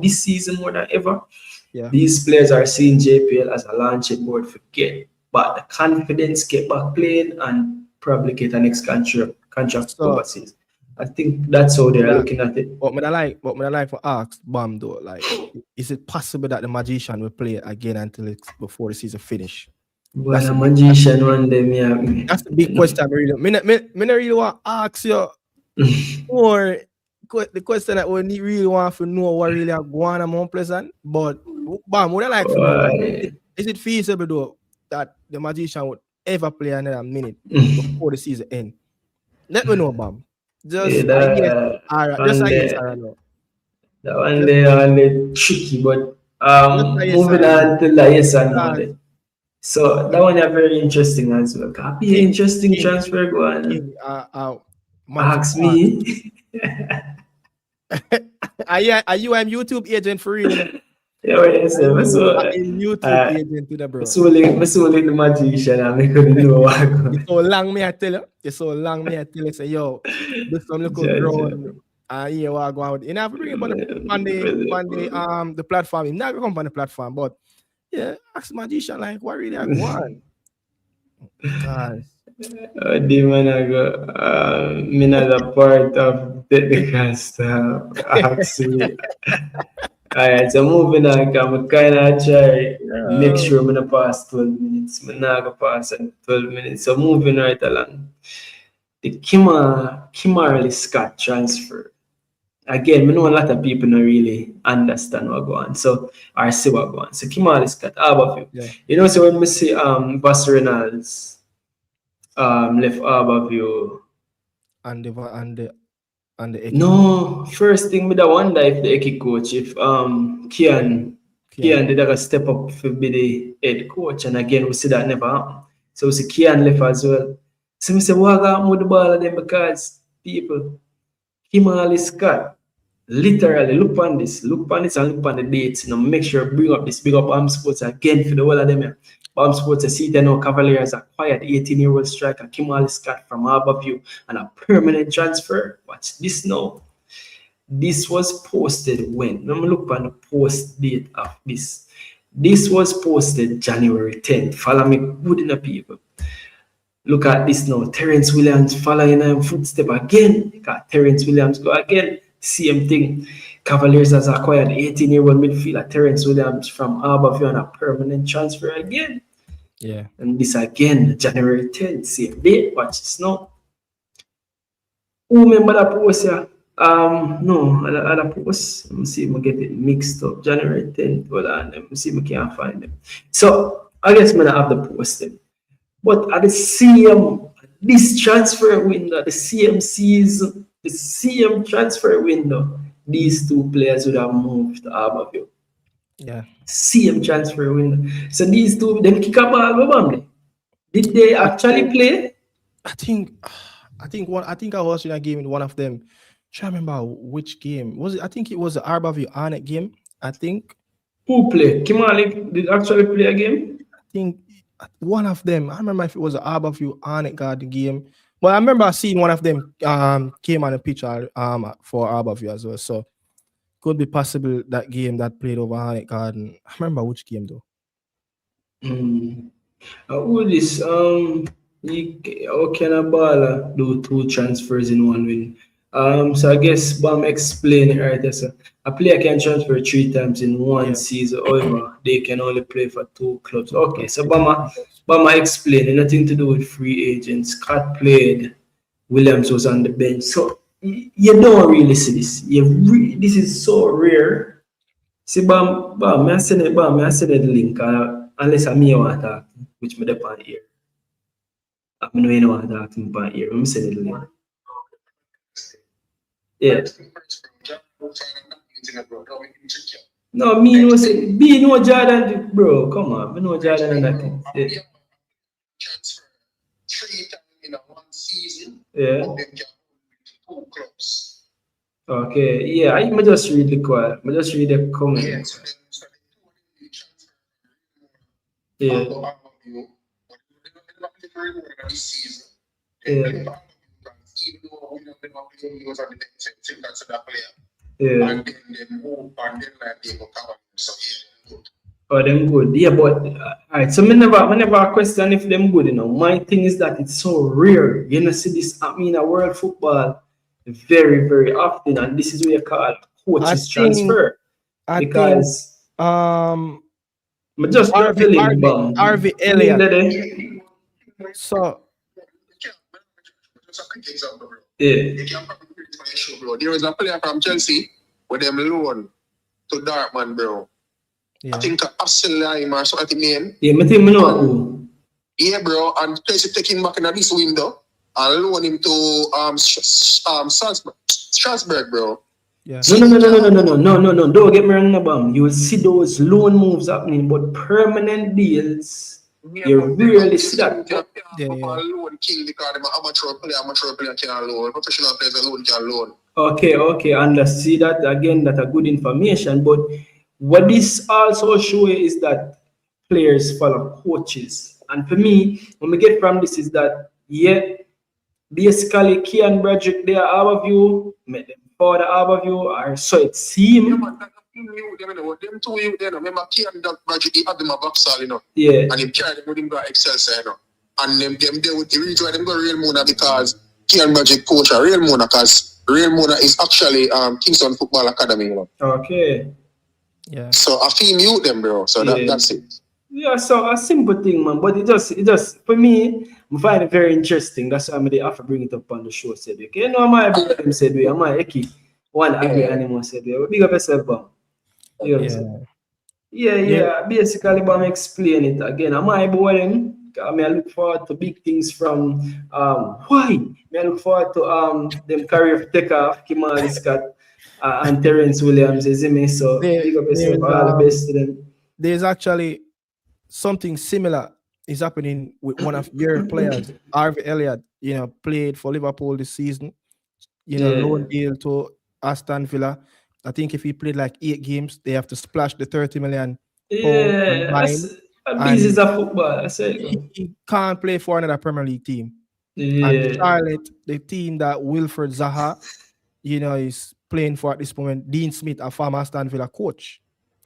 this season more than ever, these players are seeing JPL as a launching board for get but the confidence, get back playing, and probably get a next contract overseas. I think that's how they're looking at it. What I like for ask Bam though, like, is it possible that the Magician will play again before the season finish? Well, a magician one day, that's the big question. Me not really want to ask you or the question that we really want to know what really are going on Mount Pleasant. But Bam, what I like to know, is it feasible though that the Magician would ever play another minute before the season end? Let me know, Bam. Just that one they tricky, but moving on to the yes and no. So that one is very interesting as well. Be an interesting transfer going. Ask me. Are you a YouTube agent for real? Yeah, yes, sir. A YouTube agent to the bro. So like the magician, I couldn't know what I'm going. It's so long me I tell you. It's so long me I tell you say yo, this some little grown. Here what go out. You know, bring it on the platform. He's not gonna come on the platform, but yeah, ask magician like what really I want. Gosh. Demon, I go. Me not a part of technical stuff. Actually. Alright, so moving on, I'm kind of try make sure I'm not pass 12 minutes. I'm not going to pass 12 minutes. So moving right along. The Kimberly Scott transfer. Again, I know a lot of people don't really understand what going on. So, or see what going on. So, Kimberly Scott, how about you? Yeah. You know, so when we see Bas Reynolds left Harborview. And the No, first thing me da wonder if the Eki coach, if Kian did a step up to be the head coach, and again we see that never happen. So we see Kian left as well. So we say what happened with the ball of them because people, Kimberly Scott, literally look on this and look on the dates, you know, make sure bring up Sports again for the whole of them. Yeah. Sports, see they know Cavaliers acquired 18-year-old striker Kimberly Scott from Harborview and a permanent transfer. Watch this now. This was posted when? Let me look on the post date of this. This was posted January 10th. Follow me good in the people. Look at this now. Terrence Williams following in footstep again. Because Terrence Williams go again. Same thing. Cavaliers has acquired 18-year-old midfielder Terrence Williams from Harborview on a permanent transfer again. Yeah. And this again, January 10th, same date. Watch this now. Who remember that post here? No, other post. Let me see if I get it mixed up. January 10th. Hold on. Let me see if I can find them. So, I guess I'm going to have the post them. But at the CM, this transfer window, the CM season, the CM transfer window, these two players would have moved to Harborview. Yeah. CM transfer window. So these two, them kick a ball, did they actually play? I think I was in a game with one of them. Try to remember which game was it. I think it was the Harborview Arnett game. I think. Who played? Kimberly did actually play a game? I think one of them. I remember if it was the Harborview Arnett Garden game. But I remember seeing one of them came on the pitch for Harborview as well. So could be possible that game that played over Arnett Garden. I remember which game though. Who this? How can a baller do two transfers in one win? So I guess Bam explain it right there. So a player can transfer 3 times in one season. However, they can only play for 2 clubs. Okay, so Bama explained nothing to do with free agents. Scott played, Williams was on the bench. So you don't really see this. This is so rare. See, Bam, I send it the link. Unless I want to talk, which me dep on here. I know you want to talk to me on here. I'm send the link. Yeah. No, me no say be no Jordan, bro. Come on, me no Jordan and that thing. Yeah. Transfer 3 times in one season. Yeah. But then get 2 clubs. Okay. Yeah, I just read the call. I just read the comment. Yeah. So then transfer. Yeah. Yeah. Even though we don't know he was on the next team, that's that player. Yeah. And then they move and then they go cover him. So yeah, good. Oh, them good. Yeah, but alright. So I never question if them good, you know. My thing is that it's so rare. You know, see this happen in a world football very, very often, and this is what you call coaches transfer. Because just RV Elliott. So Just a quick example, bro. yeah. You can probably put it on your show, bro. There was a player from Chelsea with them loan to Dortmund, bro. yeah. I think Absalom or something name. Yeah, I think I know who. Yeah, bro. And Chelsea take him back in this window and loan him to Strasbourg, bro. Yeah. No. Don't get me wrong, Bam. You will see those loan moves happening, but permanent deals You rarely see that. Yeah. Loan king because I'm an amateur player can loan, professional players alone can loan. Okay, and see that again, that a good information. But what this also shows is that players follow coaches. And for me, when we get from this is that, basically Key and Bradrick, they are overview, make them for the overview, or so it seems. Them two you there, remember Key and Bradrick, he had them a Vauxhall, Yeah. and he carried them with him to Excel, And them there with the reason why them go Real Mona because Key and Bradrick coach are Real Mona because Real Mona is actually Kingston Football Academy, Okay. Yeah. So I feel mute them, bro. So that's it. Yeah, so a simple thing, man. But it just for me, I find it very interesting. That's why they have to bring it up on the show. Said okay, no, I might be them said we, I might Eki one agree animal said we. Big up yourself, bam. Yeah. Basically, but I'm explain it again. I might be them. I look forward to big things from why? I look forward to them career take off Kimal Scott and Terence Williams, isn't me? So big up yourself, all the best to them. There's actually something similar is happening with one of your players, Harvey Elliott. Played for Liverpool this season. Loan deal to Aston Villa. I think if he played like 8 games, they have to splash the 30 million. Yeah, this is a football. I say he can't play for another Premier League team. Yeah. And Charlotte, the team that Wilfred Zaha, is playing for at this moment, Dean Smith, a former Aston Villa coach.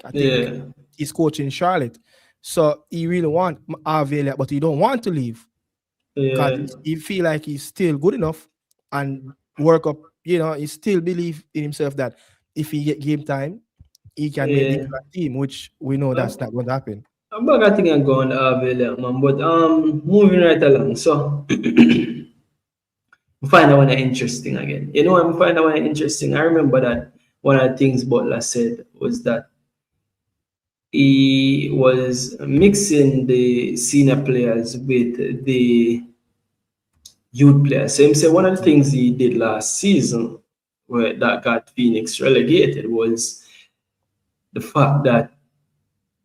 I think he's coaching Charlotte. So he really wants Harvey Elliott, but he don't want to leave. Because he feel like he's still good enough and work up, he still believe in himself that if he get game time, he can make the team, which we know that's not going to happen. I'm not going to go on Harvey Elliott, man, but moving right along. So I find that one interesting again. I find that one interesting. I remember that one of the things Butler said was that he was mixing the senior players with the youth players. So he said one of the things he did last season where that got Phoenix relegated was the fact that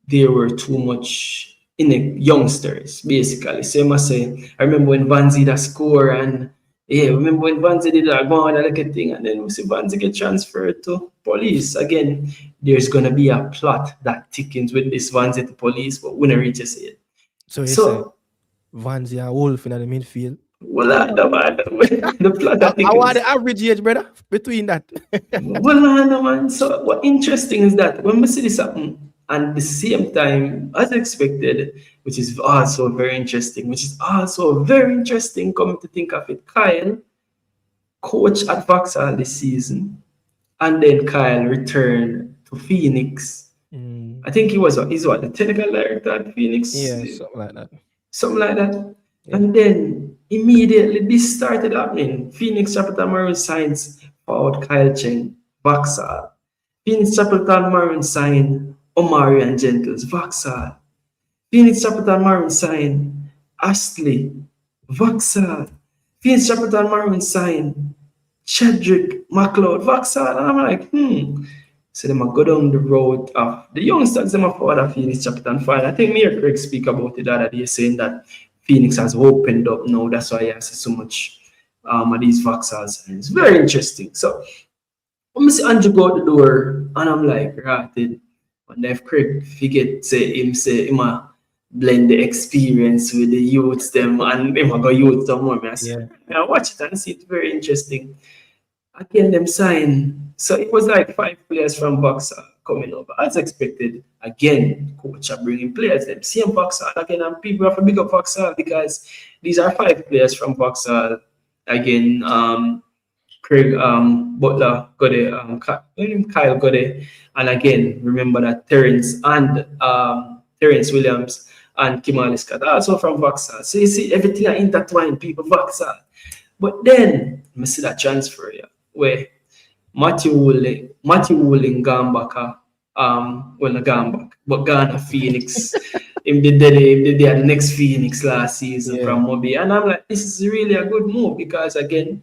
there were too much youngsters, basically. So I must say, I remember when Vanzi that score and remember when Vanzi did that go on like a thing, and then we see Vanzi get transferred to Police. Again, there's gonna be a plot that thickens with this Vanzi to Police, but we never reach it. So you say Vanzi and Wolf in the midfield. Well, the plot that I want the average age, brother, between that. Well, man. So what interesting is that when we see this happen, and at the same time, as expected, which is also very interesting, coming to think of it, Kyle, coach at Vauxhall this season, and then Kyle returned to Phoenix. I think he's the technical director at Phoenix? Yeah, something like that. Yeah. And then immediately this started happening. Phoenix Chappleton Maroon signs forward Kyle Cheng, Vauxhall. Phoenix Chappleton Maroon signed Omari and Gentles, Vauxhall. Phoenix Chappleton Maroon signed Astley, Vauxhall. Phoenix Chappleton Maroon signed Chadrick McLeod, Vauxhall. And I'm like, So they might go down the road of the youngsters, they might forward a Phoenix Chappleton fine. I think me and Craig speak about it the other day, saying that Phoenix has opened up now. That's why I see so much of these Vauxhalls. And it's very interesting. So when I see Andrew go out the door, and I'm like, ratted. And if Craig forget say him blend the experience with the youths them and him go youth some more. I watch it and see it very interesting. Again, them sign. So it was like 5 players from Vauxhall coming over. As expected, again, coach are bringing players. Them same Vauxhall again, and people have to big up Vauxhall because these are 5 players from Vauxhall. Again, Craig Butler got it, Kyle got it, and again, remember that Terence Williams and Kimali Scott also from Vauxhall. So you see everything are intertwined, people Vauxhall. But then I see that transfer where Matthew Wooling gone back, not gone back, but gone to Phoenix. They had the next Phoenix last season from Moby. And I'm like, this is really a good move because again,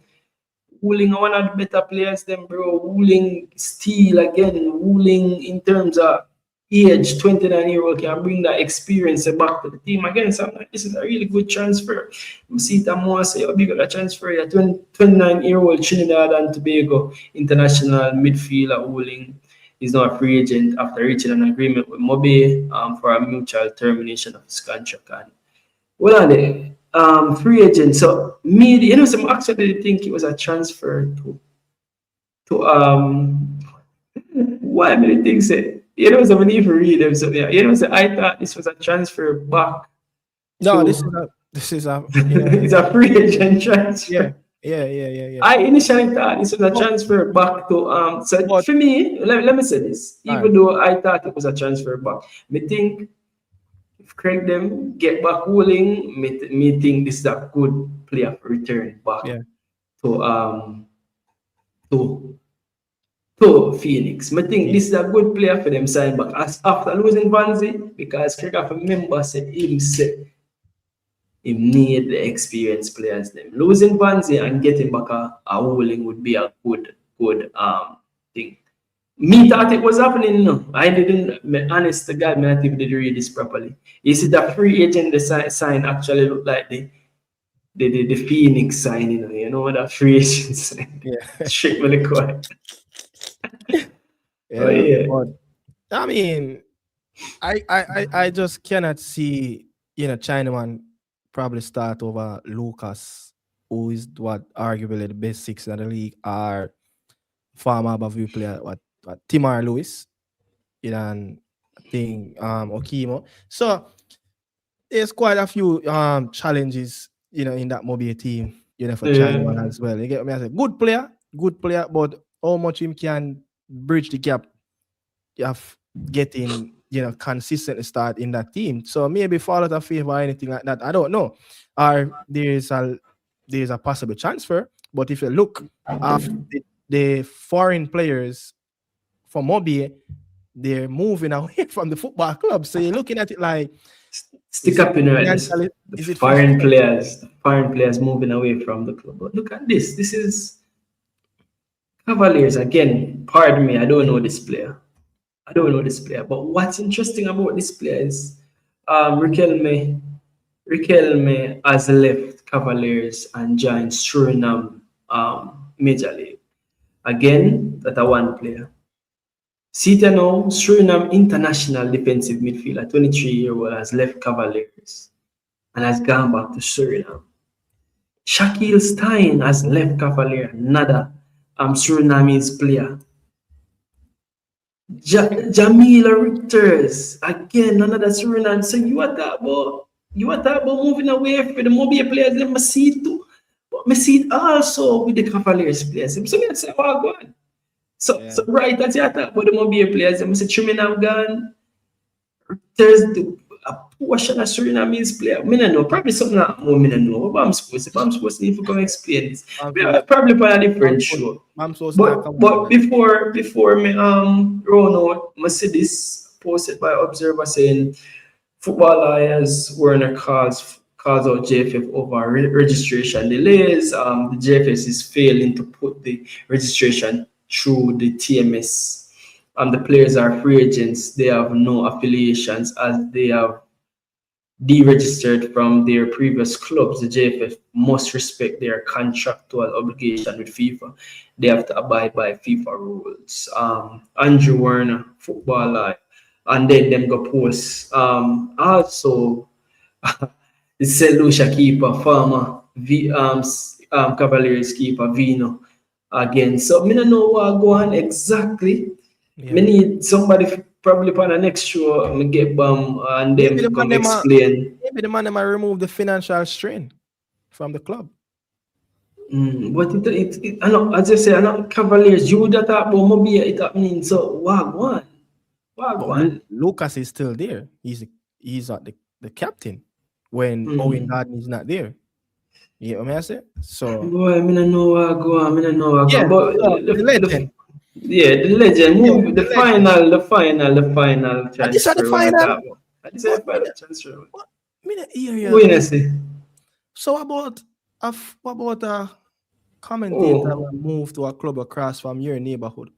Wooling one of the better players than bro. Wooling steal again. Wooling in terms of age 29-year-old can bring that experience back to the team again. So I'm like, this is a really good transfer. You see it more say how big of a transfer. A 29-year-old Trinidad and Tobago international midfielder holding is now a free agent after reaching an agreement with Mobe for a mutual termination of his contract. And what are they? Free agent. So me, some actually think it was a transfer to why many things say so when you read them, so yeah, so I thought this was a transfer back. No, to, this is a it's a free agent transfer. Yeah. I initially thought this was a transfer back to so for me, let me say this. Even though I thought it was a transfer back, me think if Craig them get back Hooling, me think this is a good player for return back to Phoenix. I think this is a good player for them sign back. As after losing Vanzi, because Craig have a member said he need the experienced players. Them losing Vanzi and getting back a Hooling would be a good thing. Me thought it was happening. No, I didn't. Honest to God, I didn't read this properly. Is it a free agent? The sign actually look like the Phoenix sign. You know that free agent sign. Yeah, straight really quiet. But I mean, I just cannot see Chinaman probably start over Lucas, who is arguably the best six in the league, or former Bavue player Timar Lewis, and I think Okimo. So there's quite a few challenges, in that mobile team, for Chinaman as well. You get me? I say good player, but how much him can bridge the gap of getting consistent start in that team. So maybe fall out of favor or anything like that. I don't know. Or there's a possible transfer. But if you look at the foreign players from Mobile, they're moving away from the football club. So you're looking at it like stick up in the foreign players moving away from the club. But look at this. This is Cavaliers again. Pardon me, I don't know this player. But what's interesting about this player is Riquelme has left Cavaliers and joined Suriname Major League. Again, that's a one player. Sita now, Suriname international defensive midfielder, 23-year-old, has left Cavaliers and has gone back to Suriname. Shaquille Stein has left Cavaliers, another Surinamese player. Jamila Richards, again, another Suriname. So you are talking about moving away from the mobile players. Let me see it too. But me see it also with the Cavaliers players. So me say, oh, go on. So right, that's your talk about the mobile players. I say Trinidad gone. There's a portion of Surinamese player. I don't know, probably something like more. I don't know. But I'm supposed to need to come explain this. Probably on a different show. But before me run out, I see this posted by Observer saying football lawyers Werner calls out JFF over registration delays. The JFS is failing to put the registration through the TMS. The players are free agents. They have no affiliations as they have deregistered from their previous clubs. The JFF must respect their contractual obligation with FIFA. They have to abide by FIFA rules. Andrew Werner, football life, and then them go post. Also, the St. Lucia keeper, former Cavaliers keeper Vino again. So I don't know what go on exactly. I need somebody probably on the next show. I get and them come explain. Maybe the man might remove the financial strain from the club. But I know, as you say, I know Cavaliers. You that talk about Mobile, it means so. Wagwan. Lucas is still there. He's the captain when Owen Garden is not there. You know what I say? So boy, I don't know what go on. But the legend. The legend. Move the final. Transfer. This is the final. This is the final transfer. What? Say. So what about a commentator move to a club across from your neighborhood?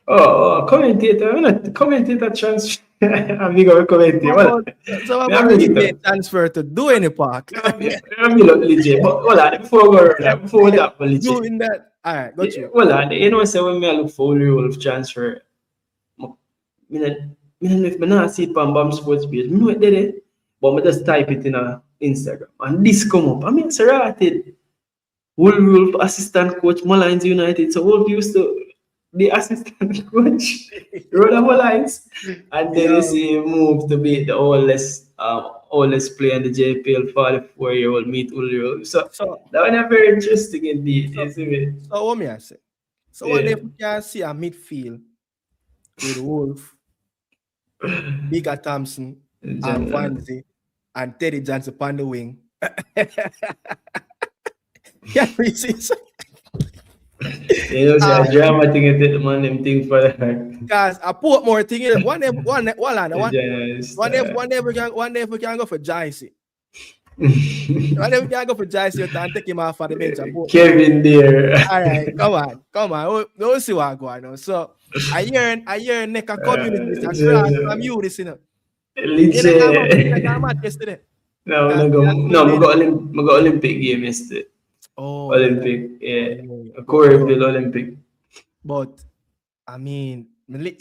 Commentator transfer. I'm going to comment here. Well, So I'm yeah, going really to tough. get transfer to do any park. I'm not legit. But well, before we go there, before that, legit. Doing that. All right, got you. Well, you know, say when me look for only role of transfer, if me not see it on BAM Sports page, me know it there, but me just type it in Instagram and this come up. I mean, Serated, Wolf assistant coach, Malines United. So Wolf used to be assistant coach, Rhoda Malines, and then you see him move to be the oldest player in the JPL, 44-year-old meet Ulrio. So that one is very interesting indeed. You see me? So what me I say? So what if we can see a midfield with Wolf, Bigger Thompson, and Vanzi, and Teddy Johnson upon the wing? Yeah, we see. You know, say a drama thing and take man them thing for that. Guys, I put more thing in. One day we can go for Jaisi. One day we can go for Jaisi and take him off for the bench. Kevin there. All right, come on. We'll see what going on. So I hear Neca community from you this, you know. Yesterday. No, I got Olympic game yesterday. Oh, Olympic, yeah. Coreyville Olympic. But I mean, me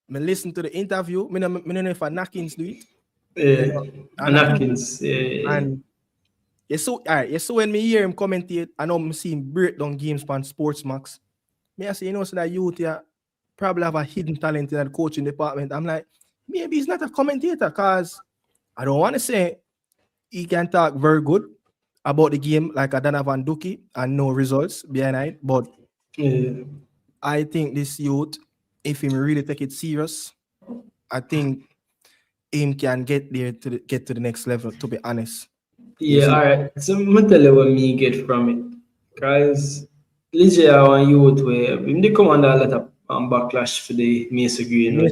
listen to the interview. Me no know if Nakins do it. Napkins, yeah. And you saw when me hear him commentate, I know me see him break down games on Sports Max. Me I say, you know, so that youth here probably have a hidden talent in the coaching department. I'm like, maybe he's not a commentator, because I don't want to say he can talk very good about the game like a Donovan Duki and no results behind it. But I think this youth, if he really take it serious, I think him can get there get to the next level, to be honest. Yeah, all right. So I'm going to tell you what me get from it. Because legit I want youth where they come under a lot of backlash for the Mesa Green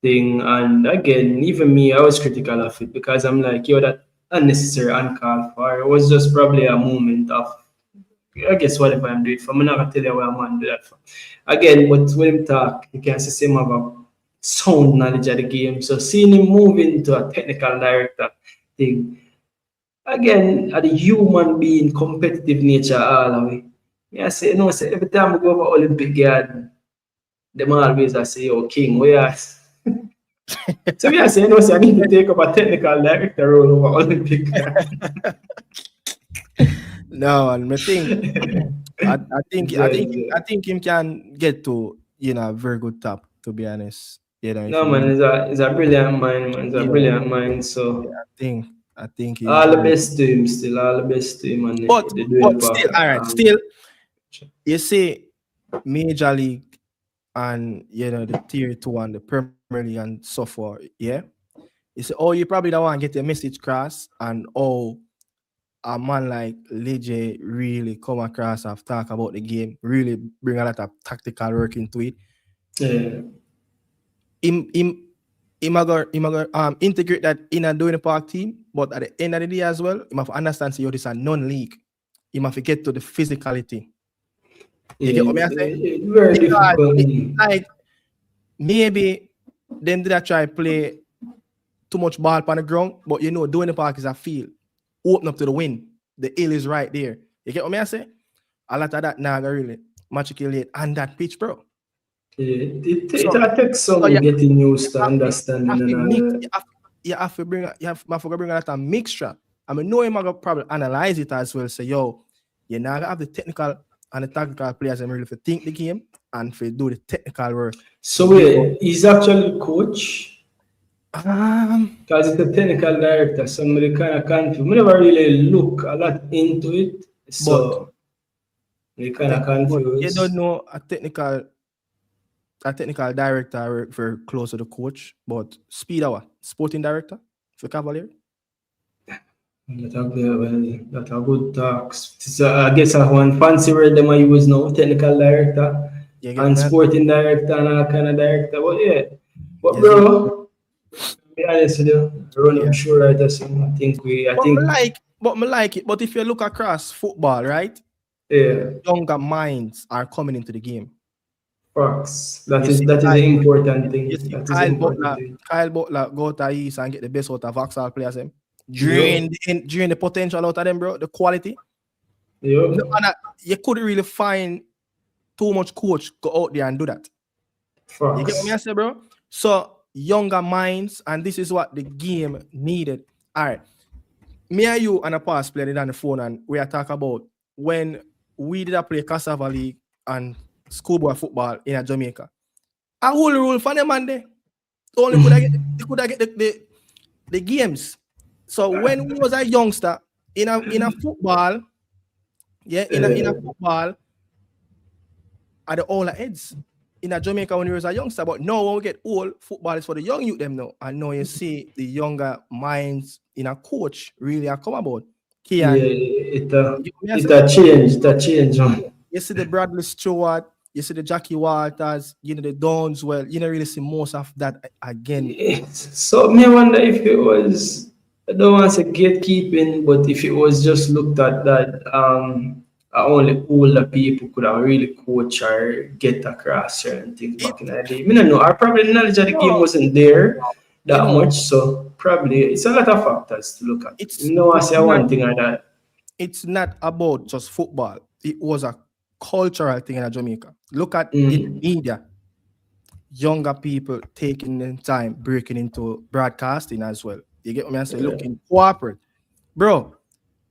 thing. And again, even me, I was critical of it because I'm like, yo, that unnecessary, uncalled for. It was just probably a moment of, I guess, whatever I'm doing for. I'm not going to tell you what I'm going to do that for. Again, but when him talk, you can see him have a sound knowledge of the game. So seeing him move into a technical director thing, again, at the human being, competitive nature all the way. I say, you know, say every time we go over Olympic Garden, them always I say, yo, King, where are so I say, you know, so I need to take up a technical director role over Olympic Garden. No, and I think him can get to, you know, a very good top, to be honest. You know, no man, it's a brilliant mind, man. It's a brilliant mind. So yeah, I think all the best to him, still all the best to him. And but still, all right, still, you see, Major League and, you know, the Tier 2 and the Premier League and so forth, yeah. You say, oh, you probably don't want to get your message across, and oh, a man like Leje really come across and talk about the game, really bring a lot of tactical work into it. Yeah. Him integrate that in a doing the park team, but at the end of the day as well, you have to understand, so this is a non-league. You have to get to the physicality. You get what I say? Very difficult. Like maybe them did try play too much ball on the ground, but you know, doing the park is a field. Open up to the wind. The hill is right there. You get what I say? A lot of that now really matriculate on that pitch, bro. It takes some getting used to understanding. You have to bring a lot of mixture. I mean, know him probably analyze it as well. Say, yo, you now have the technical and the tactical players and really for think the game and for do the technical work. So wait, he's actually coach. Because it's a technical director, somebody kind of confused. We never really look a lot into it, so they kind of confused. You don't know a technical director very close to the coach, but sporting director for Cavaliers. That's a good talks. I guess one fancy word them I use now, technical director and sporting director and all kind of director. But yeah, but bro, to be honest with you, I'm sure I think. But me like it. But if you look across football, right? Yeah, younger minds are coming into the game. Facts. That is the important thing. You see That is the important thing. Kyle Butler go to East and get the best out of Vauxhall players. During the potential out of them, bro, the quality. Yeah. No, and you couldn't really find too much coach go out there and do that. Facts. You get what I say, bro? So younger minds, and this is what the game needed. All right. Me and you and a past player on the phone, and we are talking about when we did play Cassava League and schoolboy football in Jamaica. A whole rule for them, man. They only could I get the games. So when we was a youngster in a football, in a football, at the older heads in a Jamaica when we was a youngster. But now when we get old, football is for the young youth them now. And now you see the younger minds in a coach really are come about. It a change, man. You see the Bradley Stewart, you see the Jackie Walters, you know the Downs. Well, you don't really see most of that again. So me wonder if it was, I don't want to say gatekeeping, but if it was just looked at that only older people could have really coach or get across certain things back in the day. I don't know. Or probably the knowledge of the game wasn't there that much, so probably it's a lot of factors to look at. I say one thing or that. It's not about just football. It was a cultural thing in Jamaica. Look at the media. Younger people taking the time breaking into broadcasting as well. You get what I say? Looking corporate. Bro,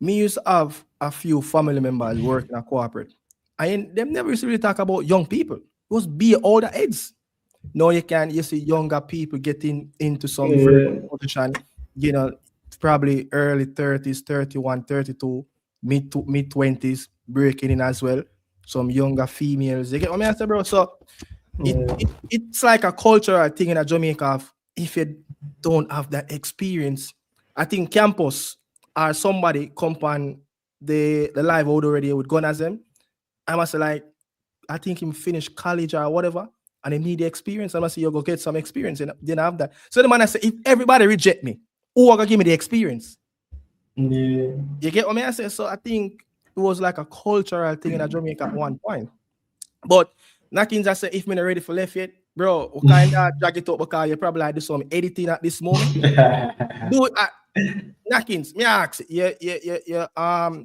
me used to have a few family members working at corporate. And them never used to really talk about young people. It was be older heads. Now you see younger people getting into some position, you know, probably early 30s, 31, 32, mid 20s, breaking in as well. Some younger females. You get what I say, bro? So it's like a cultural thing in Jamaica. If you don't have that experience, I think campus or somebody come on the live out already with gun as them. I must say, like, I think him finish college or whatever, and he need the experience. I must say, you go get some experience, and didn't have that. So the man I say, if everybody reject me, who are gonna give me the experience? Yeah. You get what I say? So I think it was like a cultural thing in Jamaica at one point. But Nakins just say, if me not ready for left yet, bro, we kind of drag it up because you probably like do some editing at this moment. Do it at Nakins, me ask it.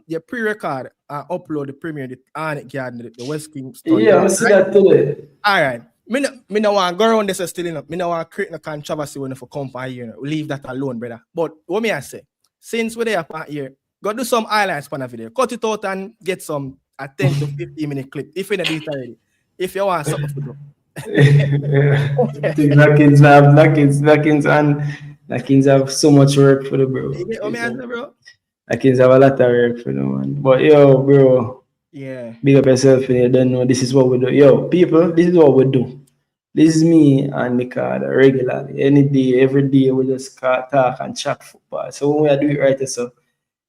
You pre-record and upload the premiere, the Arnett Garden, the West King story. Yeah, I see that today. All right. Me no want to go around this still enough. Me no want to create no controversy when for come for here. We leave that alone, brother. But what me I say, since we're there for here, go do some highlights for the video. Cut it out and get some a 10 to 15 minute clip. If you don't do it already. If you want something to do. I think Nakins have so much work for the bro. You get what me answer, bro? Nakins have a lot of work for the man. But yo, bro. Yeah. Big up yourself and you don't know this is what we do. Yo, people, this is what we do. This is me and the card regularly. Any day, every day, we just talk and chat football. So when we are doing it right, so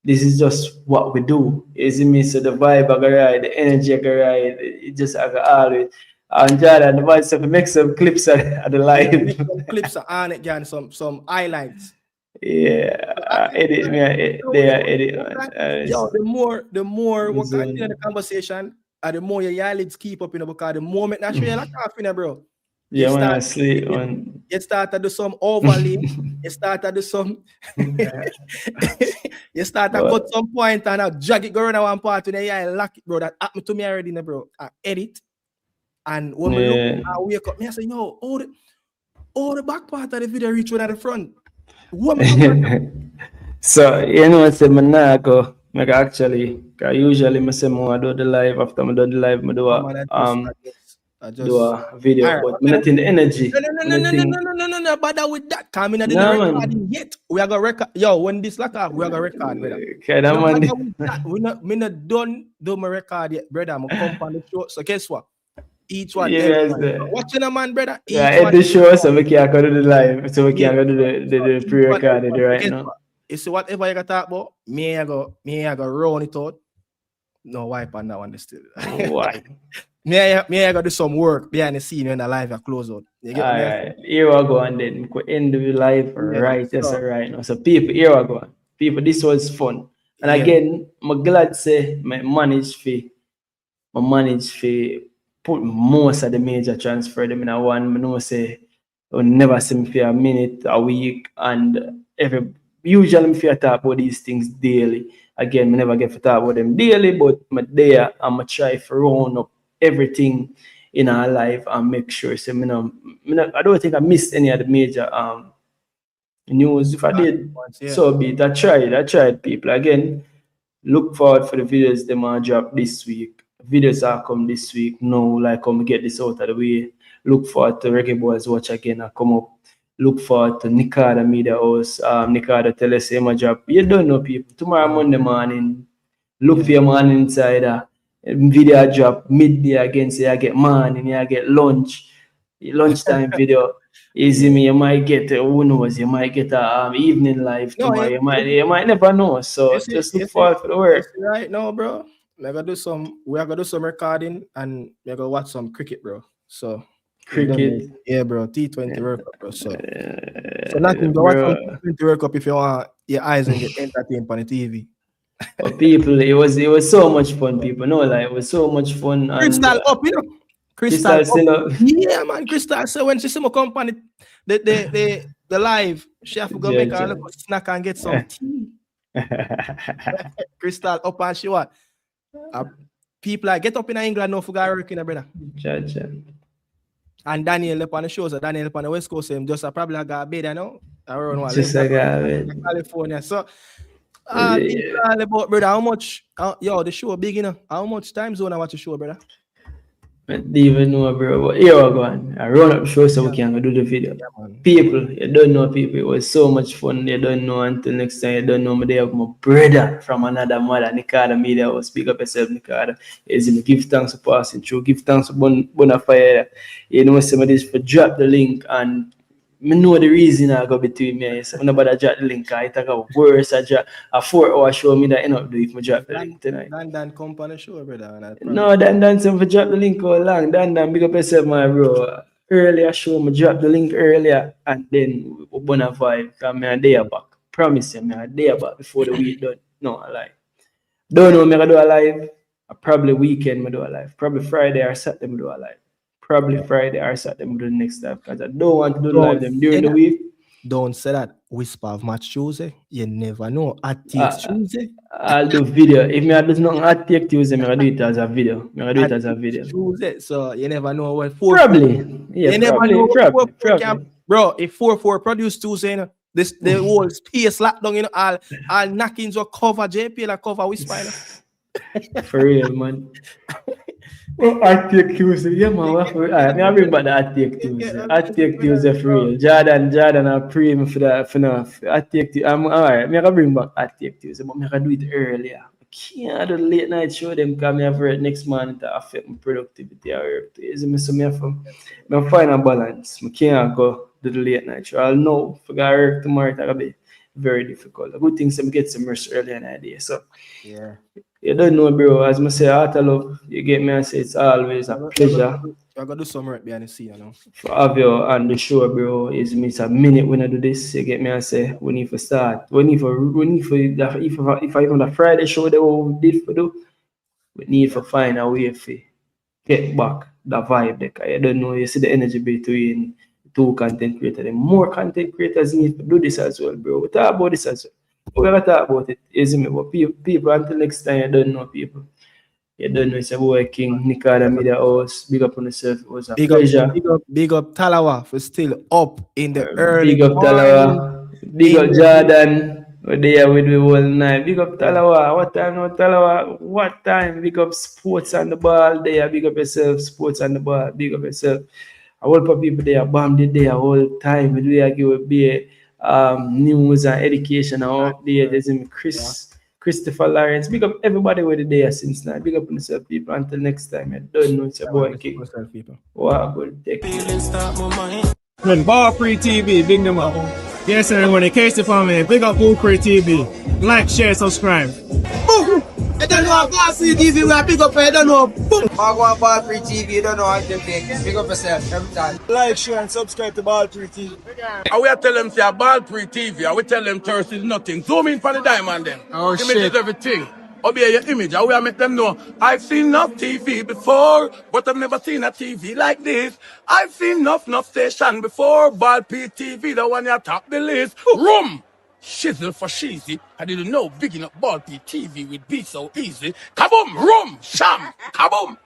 this is just what we do. You see me? So the vibe I go ride, the energy I go ride, it just I go always. And Jordan, the voice of make some clips at the live. Clips are on it, John. Some highlights. Yeah, edit me. Edit. Yo, the more we continue the conversation, and the more your eyelids keep up, because the moment naturally you're like coughing, bro. Yeah, when I sleep, you start to do some overlay, you start to do some, you start to cut some point and now drag it go around one part and then I lock it, bro. That happened to me already, bro. I edit, and when we look, I wake up, me I say, yo, all the back part of the video reach one at the front. So you know, I say Monaco. I actually, usually I say I do the live after I do the live, I do a video, right, but not in the energy. No, bother with that. Coming at the recording yet. We are gonna record. Yo, when this lock up, we are gonna record, brother. Okay, that man. We not done do my record yet, brother. I'm gonna come on the show. So guess what? Each one. Yes, watching a man, brother. Yeah, at the show, so we can't go to the live. So we can't go to the pre-recorded right now. You see whatever you got talk about, me I go run it out. No wipe on that one still. Why? Me I gotta do some work behind the scene when the live are close out. You get Alright, here we go and then we end the live right now. So people, here we go. People, this was fun. And again, I'm glad say I managed to put most of the major transfer them in a one. I know say you never see me for a minute, a week, and usually me for talk about these things daily. Again, I never get to talk about them daily, but I'm there. I'm try to round up everything in our life and make sure. So I don't think I missed any of the major news. If I did, so be it. I tried, people. Again, look forward for the videos them are drop this week. Videos are come this week. No, like come get this out of the way. Look forward to Reggae Boyz watch again and come up. Look forward to Nikada Media House. Nikada tell us him a drop. You don't know, people. Tomorrow Monday morning, look for your man inside. Video drop midday again. Say I get morning, I get lunchtime video. Easy me, you might get who knows, you might get a evening live tomorrow. You might never know. So just look forward for the work. Right now, bro. We are gonna do some recording and we're gonna watch some cricket, bro. So cricket, yeah, bro. T20 World Cup, bro. So nothing. Go watch some T20 World Cup if you want your eyes and get entertained on the TV. But people, it was so much fun. People know, like it was so much fun. Crystal up, you know. Crystal still up. Yeah, man. Crystal. So when she see my company, the live, she have to go make a little snack and get some tea. Crystal up and she what? People like get up in England now for go work in a brother. And Daniel up on the shows. Daniel up on the West Coast. Him just probably got a bed, you know. Around what? Just like California. So about brother, how much? The show big, you know. How much time zone I watch the show, brother? I don't even know, bro. But here we go. I run up the show so we can do the video. People, you don't know people. It was so much fun. You don't know until next time. You don't know me. They have my brother from another mother. Nikada Media House. Speak up yourself, Nikada. Is in give thanks for passing through. Give thanks for Bonafire. You know, somebody is for drop the link and I know the reason I go between me. So when nobody drop the link, I take a worse. I drop a 4-hour show me that end up do if I drop the link tonight. Dan come on the show, brother. No, Dan some for drop the link all along. Dan big up yourself, my bro. Earlier show me drop the link earlier and then we burn a vibe. Cause me a day back. Promise you, me a day back before the week done. No, I lie. Don't know me I do a live. Probably weekend me do a live. Probably Friday or Saturday me do a live. Probably Friday or Saturday do the next time because I don't want to do live them during the week. Don't say that. Whisper of Match Tuesday. You never know. At Tuesday. I'll do video. If me I do not at Tuesday, I do it as a video. Tuesday. So you never know what probably. Yeah, you never know probably. Bro, if 4-4 produce Tuesday, you know, the whole space lockdown, you know, all knockings or cover JP like cover Whisper. You know? For real, man. I take Tuesday, yeah, man. I bring back the I take Tuesday. I take Tuesday for real. Jordan, I pray me for that. For now, I take Tuesday. I'm alright. I can bring back I take Tuesday, but I can do it earlier. I can't do the late night show them because I have work next morning to affect my productivity. So I find a balance. I can't go do the late night show. I'll know if I got work tomorrow, it'll be very difficult. The good thing is I get some rest early in the day. So yeah. You don't know, bro. As I say, Art of Love, you get me and say it's always a pleasure. I gotta do some right behind the scene, you know. For have you on the show, bro. It's a minute when I do this. You get me and say we need to start. If I even the Friday show that we did for do, we need to find a way to get back the vibe there. You don't know, you see the energy between two content creators. The more content creators need to do this as well, bro. We talk about this as well. We're gonna talk about it, isn't it? But people until next time, you don't know people. You don't know it's a boy King, Nikada Media House. Big up on yourself. It was a pleasure. Big up Talawa for still up in the early. Big up Talawa. Big up Jordan. We're there with the whole night. Big up Talawa. What time now, Talawa? What time? Big up Sports on the Ball there. Big up yourself. Sports on the Ball. Big up yourself. A whole lot of people there, bomb the day all time. We do give a beer. News and education and all there. There's him Christopher Lawrence. Big up everybody with the day since now. Big up on yourself, people. Until next time, I don't know it's a boy King. Wow, good take. When ballpreetv, big them up. Yes, sir. When it case for me, big up ballpreetv. Like, share, subscribe. You don't know about TV, we pick up, you don't know. Boom! I go on ballpreetv, you don't know how to take. Pick up yourself every time. Like, share, and subscribe to ballpreetv. And we tell them, say, ballpreetv, and we tell them Thursday is nothing. Zoom in for the diamond then. Oh, Give shit. me this everything. Obey your image, I will make them know. I've seen enough TV before, but I've never seen a TV like this. I've seen enough station before, ballpreetv, the one you top the list. Room! Shizzle for cheesy. I didn't know big enough ballpreetv would be so easy. Kaboom! Room! Sham! Kaboom!